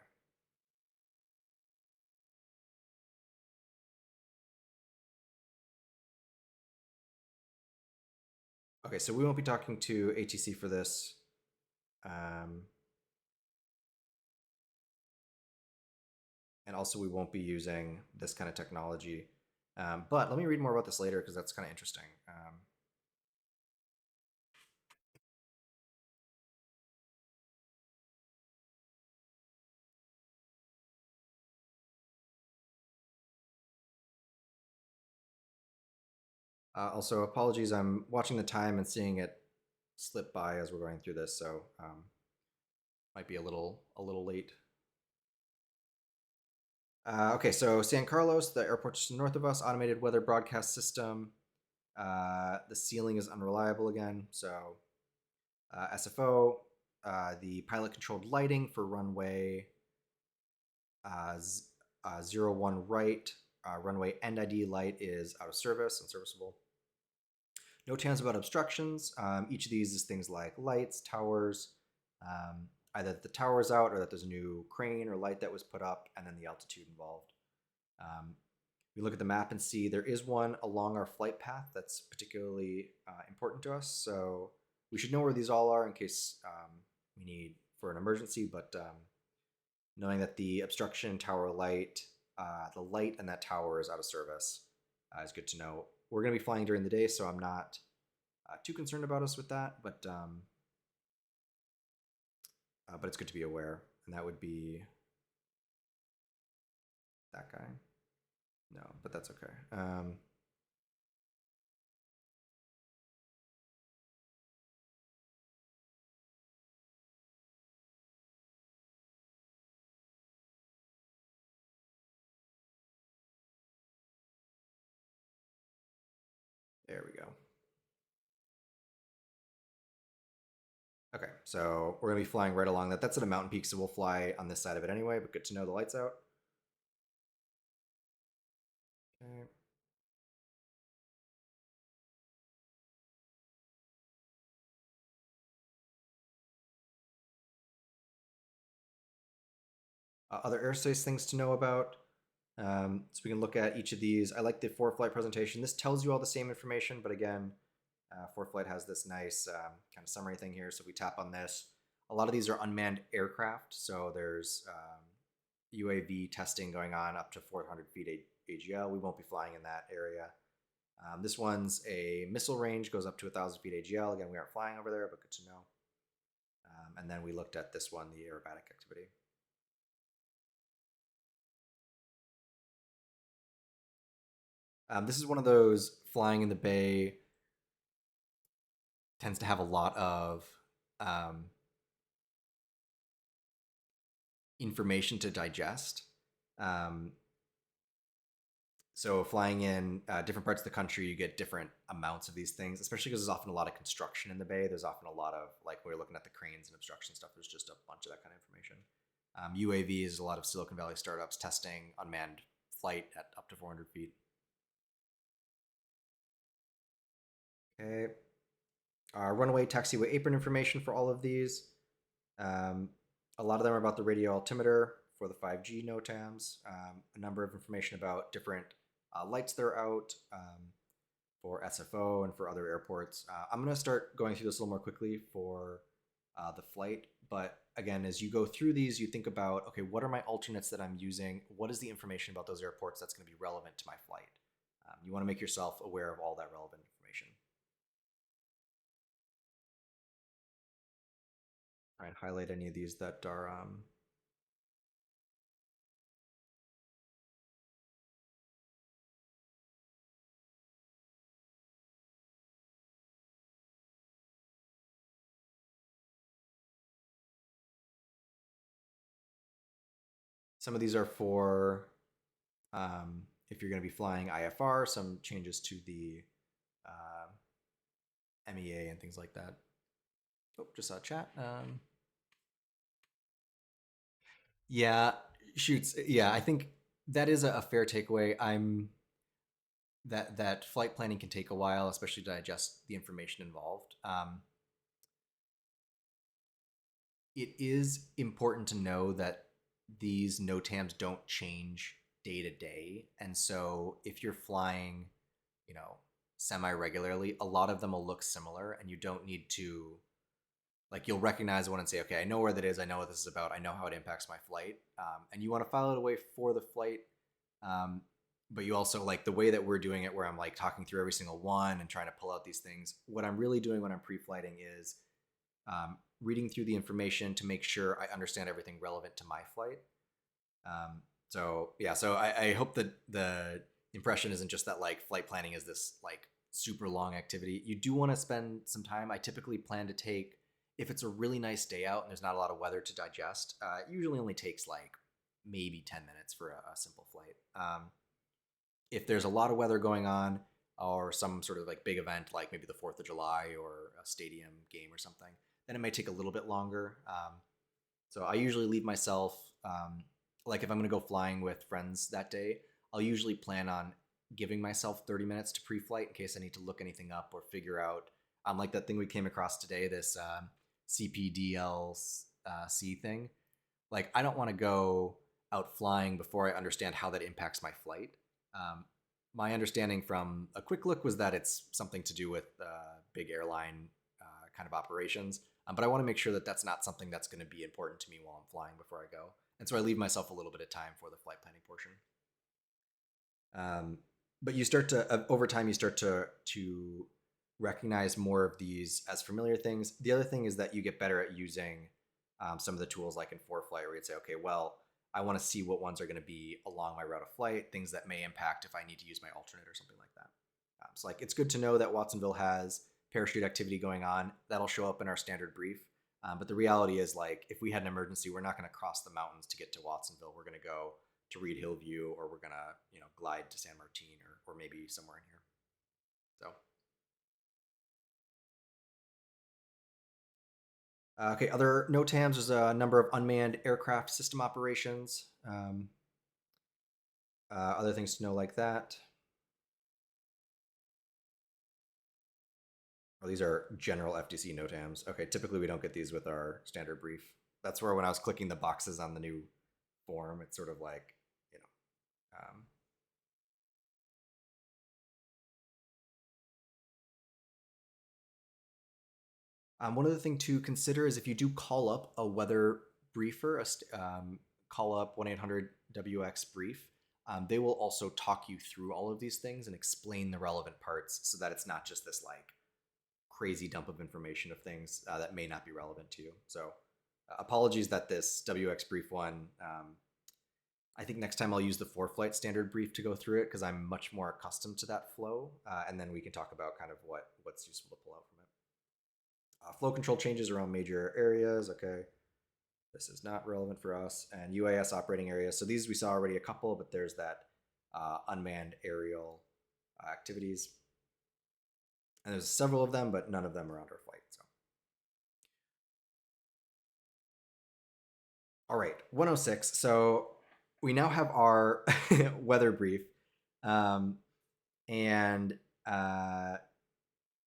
Okay, so we won't be talking to ATC for this. And also we won't be using this kind of technology. But let me read more about this later because that's kind of interesting. Also, apologies, I'm watching the time and seeing it slip by as we're going through this, so might be a little late. Okay, so San Carlos, the airport just north of us, automated weather broadcast system. The ceiling is unreliable again, so SFO, the pilot controlled lighting for runway 01 right. Runway end ID light is out of service, unserviceable. No TAMs about obstructions. Each of these is things like lights, towers, either that the tower is out or that there's a new crane or light that was put up, and then the altitude involved. We look at the map and see there is one along our flight path that's particularly important to us. So we should know where these all are in case we need for an emergency. But knowing that the obstruction tower light, the light and that tower is out of service is good to know. We're going to be flying during the day, so I'm not too concerned about us with that. But it's good to be aware, and that would be that guy. No, but that's okay. There we go. Okay, so we're gonna be flying right along that. That's at a mountain peak, so we'll fly on this side of it anyway, but good to know the light's out. Okay. Other airspace things to know about. So we can look at each of these. I like the ForeFlight presentation. This tells you all the same information, but again, ForeFlight has this nice kind of summary thing here. So if we tap on this, a lot of these are unmanned aircraft. So there's UAV testing going on up to 400 feet AGL. We won't be flying in that area. This one's a missile range, goes up to 1,000 feet AGL. Again, we aren't flying over there, but good to know. And then we looked at this one, the aerobatic activity. This is one of those flying in the bay tends to have a lot of information to digest. So flying in different parts of the country, you get different amounts of these things, especially because there's often a lot of construction in the bay. There's often a lot of, like we're looking at the cranes and obstruction stuff, there's just a bunch of that kind of information. UAVs, a lot of Silicon Valley startups testing unmanned flight at up to 400 feet. Okay. Runway, taxiway, apron information for all of these. A lot of them are about the radio altimeter for the 5G NOTAMs. A number of information about different lights that are out for SFO and for other airports. I'm going to start going through this a little more quickly for the flight. But again, as you go through these, you think about, okay, what are my alternates that I'm using? What is the information about those airports that's going to be relevant to my flight? You want to make yourself aware of all that relevant information. Try and highlight any of these that are some of these are for if you're going to be flying IFR, some changes to the MEA and things like that. Oh, just saw chat. Yeah, shoots. Yeah, I think that is a fair takeaway. That flight planning can take a while, especially to digest the information involved. It is important to know that these NOTAMs don't change day to day, and so if you're flying, you know, semi regularly, a lot of them will look similar, and you don't need to, like, you'll recognize one and say, okay, I know where that is, I know what this is about, I know how it impacts my flight, and you want to file it away for the flight. But you also, like the way that we're doing it, where I'm like talking through every single one and trying to pull out these things. What I'm really doing when I'm pre-flighting is reading through the information to make sure I understand everything relevant to my flight. So yeah, so I hope that the impression isn't just that like flight planning is this like super long activity. You do want to spend some time. I typically plan to take, if it's a really nice day out and there's not a lot of weather to digest, it usually only takes like maybe 10 minutes for a simple flight. If there's a lot of weather going on or some sort of like big event, like maybe the 4th of July or a stadium game or something, then it may take a little bit longer. So I usually leave myself, like if I'm going to go flying with friends that day, I'll usually plan on giving myself 30 minutes to pre-flight in case I need to look anything up or figure out, like that thing we came across today, this CPDLC thing. Like I don't want to go out flying before I understand how that impacts my flight. Um, my understanding from a quick look was that it's something to do with big airline kind of operations. But I want to make sure that that's not something that's going to be important to me while I'm flying before I go. And so I leave myself a little bit of time for the flight planning portion. But you start to, over time, you start to recognize more of these as familiar things. The other thing is that you get better at using some of the tools like in ForeFlight, where you'd say, okay, well, I want to see what ones are going to be along my route of flight, things that may impact if I need to use my alternate or something like that. So like it's good to know that Watsonville has parachute activity going on. That'll show up in our standard brief. But the reality is, like, if we had an emergency, we're not going to cross the mountains to get to Watsonville. We're going to go to Reed Hillview, or we're going to, glide to San Martin, or maybe somewhere in here. So, okay, other NOTAMs, there's a number of unmanned aircraft system operations. Other things to know like that. Oh, these are general FDC NOTAMs. Okay, typically we don't get these with our standard brief. That's where when I was clicking the boxes on the new form, it's sort of like, one other thing to consider is if you do call up a weather briefer, call up 1-800-WX brief, they will also talk you through all of these things and explain the relevant parts so that it's not just this like crazy dump of information of things that may not be relevant to you. So apologies that this WX brief one, I think next time I'll use the ForeFlight standard brief to go through it because I'm much more accustomed to that flow. And then we can talk about kind of what's useful to pull out from it. Flow control changes around major areas. Okay. This is not relevant for us. And UAS operating areas. So these we saw already a couple, but there's that unmanned aerial activities. And there's several of them, but none of them around our flight. So, all right, 106. So we now have our weather brief, and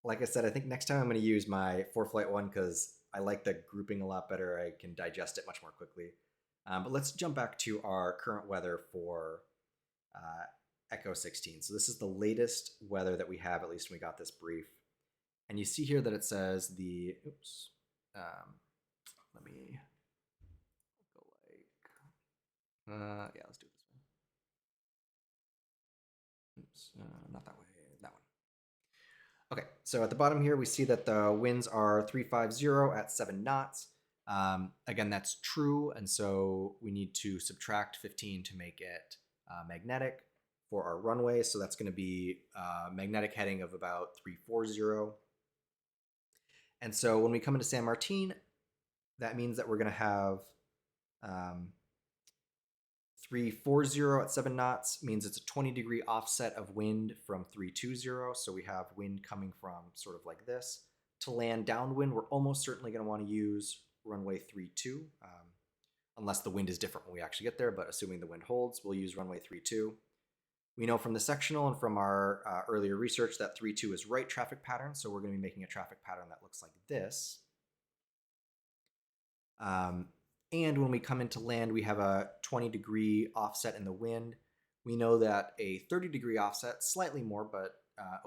like I said, I think next time I'm going to use my ForeFlight one because I like the grouping a lot better. I can digest it much more quickly. But let's jump back to our current weather for Echo 16. So this is the latest weather that we have, at least when we got this brief. And you see here that it says the, oops, let me go like, yeah, let's do it this way. Oops, not that way, that one. Okay, so at the bottom here, we see that the winds are 350 at 7 knots. Again, that's true, and so we need to subtract 15 to make it magnetic for our runway. So that's going to be magnetic heading of about 340. And so when we come into San Martin, that means that we're going to have 340 at 7 knots, means it's a 20-degree offset of wind from 320. So we have wind coming from sort of like this. To land downwind, we're almost certainly going to want to use runway 32, unless the wind is different when we actually get there. But assuming the wind holds, we'll use runway 32. We know from the sectional and from our earlier research that 3-2 is right traffic pattern, so we're going to be making a traffic pattern that looks like this. And when we come into land, we have a 20-degree offset in the wind. We know that a 30-degree offset, slightly more, but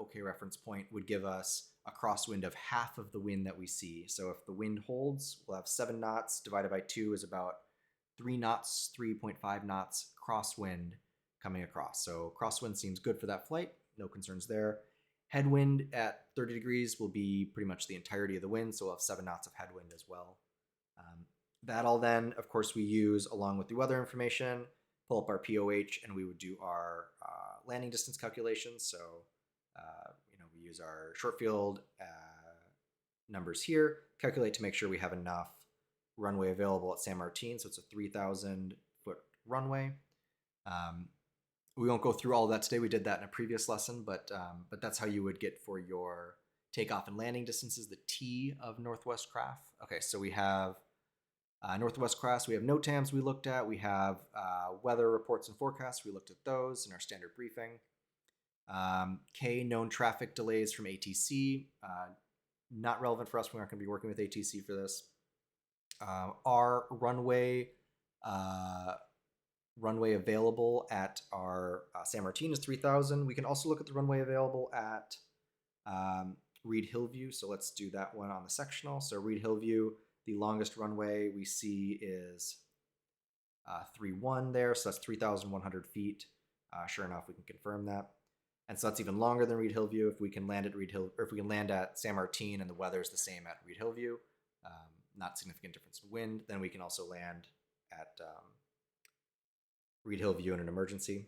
okay reference point, would give us a crosswind of half of the wind that we see. So if the wind holds, we'll have 7 knots divided by 2 is about 3 knots, 3.5 knots crosswind coming across. So crosswind seems good for that flight. No concerns there. Headwind at 30 degrees will be pretty much the entirety of the wind, so we'll have 7 knots of headwind as well. That all then, of course, we use along with the weather information, pull up our POH, and we would do our landing distance calculations. So, we use our short field numbers here, calculate to make sure we have enough runway available at San Martin. So it's a 3,000-foot runway. We won't go through all of that today. We did that in a previous lesson, but that's how you would get for your takeoff and landing distances, the T of Northwest Craft. Okay, so we have Northwest Craft, we have NOTAMs we looked at, we have weather reports and forecasts, we looked at those in our standard briefing. K, known traffic delays from ATC, not relevant for us, we aren't going to be working with ATC for this. R, runway available at our San Martin is 3,000. We can also look at the runway available at Reed Hillview. So let's do that one on the sectional. So Reed Hillview, the longest runway we see is 3.1 there. So that's 3,100 feet. Sure enough, we can confirm that. And so that's even longer than Reed Hillview. If we can land at if we can land at San Martin and the weather is the same at Reed Hillview, not significant difference in wind, then we can also land at Reed Hillview in an emergency.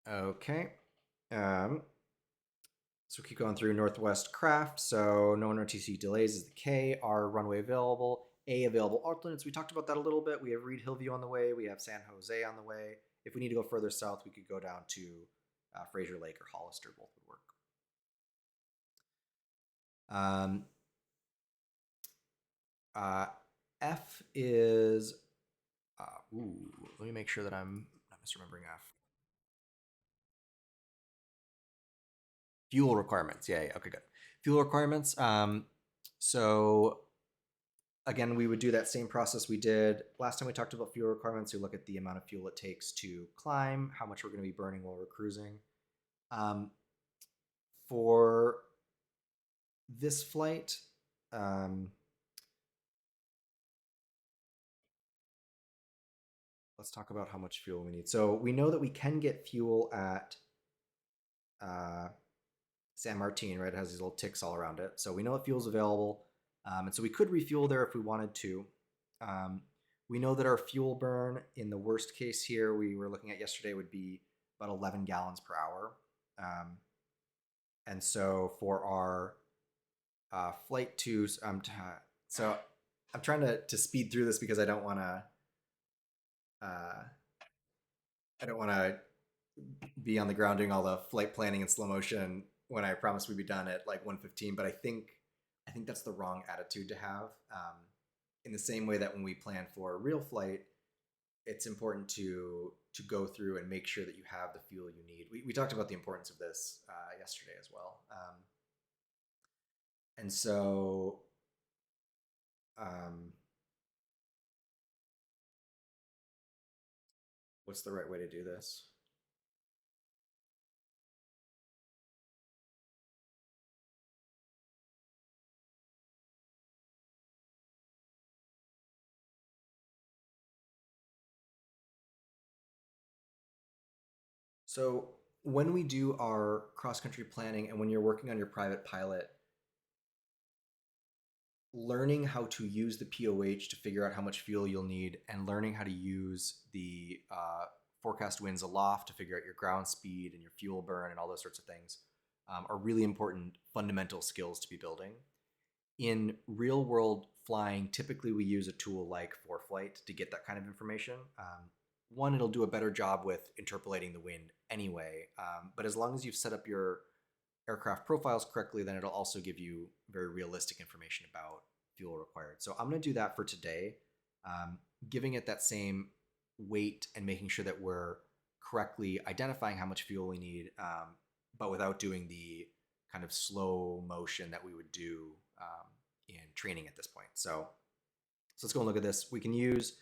Okay. So keep going through Northwest Craft. So no RTC delays is the K. R, runway available. A, available alternates. We talked about that a little bit. We have Reed Hillview on the way. We have San Jose on the way. If we need to go further south, we could go down to Fraser Lake or Hollister. Both would work. F is, let me make sure that I'm not misremembering F. Fuel requirements. Yeah. Okay, good. Fuel requirements. So again, we would do that same process we did last time we talked about fuel requirements. We look at the amount of fuel it takes to climb, how much we're going to be burning while we're cruising. For this flight, let's talk about how much fuel we need. So we know that we can get fuel at San Martin, right? It has these little ticks all around it. So we know that fuel's available. And so we could refuel there if we wanted to. We know that our fuel burn in the worst case here we were looking at yesterday would be about 11 gallons per hour. And so for our flight twos, so I'm trying to speed through this because I don't want to be on the ground doing all the flight planning in slow motion when I promised we'd be done at like 1:15. But I think that's the wrong attitude to have. In the same way that when we plan for a real flight, it's important to go through and make sure that you have the fuel you need. We talked about the importance of this yesterday as well. And so what's the right way to do this? So when we do our cross-country planning and when you're working on your private pilot, learning how to use the POH to figure out how much fuel you'll need and learning how to use the forecast winds aloft to figure out your ground speed and your fuel burn and all those sorts of things are really important fundamental skills to be building. In real world flying, typically we use a tool like ForeFlight to get that kind of information. One, it'll do a better job with interpolating the wind anyway, but as long as you've set up your aircraft profiles correctly, then it'll also give you very realistic information about fuel required. So I'm going to do that for today, giving it that same weight and making sure that we're correctly identifying how much fuel we need, but without doing the kind of slow motion that we would do in training at this point. So let's go and look at this. We can use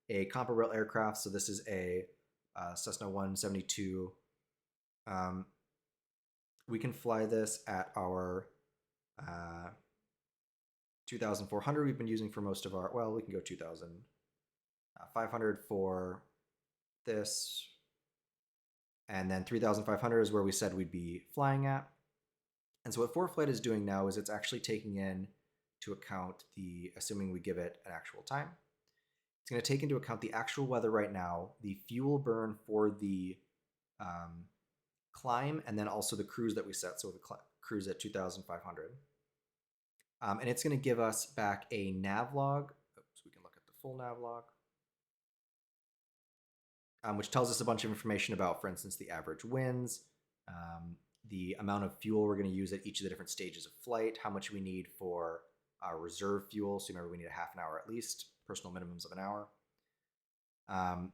a Compa Rail aircraft. So this is a Cessna 172. We can fly this at our 2,400 we've been using for most of our, well, we can go 2,500 for this. And then 3,500 is where we said we'd be flying at. And so what ForeFlight is doing now is it's actually taking in to account assuming we give it an actual time. It's going to take into account the actual weather right now, the fuel burn for the climb, and then also the cruise that we set. So the cruise at 2,500. And it's going to give us back a nav log. So we can look at the full nav log, which tells us a bunch of information about, for instance, the average winds, the amount of fuel we're going to use at each of the different stages of flight, how much we need for reserve fuel. So remember, we need a half an hour at least, personal minimums of an hour. And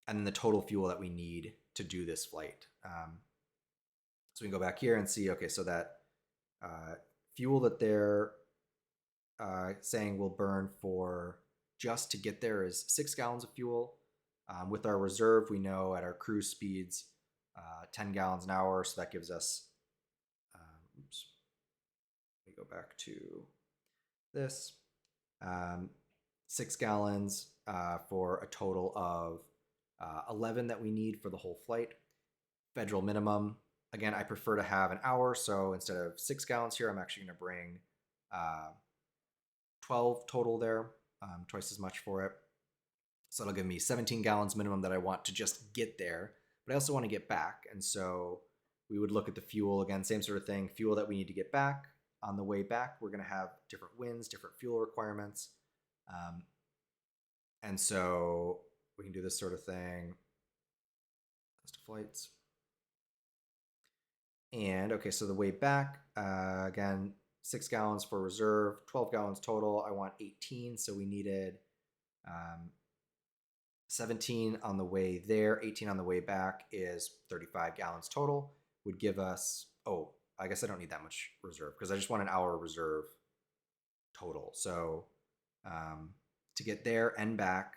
then the total fuel that we need to do this flight. So we can go back here and see, okay, so that fuel that they're saying will burn for just to get there is 6 gallons of fuel. With our reserve, we know at our cruise speeds, 10 gallons an hour, so that gives us, oops, let me go back to this, 6 gallons for a total of 11 that we need for the whole flight. Federal minimum, again, I prefer to have an hour, so instead of 6 gallons here, I'm actually going to bring 12 total there, twice as much for it. So that'll give me 17 gallons minimum that I want to just get there, but I also want to get back. And so we would look at the fuel again, same sort of thing, fuel that we need to get back. On the way back, we're going to have different winds, different fuel requirements. And so we can do this sort of thing. List of flights. And okay, so the way back, again, 6 gallons for reserve, 12 gallons total. I want 18, so we needed 17 on the way there, 18 on the way back is 35 gallons total. Would give us, oh, I guess I don't need that much reserve because I just want an hour reserve total. So to get there and back,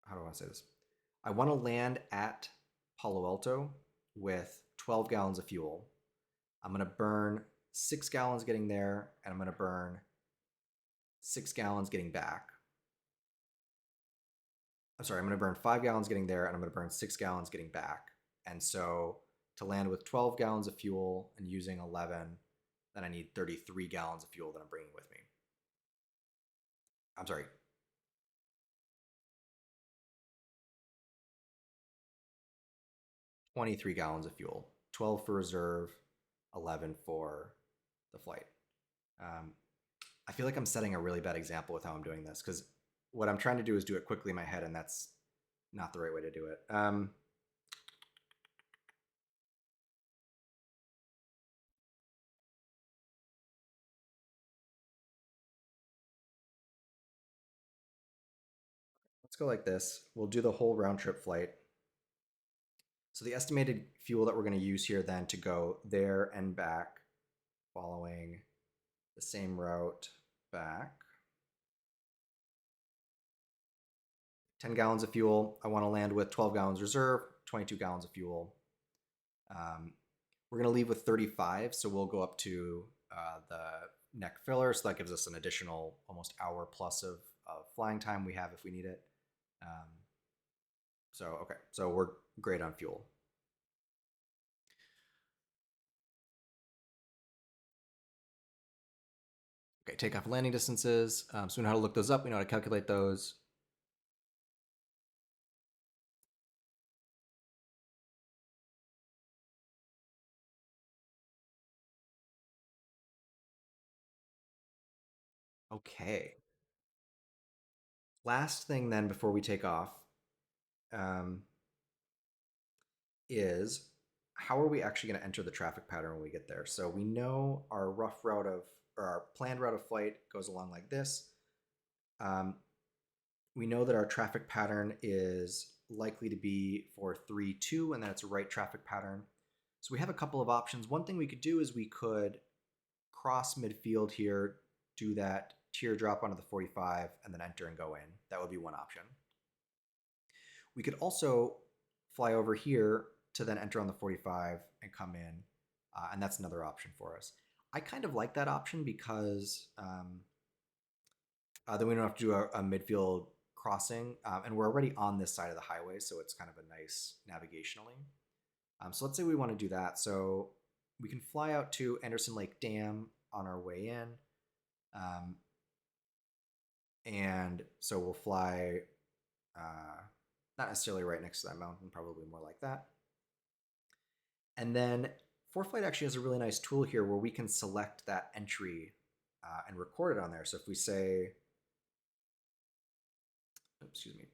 how do I want to say this? I want to land at Palo Alto with 12 gallons of fuel. I'm going to burn 6 gallons getting there, and I'm going to burn 6 gallons getting back. I'm sorry, I'm going to burn 5 gallons getting there, and I'm going to burn 6 gallons getting back. And so to land with 12 gallons of fuel and using 11, then I need 33 gallons of fuel that I'm bringing with me. I'm sorry. 23 gallons of fuel, 12 for reserve, 11 for the flight. I feel like I'm setting a really bad example with how I'm doing this because what I'm trying to do is do it quickly in my head, and that's not the right way to do it. Let's go like this. We'll do the whole round trip flight. So the estimated fuel that we're going to use here then to go there and back following the same route back. 10 gallons of fuel. I want to land with 12 gallons reserve, 22 gallons of fuel. We're going to leave with 35, so we'll go up to the neck filler. So that gives us an additional almost hour plus of flying time we have if we need it. Okay, so we're great on fuel. Okay, takeoff and landing distances. So we know how to look those up. We know how to calculate those. Okay. Last thing then before we take off is how are we actually going to enter the traffic pattern when we get there? So we know our rough route of, or our planned route of flight goes along like this. We know that our traffic pattern is likely to be for 3-2, and that it's a right traffic pattern. So we have a couple of options. One thing we could do is we could cross midfield here, do that teardrop onto the 45, and then enter and go in. That would be one option. We could also fly over here to then enter on the 45 and come in, and that's another option for us. I kind of like that option because then we don't have to do a midfield crossing, and we're already on this side of the highway, so it's kind of a nice navigationally. So let's say we want to do that. So we can fly out to Anderson Lake Dam on our way in. And so we'll fly not necessarily right next to that mountain, probably more like that. And then ForeFlight actually has a really nice tool here where we can select that entry and record it on there. So if we say,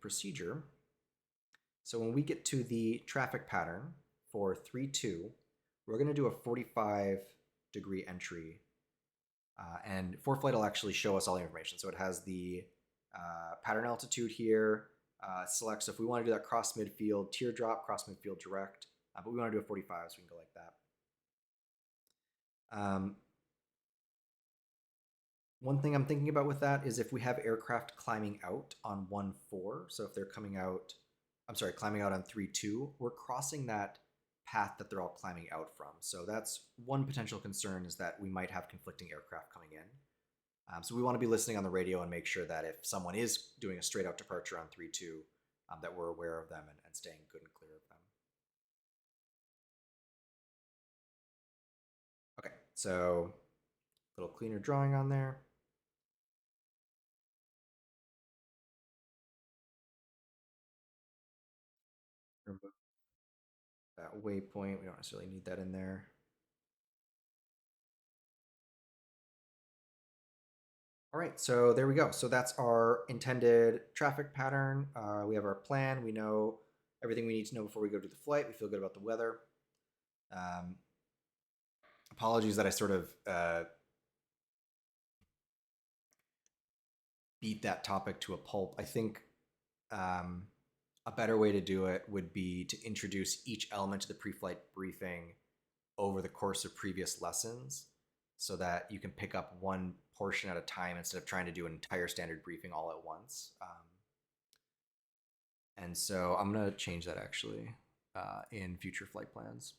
procedure. So when we get to the traffic pattern, for 3-2, we're going to do a 45-degree entry. And ForeFlight will actually show us all the information. So it has the pattern altitude here. Select, so if we want to do that cross midfield teardrop, cross midfield direct, but we want to do a 45, so we can go like that. One thing I'm thinking about with that is if we have aircraft climbing out on 1-4, so if they're coming out, I'm sorry, climbing out on 3-2, we're crossing that path that they're all climbing out from. So that's one potential concern, is that we might have conflicting aircraft coming in. So we want to be listening on the radio and make sure that if someone is doing a straight out departure on 3-2, that we're aware of them and staying good and clear of them. Okay, so a little cleaner drawing on there. Remove that waypoint. We don't necessarily need that in there. All right, so there we go. So that's our intended traffic pattern. We have our plan. We know everything we need to know before we go to the flight. We feel good about the weather. Apologies that I sort of beat that topic to a pulp. I think a better way to do it would be to introduce each element to the pre-flight briefing over the course of previous lessons, so that you can pick up one portion at a time instead of trying to do an entire standard briefing all at once. And so I'm going to change that actually in future flight plans.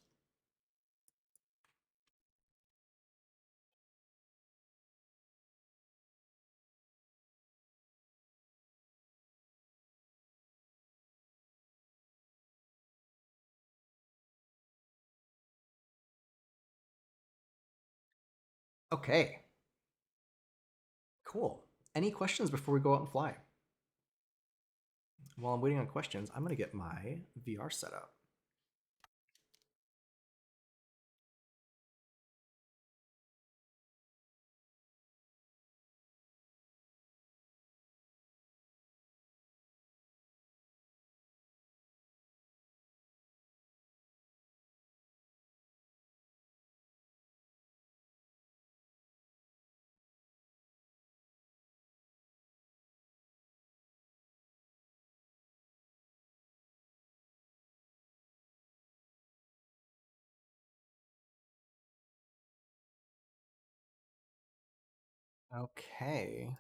Okay, cool. Any questions before we go out and fly? While I'm waiting on questions, I'm going to get my VR set up. Okay,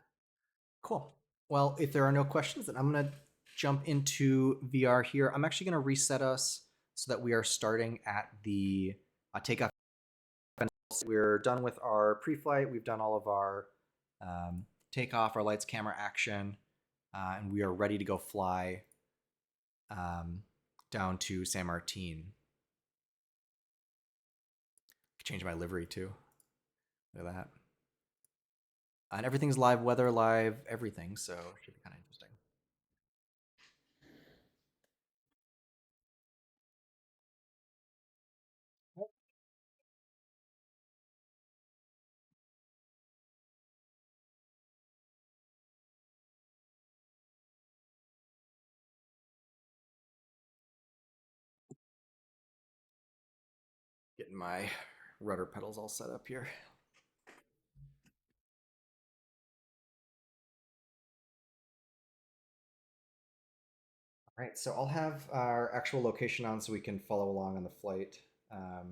cool. Well, if there are no questions, then I'm going to jump into VR here. I'm actually going to reset us so that we are starting at the takeoff. We're done with our pre-flight. We've done all of our takeoff, our lights, camera, action, and we are ready to go fly down to San Martin. Change my livery too. Look at that. And everything's live weather, live everything, so it should be kind of interesting. Getting my rudder pedals all set up here. All right, so I'll have our actual location on so we can follow along on the flight. I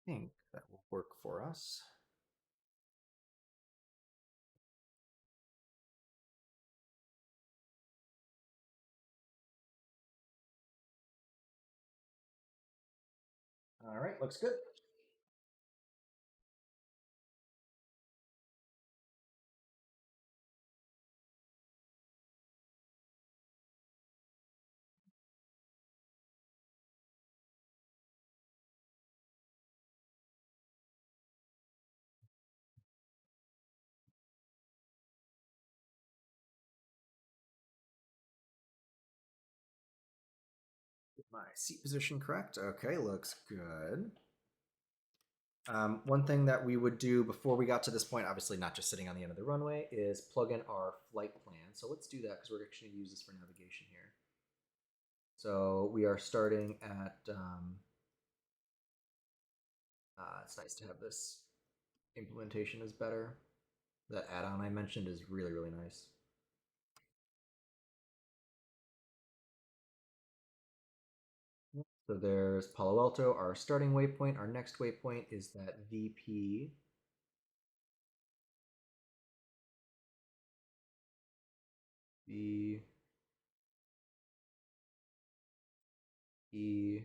think that will work for us. All right, looks good. Get my seat position correct. Okay, looks good. One thing that we would do before we got to this point, obviously not just sitting on the end of the runway, is plug in our flight plan. So let's do that because we're actually going to use this for navigation here. So we are starting at, it's nice to have this implementation is better. That add-on I mentioned is really, really nice. So there's Palo Alto, our starting waypoint. Our next waypoint is that VP. V E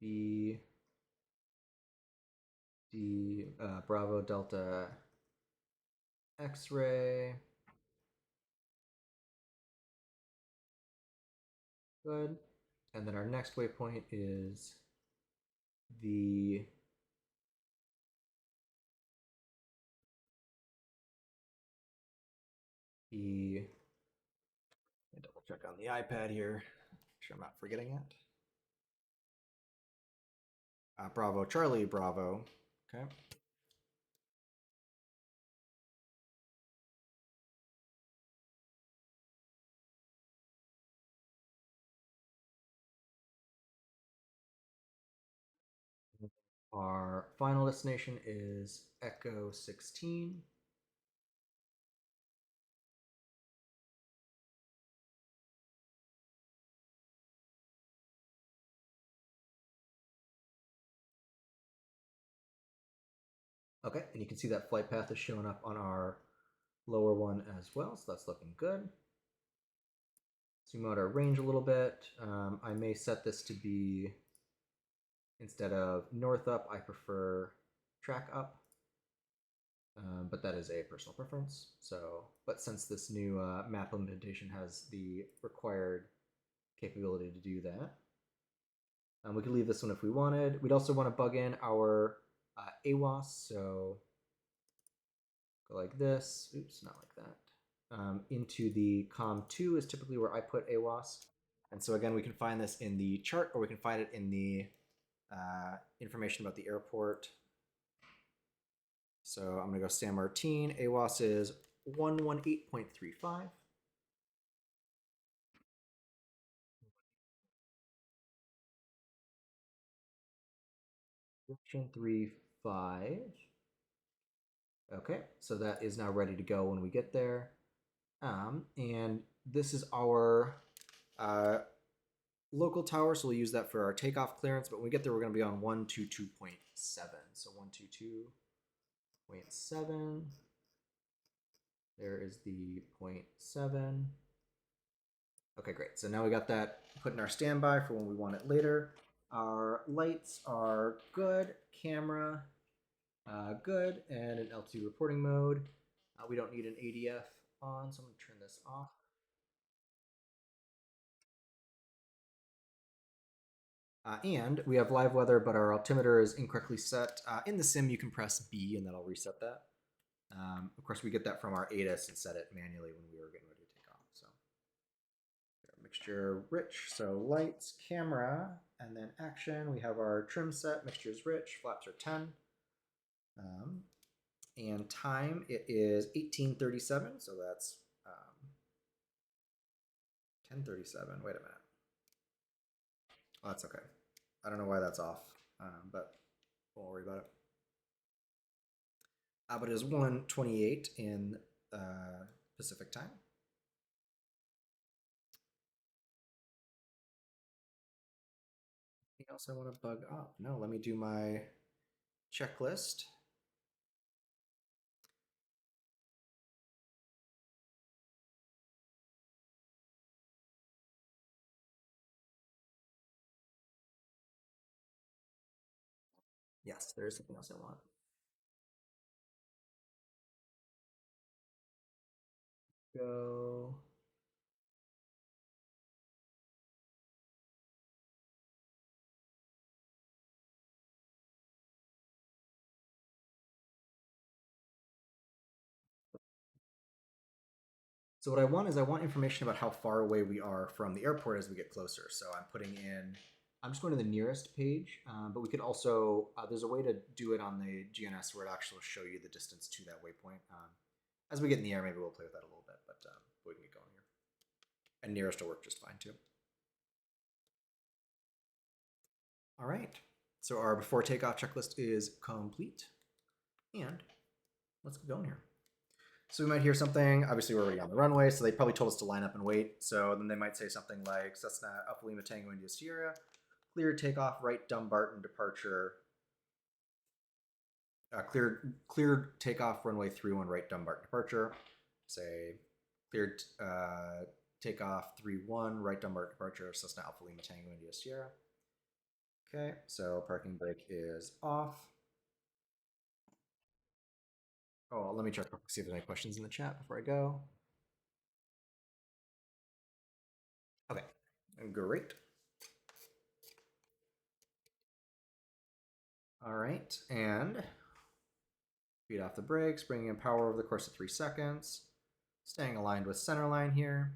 B D Bravo Delta X-ray. Good. And then our next waypoint is the E. Let me double check on the iPad here. Make sure I'm not forgetting it. Bravo Charlie Bravo. Okay. Our final destination is Echo 16. Okay, and you can see that flight path is showing up on our lower one as well, so that's looking good. Zoom out our range a little bit. I may set this to be, instead of north up, I prefer track up. But that is a personal preference. So, but since this new map implementation has the required capability to do that, we could leave this one if we wanted. We'd also want to bug in our AWAS. So go like this. Oops, not like that. Into the COM2 is typically where I put AWAS. And so again, we can find this in the chart, or we can find it in the information about the airport. So I'm going to go San Martin. AWAS is 118.35. 35. Okay, so that is now ready to go when we get there. And this is our local tower, so we'll use that for our takeoff clearance. But when we get there, we're going to be on 122.7. So 122.7. There is the 0.7. Okay, great. So now we got that put in our standby for when we want it later. Our lights are good. Camera, good. And an altitude reporting mode. We don't need an ADF on, so I'm going to turn this off. And we have live weather, but our altimeter is incorrectly set. In the sim, you can press B and that'll reset that. Of course, we get that from our ATIS and set it manually when we were getting ready to take off. So mixture rich, so lights, camera, and then action. We have our trim set, mixture is rich, flaps are 10. And time, it is 1837, so that's 1037. Wait a minute. Oh, that's okay. I don't know why that's off, but won't worry about it. But it is 1:28 in Pacific time. Anything else I want to bug up? No, let me do my checklist. Yes, there is something else I want. Go. So what I want is I want information about how far away we are from the airport as we get closer. So I'm putting in I'm just going to the nearest page, but we could also, there's a way to do it on the GNS where it actually will show you the distance to that waypoint. As we get in the air, maybe we'll play with that a little bit, but we can get going here. And nearest will work just fine too. All right, so our before takeoff checklist is complete. And let's get going here. So we might hear something, obviously we're already on the runway, so they probably told us to line up and wait. So then they might say something like Cessna Alpha Lima Tango India Sierra, cleared takeoff, right Dumbarton departure. Cleared takeoff runway 31 right Dumbarton departure. Say cleared takeoff 31 right Dumbarton departure, Cessna Alpha Lima Tango India Sierra. Okay, so parking brake is off. Oh, let me check see if there's any questions in the chat before I go. Okay, great. All right, and feed off the brakes, bringing in power over the course of 3 seconds. Staying aligned with center line here.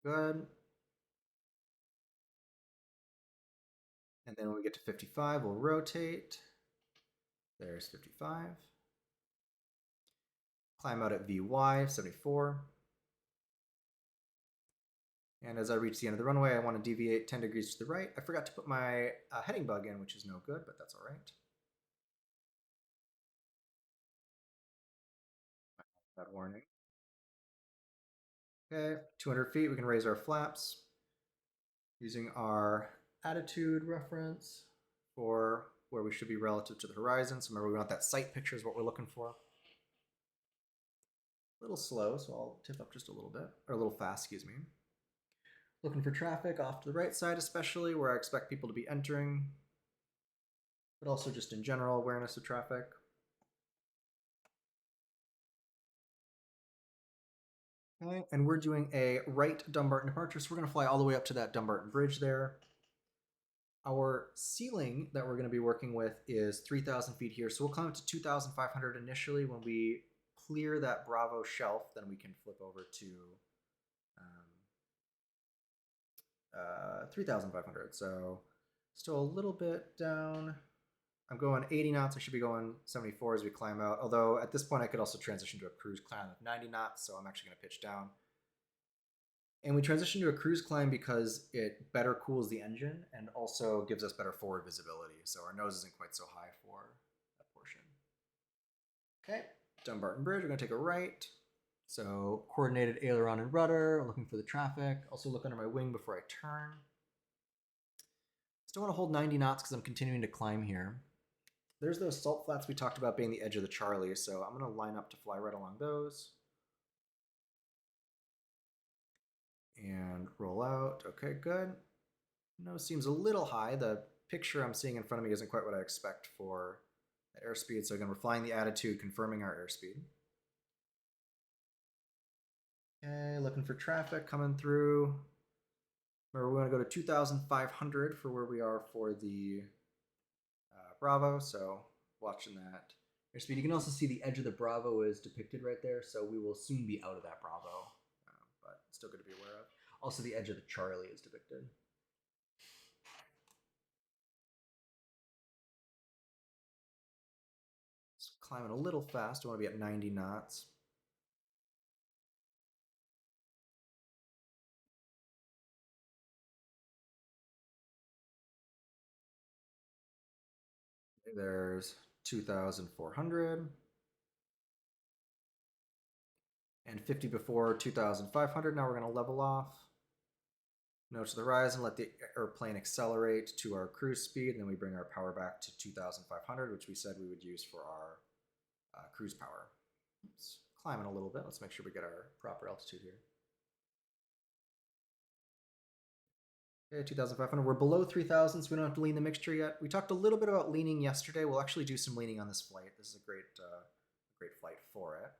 Good. And then when we get to 55, we'll rotate. There's 55. Climb out at VY, 74. And as I reach the end of the runway, I want to deviate 10 degrees to the right. I forgot to put my heading bug in, which is no good, but that's all right. That warning. Okay, 200 feet, we can raise our flaps using our attitude reference for where we should be relative to the horizon. So remember, we want that sight picture is what we're looking for. A little slow, so I'll tip up just a little bit, or a little fast, excuse me. Looking for traffic off to the right side, especially where I expect people to be entering, but also just in general awareness of traffic. Okay, and we're doing a right Dumbarton departure, so we're going to fly all the way up to that Dumbarton Bridge there. Our ceiling that we're going to be working with is 3,000 feet here, so we'll climb up to 2,500 initially. When we clear that Bravo shelf, then we can flip over to 3,500. So still a little bit down. I'm going 80 knots. I should be going 74 as we climb out. Although at this point I could also transition to a cruise climb of 90 knots. So I'm actually going to pitch down. And we transition to a cruise climb because it better cools the engine and also gives us better forward visibility. So our nose isn't quite so high for that portion. Okay, Dumbarton Bridge, we're going to take a right. So coordinated aileron and rudder, looking for the traffic. Also look under my wing before I turn. Still want to hold 90 knots because I'm continuing to climb here. There's those salt flats we talked about being the edge of the Charlie, so I'm going to line up to fly right along those. And roll out. Okay, good. Nose seems a little high. The picture I'm seeing in front of me isn't quite what I expect for the airspeed, so again, we're flying the attitude, confirming our airspeed. Okay, looking for traffic coming through. Remember, we want to go to 2,500 for where we are for the Bravo, so watching that airspeed. You can also see the edge of the Bravo is depicted right there, so we will soon be out of that Bravo, but still good to be aware of. Also, the edge of the Charlie is depicted. It's climbing a little fast. I want to be at 90 knots. There's 2,400. And 50 before 2,500. Now we're going to level off. Nose to the horizon, let the airplane accelerate to our cruise speed, and then we bring our power back to 2,500, which we said we would use for our cruise power. Let's climb in a little bit. Let's make sure we get our proper altitude here. Okay, 2,500. We're below 3,000, so we don't have to lean the mixture yet. We talked a little bit about leaning yesterday. We'll actually do some leaning on this flight. This is a great flight for it.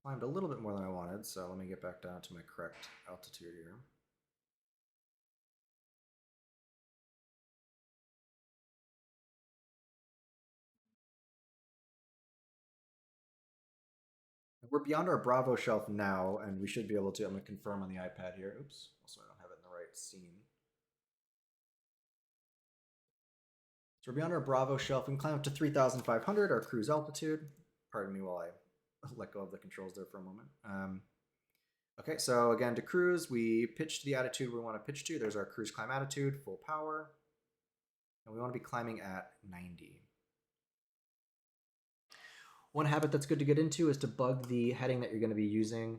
Climbed a little bit more than I wanted, so let me get back down to my correct altitude here. We're beyond our Bravo shelf now, and we should be able to. I'm going to confirm on the iPad here. Oops. Also, I don't have it in the right scene. So we're beyond our Bravo shelf. We can climb up to 3,500, our cruise altitude. Pardon me while I let go of the controls there for a moment. Okay, so again, to cruise, we pitch to the attitude we want to pitch to. There's our cruise climb attitude, full power. And we want to be climbing at 90. One habit that's good to get into is to bug the heading that you're going to be using.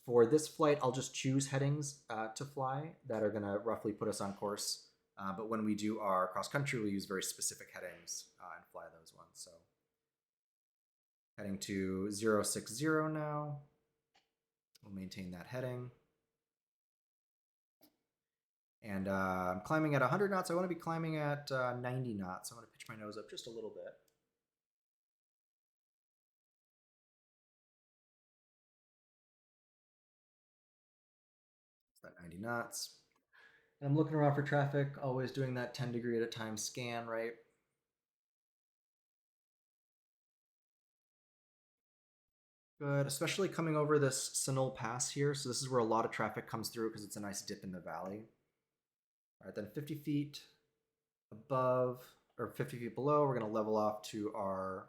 For this flight, I'll just choose headings to fly that are going to roughly put us on course. But when we do our cross country, we use very specific headings and fly those ones. So heading to 060 now. We'll maintain that heading. And I'm climbing at 100 knots. I want to be climbing at 90 knots. So I'm going to pitch my nose up just a little bit. That 90 knots. And I'm looking around for traffic, always doing that 10 degree at a time scan, right? Good, especially coming over this Sunol Pass here. So this is where a lot of traffic comes through because it's a nice dip in the valley. All right, then 50 feet above, or 50 feet below, we're going to level off to our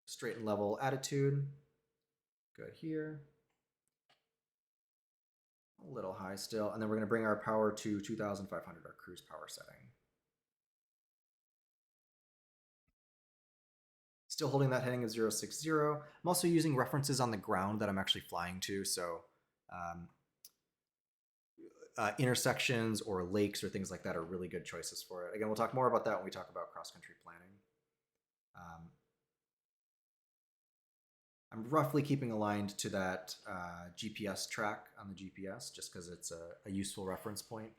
straight and level attitude. Good here. A little high still. And then we're going to bring our power to 2,500, our cruise power setting. Still holding that heading of 060. I'm also using references on the ground that I'm actually flying to. So intersections or lakes or things like that are really good choices for it. Again, we'll talk more about that when we talk about cross-country planning. I'm roughly keeping aligned to that GPS track on the GPS just because it's a useful reference point.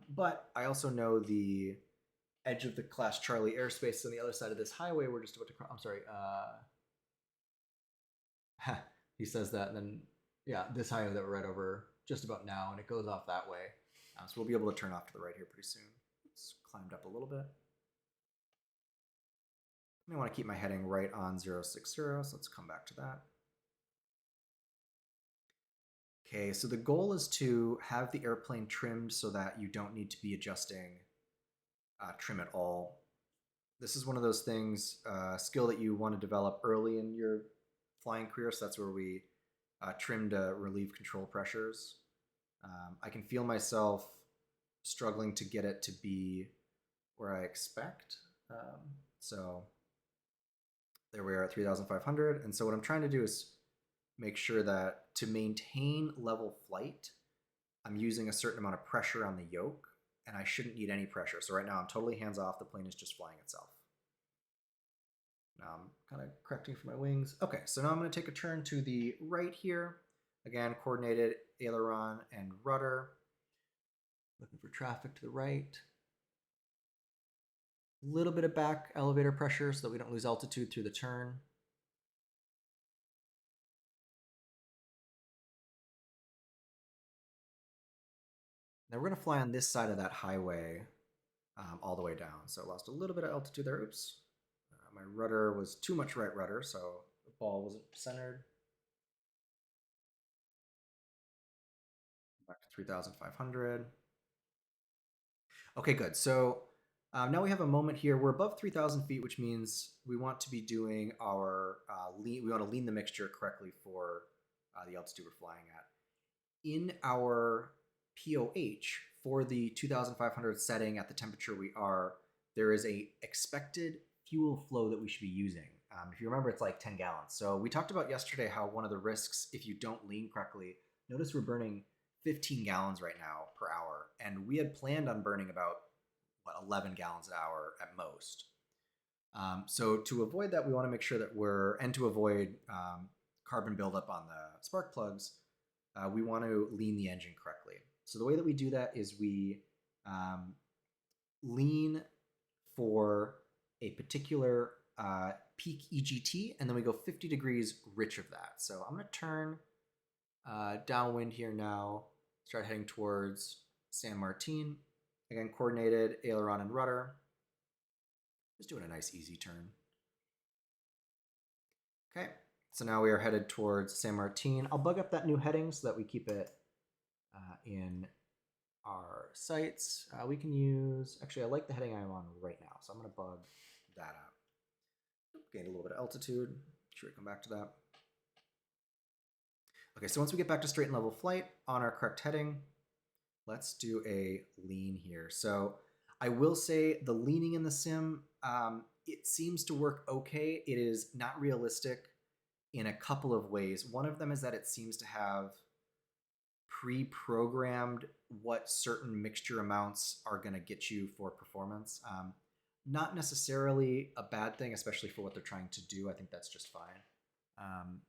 But I also know the edge of the Class Charlie airspace on the other side of this highway we're just about to cross. I'm sorry. He says that, and then, yeah, this highway that we're right over just about now, and it goes off that way. So we'll be able to turn off to the right here pretty soon. It's climbed up a little bit. I want to keep my heading right on 060, so let's come back to that. Okay, so the goal is to have the airplane trimmed so that you don't need to be adjusting trim at all. This is one of those things, skill that you want to develop early in your flying career, so that's where we trim to relieve control pressures. I can feel myself struggling to get it to be where I expect. So there we are at 3,500. And so what I'm trying to do is make sure that to maintain level flight, I'm using a certain amount of pressure on the yoke, and I shouldn't need any pressure. So right now I'm totally hands off. The plane is just flying itself. Now I'm kind of correcting for my wings. Okay, so now I'm going to take a turn to the right here. Again, coordinated aileron and rudder. Looking for traffic to the right. A little bit of back elevator pressure so that we don't lose altitude through the turn. Now we're going to fly on this side of that highway all the way down. So I lost a little bit of altitude there. Oops. My rudder was too much right rudder, so the ball wasn't centered. Back to 3,500. Okay, good. So now we have a moment here. We're above 3,000 feet, which means we want to be doing our lean. We want to lean the mixture correctly for the altitude we're flying at. In our POH for the 2,500 setting at the temperature we are, there is a expected fuel flow that we should be using. If you remember, it's like 10 gallons. So we talked about yesterday how one of the risks, if you don't lean correctly, notice we're burning 15 gallons right now per hour. And we had planned on burning about, 11 gallons an hour at most. So to avoid that, we want to make sure that and to avoid carbon buildup on the spark plugs, we want to lean the engine correctly. So the way that we do that is we lean for a particular peak EGT, and then we go 50 degrees rich of that. So I'm going to turn downwind here now, start heading towards San Martin. Again, coordinated aileron and rudder. Just doing a nice easy turn. Okay, so now we are headed towards San Martin. I'll bug up that new heading so that we keep it in our sights. We can use, actually I like the heading I'm on right now, so I'm going to bug that out. Gained a little bit of altitude. Sure, we come back to that. Okay, so once we get back to straight and level flight on our correct heading, let's do a lean here. So I will say the leaning in the sim, it seems to work okay. It is not realistic in a couple of ways. One of them is that it seems to have pre-programmed what certain mixture amounts are going to get you for performance. Not necessarily a bad thing, especially for what they're trying to do. I think that's just fine.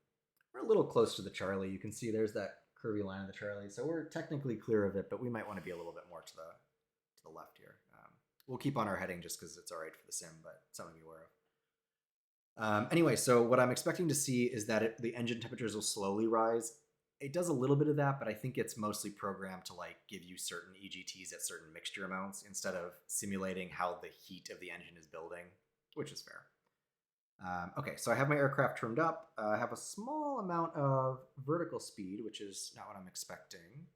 We're a little close to the Charlie. You can see there's that curvy line of the Charlie, so we're technically clear of it, but we might want to be a little bit more to the left here. We'll keep on our heading just because it's all right for the sim, but something to be aware of. Anyway, so what I'm expecting to see is that the engine temperatures will slowly rise. It does a little bit of that, but I think it's mostly programmed to like give you certain EGTs at certain mixture amounts instead of simulating how the heat of the engine is building, which is fair. Okay, so I have my aircraft trimmed up. I have a small amount of vertical speed, which is not what I'm expecting.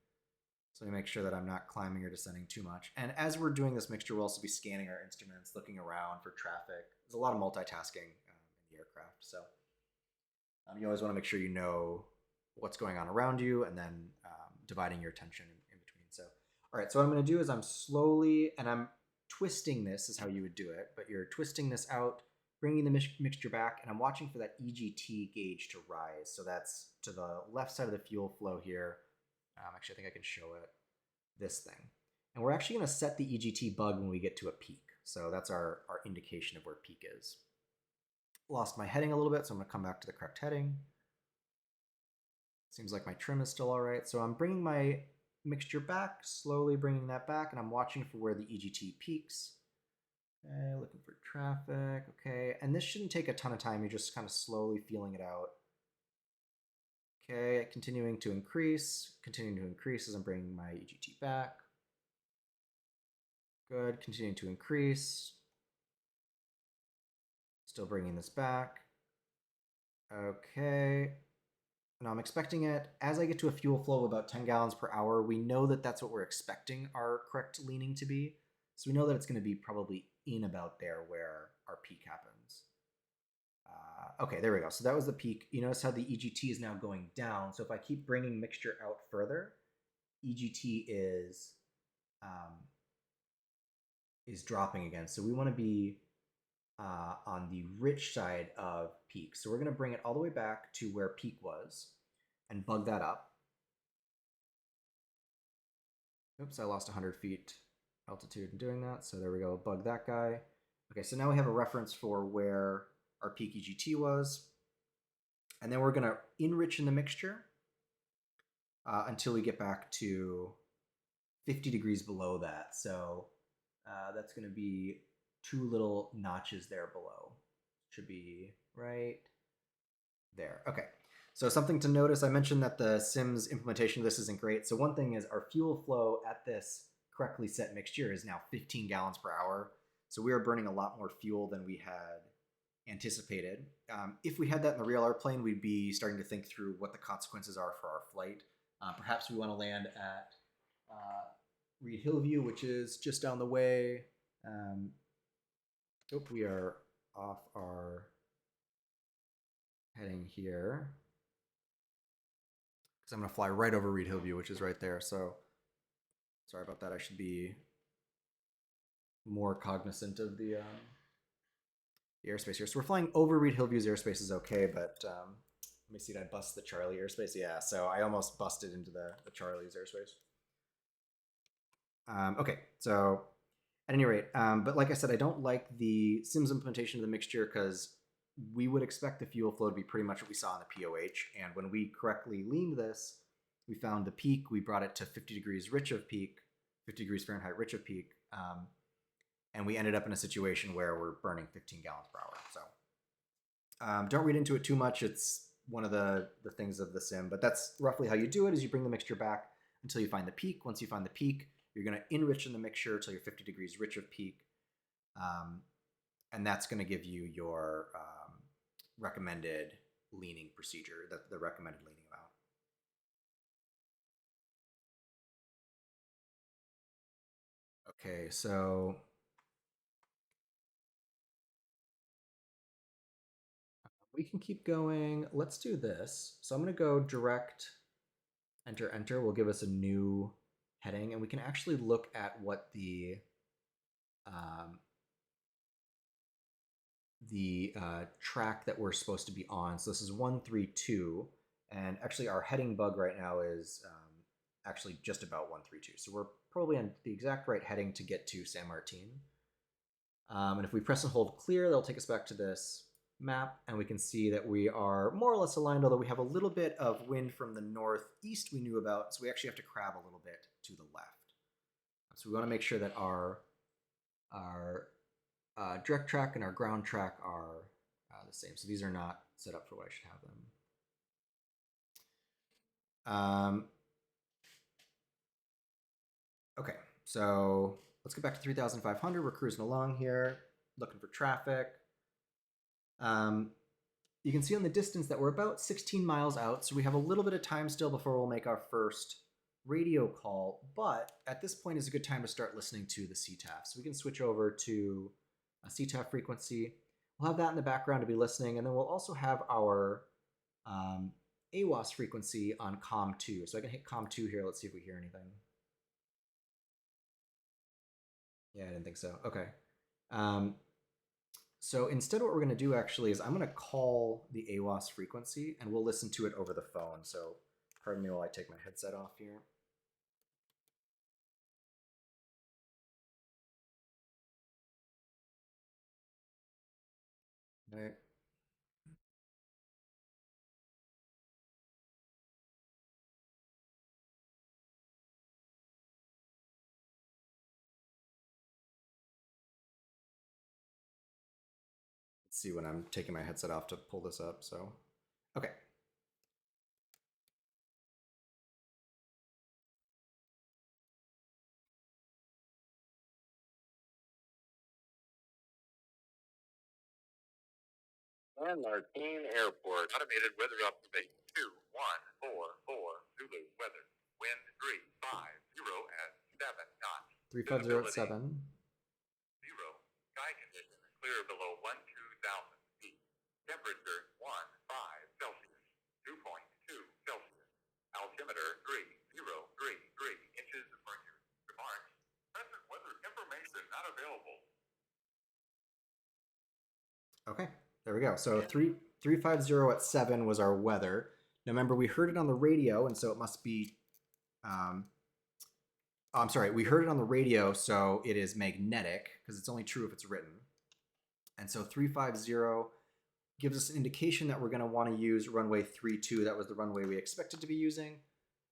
So we make sure that I'm not climbing or descending too much. And as we're doing this mixture, we'll also be scanning our instruments, looking around for traffic. There's a lot of multitasking in the aircraft. So you always want to make sure you know what's going on around you and then dividing your attention in between. So, all right, so what I'm going to do is I'm slowly, and I'm twisting this is how you would do it, but you're twisting this out, bringing the mixture back, and I'm watching for that EGT gauge to rise. So that's to the left side of the fuel flow here. Actually, I think I can show it, this thing. And we're actually going to set the EGT bug when we get to a peak. So that's our indication of where peak is. Lost my heading a little bit, so I'm going to come back to the correct heading. Seems like my trim is still all right. So I'm bringing my mixture back, slowly bringing that back, and I'm watching for where the EGT peaks. Okay, looking for traffic. Okay, and this shouldn't take a ton of time. You're just kind of slowly feeling it out. Okay, continuing to increase as I'm bringing my EGT back. Good, continuing to increase. Still bringing this back. Okay. Now I'm expecting it, as I get to a fuel flow of about 10 gallons per hour, we know that that's what we're expecting our correct leaning to be. So we know that it's going to be probably in about there where our peak happens. Okay, there we go. So that was the peak. You notice how the EGT is now going down. So if I keep bringing mixture out further, EGT is dropping again. So we want to be on the rich side of peak. So we're going to bring it all the way back to where peak was and bug that up. Oops, I lost 100 feet altitude in doing that. So there we go, bug that guy. Okay, so now we have a reference for where our peak EGT was. And then we're going to enrich in the mixture until we get back to 50 degrees below that. So that's going to be 2 little notches there below. Should be right there. Okay, so something to notice, I mentioned that the Sims implementation of this isn't great. So one thing is our fuel flow at this correctly set mixture is now 15 gallons per hour. So we are burning a lot more fuel than we had anticipated. If we had that in the real airplane, we'd be starting to think through what the consequences are for our flight. Perhaps we want to land at Reed Hillview, which is just down the way. We are off our heading here because I'm going to fly right over Reed Hillview, which is right there. So sorry about that. I should be more cognizant of the airspace here. So we're flying over Reed Hillview's airspace is okay, but let me see, did I bust the Charlie airspace? Yeah, so I almost busted into the Charlie's airspace. Okay, so at any rate, but like I said, I don't like the Sims implementation of the mixture because we would expect the fuel flow to be pretty much what we saw in the POH. And when we correctly leaned this, we found the peak, we brought it to 50 degrees rich of peak, 50 degrees Fahrenheit rich of peak. And we ended up in a situation where we're burning 15 gallons per hour. So don't read into it too much. It's one of the things of the sim, but that's roughly how you do it is you bring the mixture back until you find the peak. Once you find the peak, you're going to enrich in the mixture until you're 50 degrees rich of peak. And that's going to give you your recommended leaning procedure, the recommended leaning amount. Okay, so we can keep going. Let's do this. So I'm going to go direct enter enter will give us a new heading, and we can actually look at what um, the track that we're supposed to be on. So this is 132, and actually our heading bug right now is actually just about 132. So we're probably on the exact right heading to get to San Martin. And if we press and hold clear, that'll take us back to this map, and we can see that we are more or less aligned, although we have a little bit of wind from the northeast we knew about, so we actually have to crab a little bit to the left. So we want to make sure that our direct track and our ground track are the same. So these are not set up for what I should have them. Okay, so let's get back to 3,500. We're cruising along here, looking for traffic. You can see on the distance that we're about 16 miles out, so we have a little bit of time still before we'll make our first radio call, but at this point is a good time to start listening to the CTAF. So we can switch over to a CTAF frequency. We'll have that in the background to be listening, and then we'll also have our AWAS frequency on COM2. So I can hit COM2 here. Let's see if we hear anything. Yeah, I didn't think so. Okay. So instead what we're going to do actually is I'm going to call the AWAS frequency, and we'll listen to it over the phone. So pardon me while I take my headset off here. All right. Let's see when I'm taking my headset off to pull this up. So, okay. San Martin Airport. Automated weather update 2144 Zulu weather. Wind 350 at 7 knots. 350 at 7. 0. Sky conditions clear below 12,000 feet. Temperature 15 Celsius. 2.2 Celsius. Altimeter 3033 inches of mercury. Remarks. Present weather information not available. Okay. There we go. So 350 at 7 was our weather. Now remember, we heard it on the radio, and so it must be. I'm sorry, we heard it on the radio, so it is magnetic because it's only true if it's written. And so 350 gives us an indication that we're going to want to use runway 32. That was the runway we expected to be using.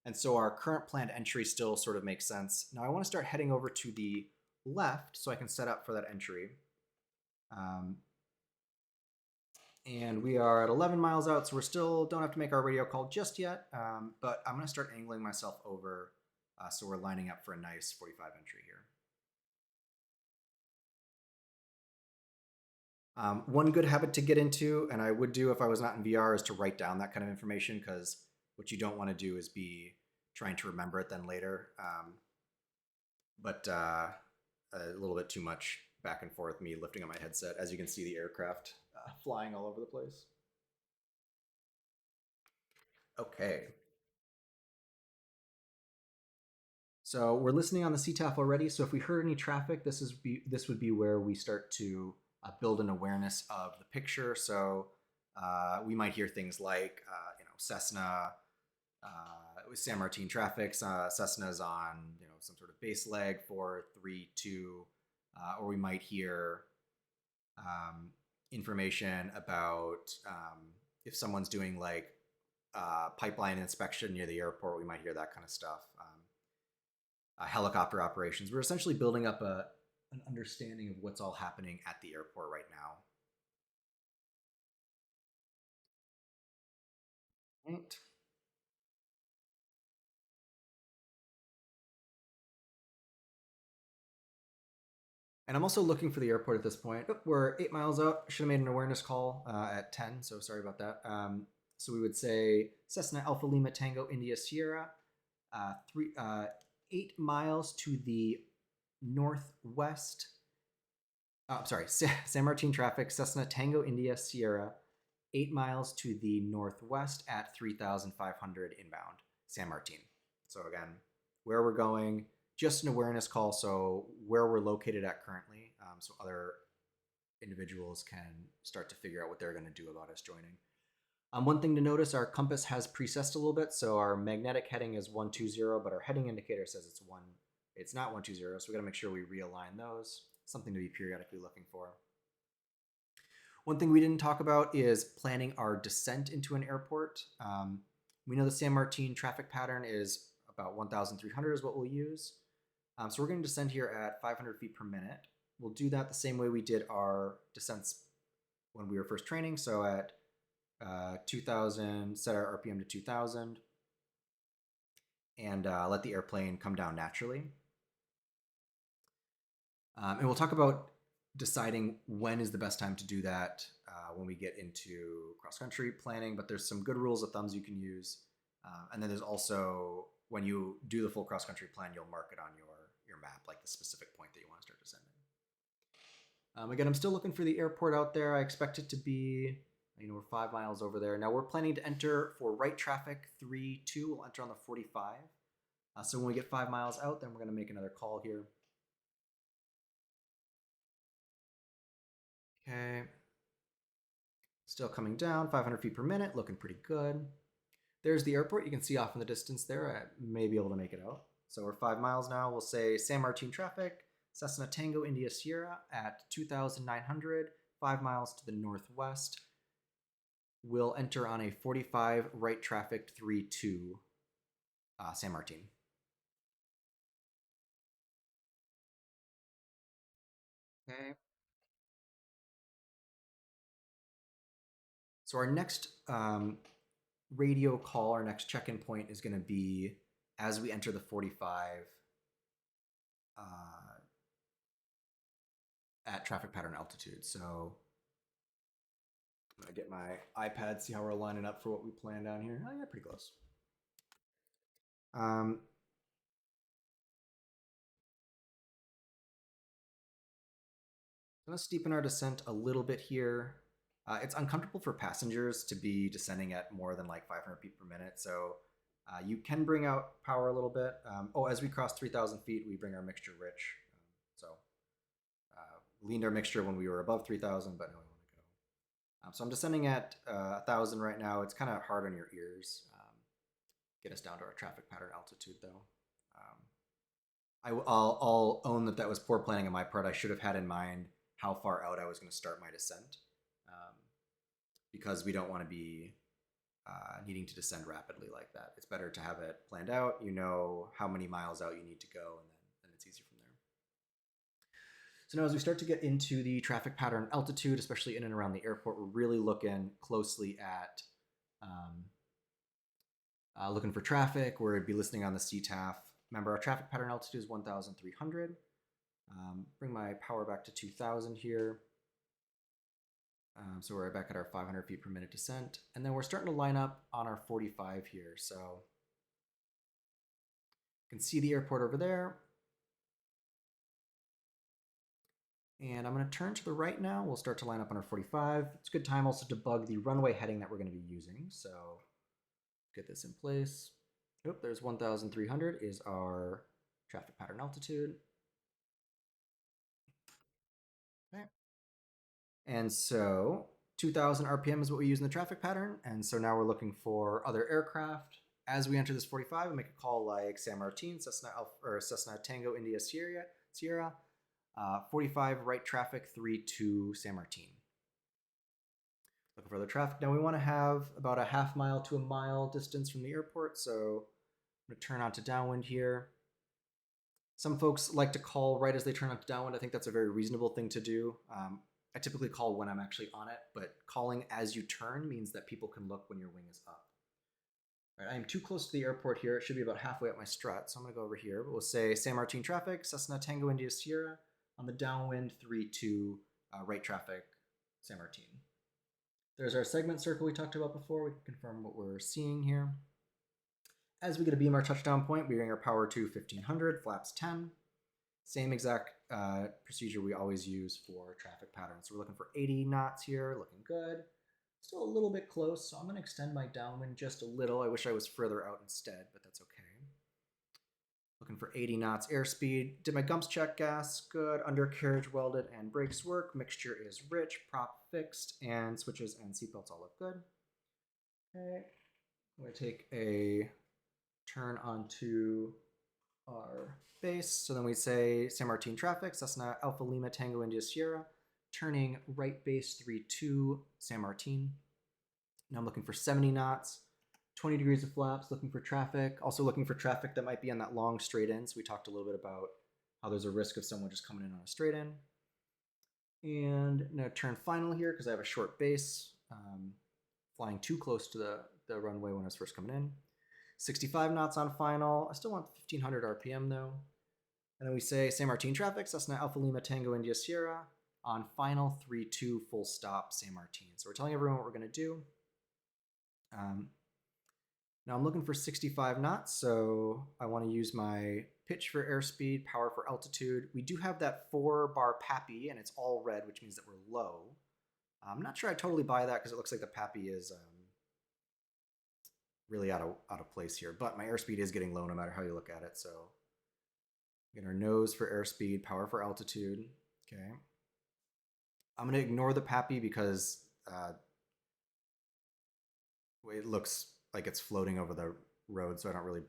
And so our current planned entry still sort of makes sense. Now I want to start heading over to the left so I can set up for that entry. And we are at 11 miles out, so we still don't have to make our radio call just yet, but I'm going to start angling myself over so we're lining up for a nice 45 entry here. One good habit to get into, and I would do if I was not in VR, is to write down that kind of information, because what you don't want to do is be trying to remember it then later. But a little bit too much back and forth, me lifting up my headset. As you can see, the aircraft flying all over the place. Okay. So we're listening on the CTAF already. So if we heard any traffic, this would be where we start to build an awareness of the picture. So we might hear things like, Cessna, with San Martin traffic, Cessna's on, some sort of base leg 432, or we might hear information about if someone's doing like pipeline inspection near the airport, we might hear that kind of stuff. Helicopter operations. We're essentially building up an understanding of what's all happening at the airport right now. Right. And I'm also looking for the airport at this point. Oh, we're 8 miles out. Should have made an awareness call at 10, so sorry about that. So we would say Cessna Alpha Lima Tango India Sierra, 8 miles to the northwest. I'm sorry, San Martin traffic, Cessna Tango India Sierra, 8 miles to the northwest at 3,500 inbound, San Martin. So again, where we're going, just an awareness call, so where we're located at currently, so other individuals can start to figure out what they're going to do about us joining. One thing to notice, our compass has precessed a little bit, so our magnetic heading is 120, but our heading indicator says it's not 120, so we got to make sure we realign those. Something to be periodically looking for. One thing we didn't talk about is planning our descent into an airport. We know the San Martin traffic pattern is about 1,300 is what we'll use. So we're going to descend here at 500 feet per minute. We'll do that the same way we did our descents when we were first training. So at 2,000, set our RPM to 2,000 and let the airplane come down naturally. And we'll talk about deciding when is the best time to do that when we get into cross-country planning, but there's some good rules of thumbs you can use. And then there's also, when you do the full cross-country plan, you'll mark it on your map, like the specific point that you want to start descending. Again, I'm still looking for the airport out there. I expect it to be, we're 5 miles over there. Now we're planning to enter for right traffic 3-2. We'll enter on the 45. So when we get 5 miles out, then we're going to make another call here. Okay. Still coming down, 500 feet per minute, looking pretty good. There's the airport. You can see off in the distance there. I may be able to make it out. So we're 5 miles now. We'll say San Martin traffic, Cessna Tango India Sierra at 2,900, 5 miles to the northwest. We'll enter on a 45 right traffic 3-2 San Martin. Okay. So our next radio call, our next check-in point is going to be as we enter the 45 at traffic pattern altitude. So I'm going to get my iPad, see how we're lining up for what we planned down here. Oh yeah, pretty close. I'm going to steepen our descent a little bit here. It's uncomfortable for passengers to be descending at more than like 500 feet per minute. So you can bring out power a little bit. As we cross 3,000 feet, we bring our mixture rich. Leaned our mixture when we were above 3,000, but now we want to go. So I'm descending at 1,000 right now. It's kind of hard on your ears. Get us down to our traffic pattern altitude though. I'll own that was poor planning on my part. I should have had in mind how far out I was going to start my descent. Because we don't want to be needing to descend rapidly like that. It's better to have it planned out. You know how many miles out you need to go, and then it's easy from there. So now as we start to get into the traffic pattern altitude, especially in and around the airport, we're really looking closely at looking for traffic. We'd be listening on the CTAF. Remember, our traffic pattern altitude is 1,300. Bring my power back to 2,000 here. So we're back at our 500 feet per minute descent. And then we're starting to line up on our 45 here. So you can see the airport over there. And I'm going to turn to the right now. We'll start to line up on our 45. It's a good time also to bug the runway heading that we're going to be using. So get this in place. There's 1,300 is our traffic pattern altitude. Okay. And so 2,000 RPM is what we use in the traffic pattern. And so now we're looking for other aircraft. As we enter this 45, we make a call like San Martin, Cessna Tango India Sierra, 45 right traffic 3-2 San Martin. Looking for other traffic. Now we want to have about a half mile to a mile distance from the airport. So I'm going to turn on to downwind here. Some folks like to call right as they turn on to downwind. I think that's a very reasonable thing to do. I typically call when I'm actually on it, but calling as you turn means that people can look when your wing is up. All right, I am too close to the airport here. It should be about halfway up my strut, so I'm going to go over here. But we'll say San Martin traffic, Cessna Tango India Sierra, On the downwind, 3-2, right traffic, San Martin. There's our segment circle we talked about before. We can confirm what we're seeing here. As we get a beam our touchdown point, we bring our power to 1500, flaps 10. Same exact procedure we always use for traffic patterns. So we're looking for 80 knots here, looking good. Still a little bit close, so I'm going to extend my downwind just a little. I wish I was further out instead, but that's okay. Looking for 80 knots airspeed. Did my gumps check, gas, good. Undercarriage welded and brakes work. Mixture is rich, prop fixed, and switches and seatbelts all look good. Okay, I'm going to take a turn onto our base. So then we say San Martin traffic, Cessna Alpha Lima Tango India Sierra, turning right base 3-2 San Martin. Now I'm looking for 70 knots, 20 degrees of flaps, looking for traffic. Also looking for traffic that might be on that long straight in. So we talked a little bit about how there's a risk of someone just coming in on a straight in. And now turn final here because I have a short base, flying too close to the runway when I was first coming in. 65 knots on final. I still want 1500 RPM though. And then we say San Martin traffic, Cessna Alpha Lima Tango India Sierra, on final 3-2 full stop San Martin. So we're telling everyone what we're going to do. Now I'm looking for 65 knots, so I want to use my pitch for airspeed, power for altitude. We do have that 4-bar PAPI, and it's all red, which means that we're low. I'm not sure I totally buy that because it looks like the PAPI is really out of place here, but my airspeed is getting low no matter how you look at it. So get our nose for airspeed, power for altitude. Okay. I'm going to ignore the PAPI because it looks like it's floating over the road, so I don't really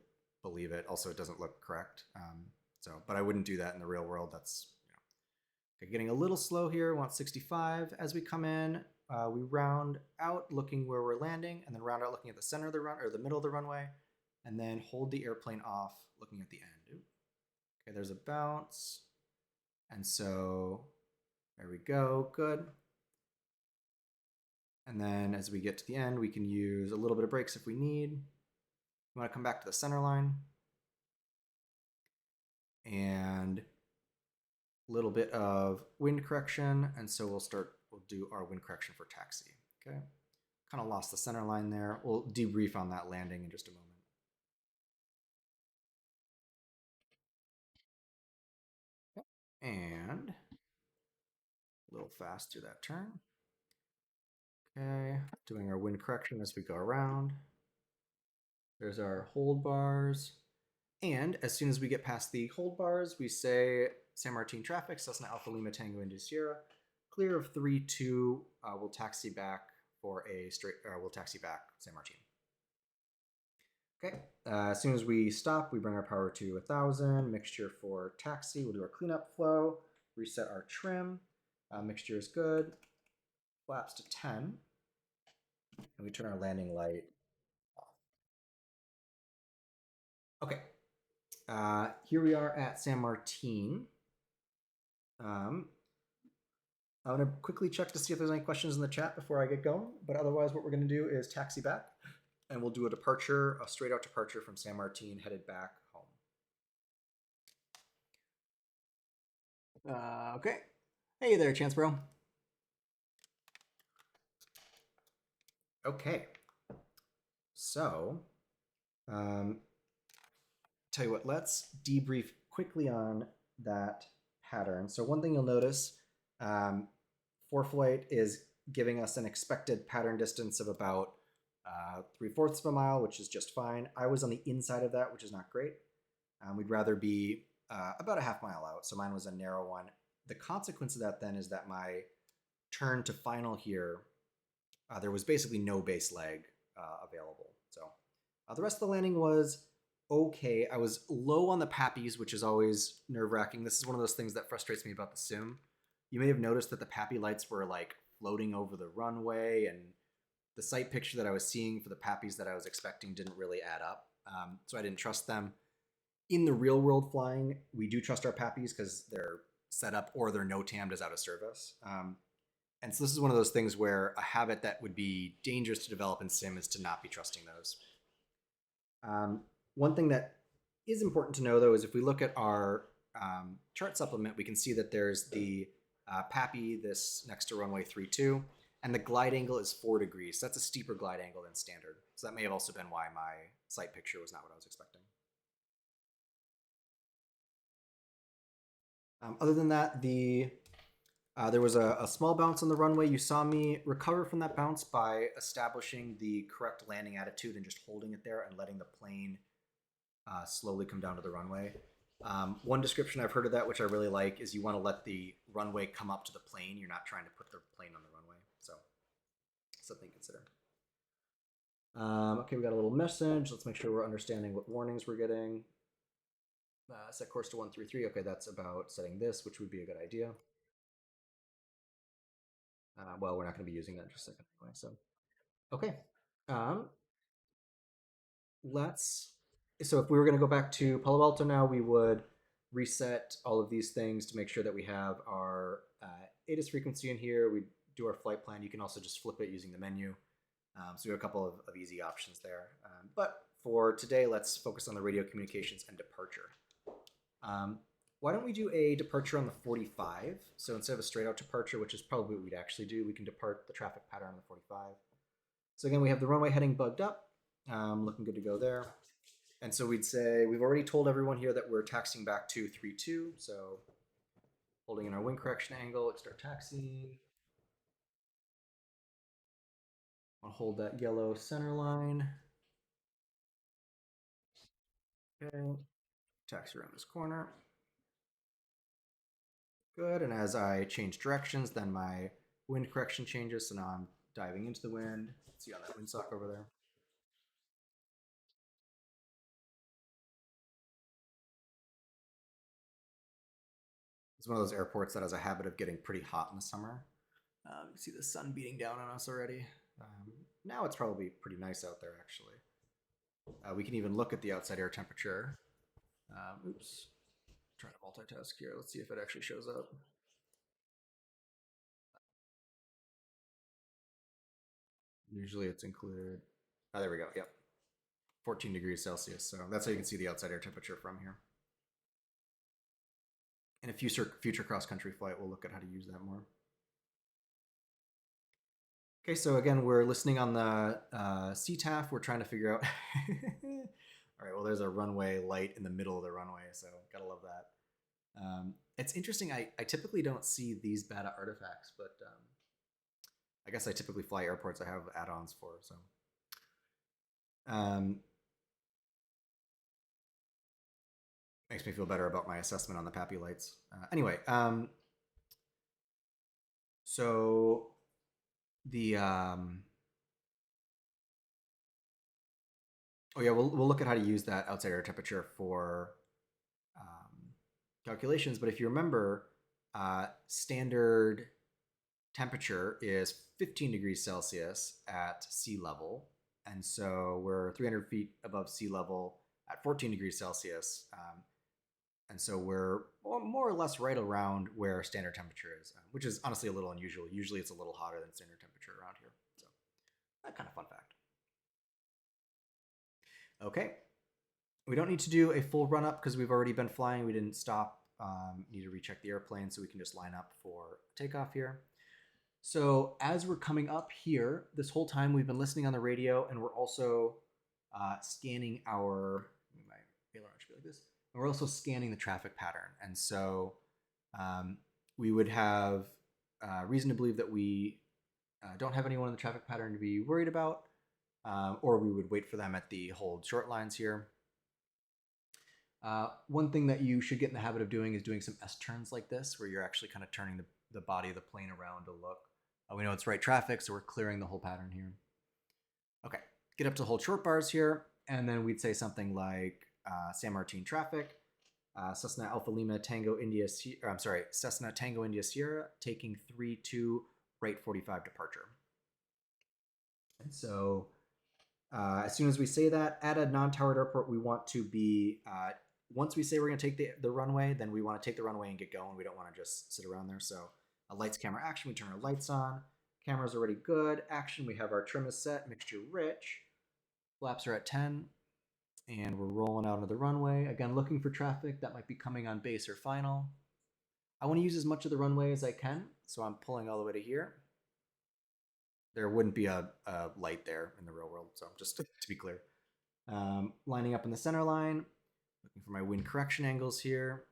believe it. Also, it doesn't look correct. But I wouldn't do that in the real world. That's, okay, getting a little slow here. Want 65. As we come in, we round out looking where we're landing, and then round out looking at the center of the run or the middle of the runway, and then hold the airplane off looking at the end. Ooh. Okay, there's a bounce. And so there we go. Good. And then as we get to the end, we can use a little bit of brakes if we need. We want to come back to the center line. And a little bit of wind correction. And so we'll do our wind correction for taxi. Okay. Kind of lost the center line there. We'll debrief on that landing in just a moment. And a little fast through that turn. Okay, doing our wind correction as we go around. There's our hold bars. And as soon as we get past the hold bars, we say San Martin traffic, Cessna Alpha Lima Tango India Sierra, clear of 3-2, we'll taxi back for a straight, we'll taxi back San Martin. Okay, as soon as we stop, we bring our power to 1000, mixture for taxi, we'll do our cleanup flow, reset our trim, mixture is good, flaps to 10, and we turn our landing light off. Okay, here we are at San Martin. I'm going to quickly check to see if there's any questions in the chat before I get going, but otherwise what we're going to do is taxi back, and we'll do a departure, a straight out departure from San Martin headed back home. Okay. Hey there, Chance Bro. Okay. So, tell you what, let's debrief quickly on that pattern. So one thing you'll notice, ForeFlight is giving us an expected pattern distance of about 3/4 of a mile, which is just fine. I was on the inside of that, which is not great. We'd rather be about a half mile out, so mine was a narrow one. The consequence of that then is that my turn to final here, there was basically no base leg available. So the rest of the landing was okay. I was low on the PAPIs, which is always nerve-wracking. This is one of those things that frustrates me about the sim. You may have noticed that the PAPI lights were like floating over the runway, and the sight picture that I was seeing for the PAPIs that I was expecting didn't really add up. So I didn't trust them. In the real world flying, we do trust our PAPIs because they're set up or they're no-tammed as out of service. And so this is one of those things where a habit that would be dangerous to develop in sim is to not be trusting those. One thing that is important to know, though, is if we look at our chart supplement, we can see that there's the PAPI, this next to runway 32, and the glide angle is 4 degrees. So that's a steeper glide angle than standard. So that may have also been why my sight picture was not what I was expecting. Other than that, there was a small bounce on the runway. You saw me recover from that bounce by establishing the correct landing attitude and just holding it there and letting the plane slowly come down to the runway. One description I've heard of that, which I really like, is you want to let the runway come up to the plane. You're not trying to put the plane on the runway. So something to consider. Okay, we got a little message. Let's make sure we're understanding what warnings we're getting. Set course to 133. Okay, that's about setting this, which would be a good idea. Well, we're not going to be using that in just a second anyway. So, okay. Let's. So if we were going to go back to Palo Alto now, we would reset all of these things to make sure that we have our ATIS frequency in here. We do our flight plan. You can also just flip it using the menu. So we have a couple of easy options there. But for today, let's focus on the radio communications and departure. Why don't we do a departure on the 45? So instead of a straight out departure, which is probably what we'd actually do, we can depart the traffic pattern on the 45. So again, we have the runway heading bugged up. Looking good to go there. And so we'd say, we've already told everyone here that we're taxiing back to 32. So holding in our wind correction angle, let's start taxiing. I'll hold that yellow center line. Okay, taxi around this corner. Good, and as I change directions, then my wind correction changes, so now I'm diving into the wind. See on that windsock over there. It's one of those airports that has a habit of getting pretty hot in the summer. You can see the sun beating down on us already. Now it's probably pretty nice out there, actually. We can even look at the outside air temperature. Oops. Trying to multitask here. Let's see if it actually shows up. Usually it's included. Oh, there we go. Yep. 14 degrees Celsius. So that's how you can see the outside air temperature from here. In a future cross-country flight, we'll look at how to use that more. Okay, so again, we're listening on the CTAF. We're trying to figure out. All right, well, there's a runway light in the middle of the runway, so gotta love that. It's interesting. I typically don't see these bad artifacts, but I guess I typically fly airports I have add-ons for. So makes me feel better about my assessment on the PAPI lights. Anyway, so the oh yeah, we'll look at how to use that outside air temperature for calculations. But if you remember, standard temperature is 15 degrees Celsius at sea level, and so we're 300 feet above sea level at 14 degrees Celsius. And so we're more or less right around where standard temperature is, which is honestly a little unusual. Usually it's a little hotter than standard temperature around here. So that kind of fun fact. Okay. We don't need to do a full run up because we've already been flying. We didn't stop, need to recheck the airplane, so we can just line up for takeoff here. So as we're coming up here, this whole time we've been listening on the radio, and we're also scanning our, my aileron should be like this. And we're also scanning the traffic pattern. And so we would have reason to believe that we don't have anyone in the traffic pattern to be worried about, or we would wait for them at the hold short lines here. One thing that you should get in the habit of doing is doing some S-turns like this, where you're actually kind of turning the body of the plane around to look. We know it's right traffic, so we're clearing the whole pattern here. Okay, get up to hold short bars here, and then we'd say something like San Martin traffic, Cessna Alpha Lima Tango India, Cessna Tango India Sierra, taking 3-2 right 45 departure. And so as soon as we say that, at a non-towered airport, we want to be, once we say we're going to take the runway, then we want to take the runway and get going. We don't want to just sit around there. So lights, camera, action, we turn our lights on. Camera's already good. Action, we have our trim is set, mixture rich. Flaps are at 10. And we're rolling out of the runway. Again, looking for traffic that might be coming on base or final. I want to use as much of the runway as I can, so I'm pulling all the way to here. There wouldn't be a light there in the real world, so just to be clear. Lining up in the center line, looking for my wind correction angles here,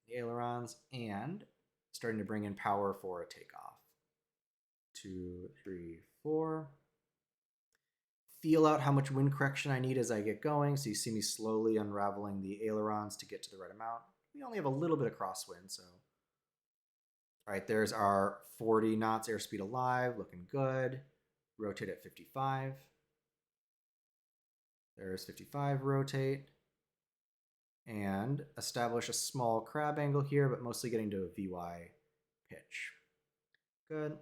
the ailerons, and starting to bring in power for a takeoff. 2, 3, 4. Feel out how much wind correction I need as I get going. So you see me slowly unraveling the ailerons to get to the right amount. We only have a little bit of crosswind, so. All right, there's our 40 knots airspeed alive, looking good. Rotate at 55. There's 55, rotate. And establish a small crab angle here, but mostly getting to a VY pitch. Good.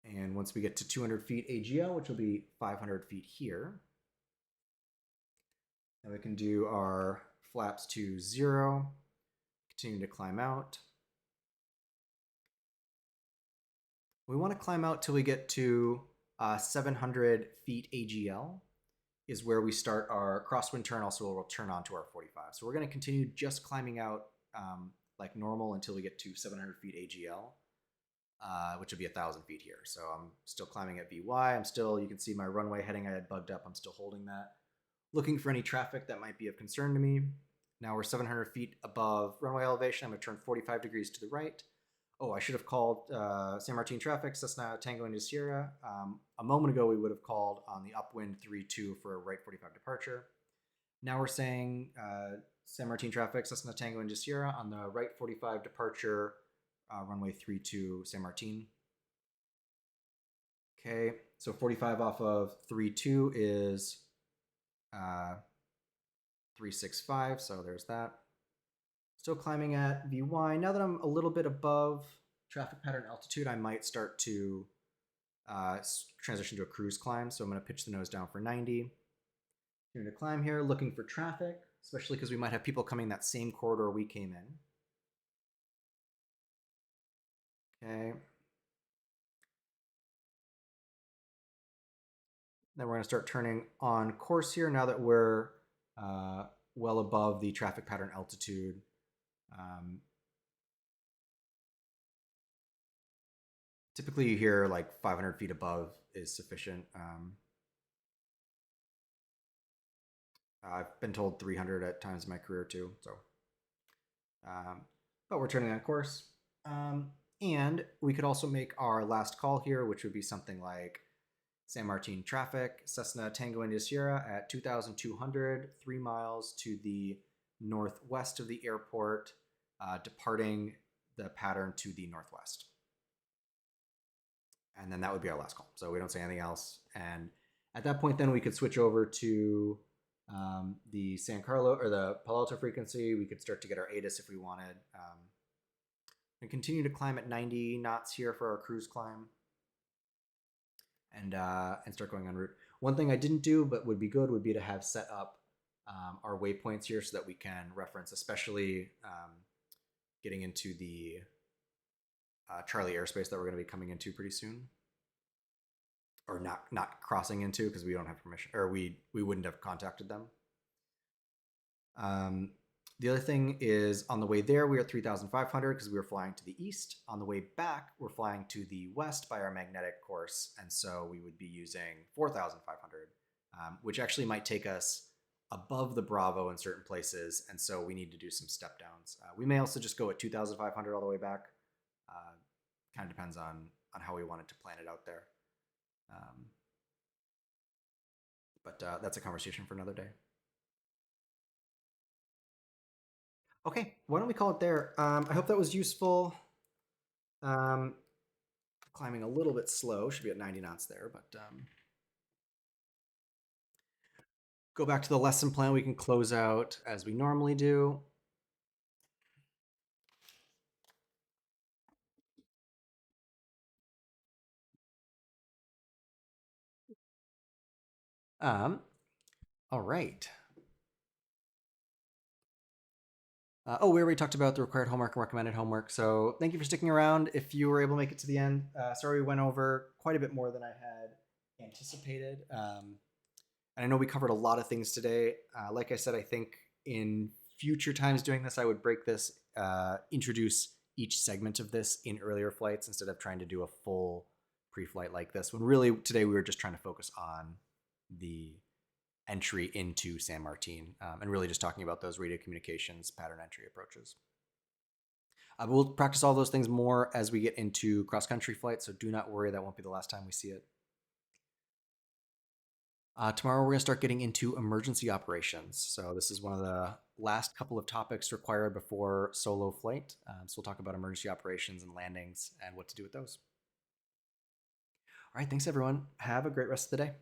And once we get to 200 feet AGL, which will be 500 feet here, then we can do our flaps to 0, continue to climb out. We want to climb out till we get to 700 feet AGL is where we start our crosswind turn. Also, we'll turn on to our 45. So we're going to continue just climbing out like normal until we get to 700 feet AGL. Which would be 1,000 feet here. So I'm still climbing at VY. I'm still, you can see my runway heading I had bugged up. I'm still holding that. Looking for any traffic that might be of concern to me. Now we're 700 feet above runway elevation. I'm going to turn 45 degrees to the right. Oh, I should have called San Martin traffic, Cessna Tango India Sierra. A moment ago, we would have called on the upwind 3-2 for a right 45 departure. Now we're saying San Martin traffic, Cessna Tango India Sierra on the right 45 departure, runway 32 San Martin. Okay, so 45 off of 32 is 365, so there's that. Still climbing at VY. Now that I'm a little bit above traffic pattern altitude, I might start to transition to a cruise climb. So I'm going to pitch the nose down for 90. Going to climb here, looking for traffic, especially because we might have people coming that same corridor we came in. Okay. Then we're going to start turning on course here now that we're well above the traffic pattern altitude. Typically you hear like 500 feet above is sufficient. I've been told 300 at times in my career too. So, but we're turning on course. And we could also make our last call here, which would be something like San Martin traffic, Cessna Tango India Sierra at 2,200, 3 miles to the northwest of the airport, departing the pattern to the northwest. And then that would be our last call. So we don't say anything else. And at that point, then we could switch over to the San Carlos or the Palo Alto frequency. We could start to get our ATIS if we wanted. And continue to climb at 90 knots here for our cruise climb. And start going en route. One thing I didn't do, but would be good, would be to have set up our waypoints here so that we can reference, especially getting into the Charlie airspace that we're going to be coming into pretty soon, or not crossing into because we don't have permission, or we wouldn't have contacted them. The other thing is on the way there, we are at 3,500 because we were flying to the east. On the way back, we're flying to the west by our magnetic course. And so we would be using 4,500, which actually might take us above the Bravo in certain places. And so we need to do some step downs. We may also just go at 2,500 all the way back. Kind of depends on how we wanted to plan it out there. But that's a conversation for another day. Okay, why don't we call it there? I hope that was useful. Climbing a little bit slow, should be at 90 knots there, but go back to the lesson plan. We can close out as we normally do. All right. We already talked about the required homework and recommended homework. So thank you for sticking around. If you were able to make it to the end, sorry we went over quite a bit more than I had anticipated. And I know we covered a lot of things today. Like I said, I think in future times doing this, I would break this introduce each segment of this in earlier flights instead of trying to do a full pre-flight like this, when really today we were just trying to focus on the entry into San Martin and really just talking about those radio communications pattern entry approaches. We'll practice all those things more as we get into cross-country flights, so do not worry, that won't be the last time we see it. Tomorrow we're going to start getting into emergency operations. So this is one of the last couple of topics required before solo flight. So we'll talk about emergency operations and landings and what to do with those. All right, thanks everyone. Have a great rest of the day.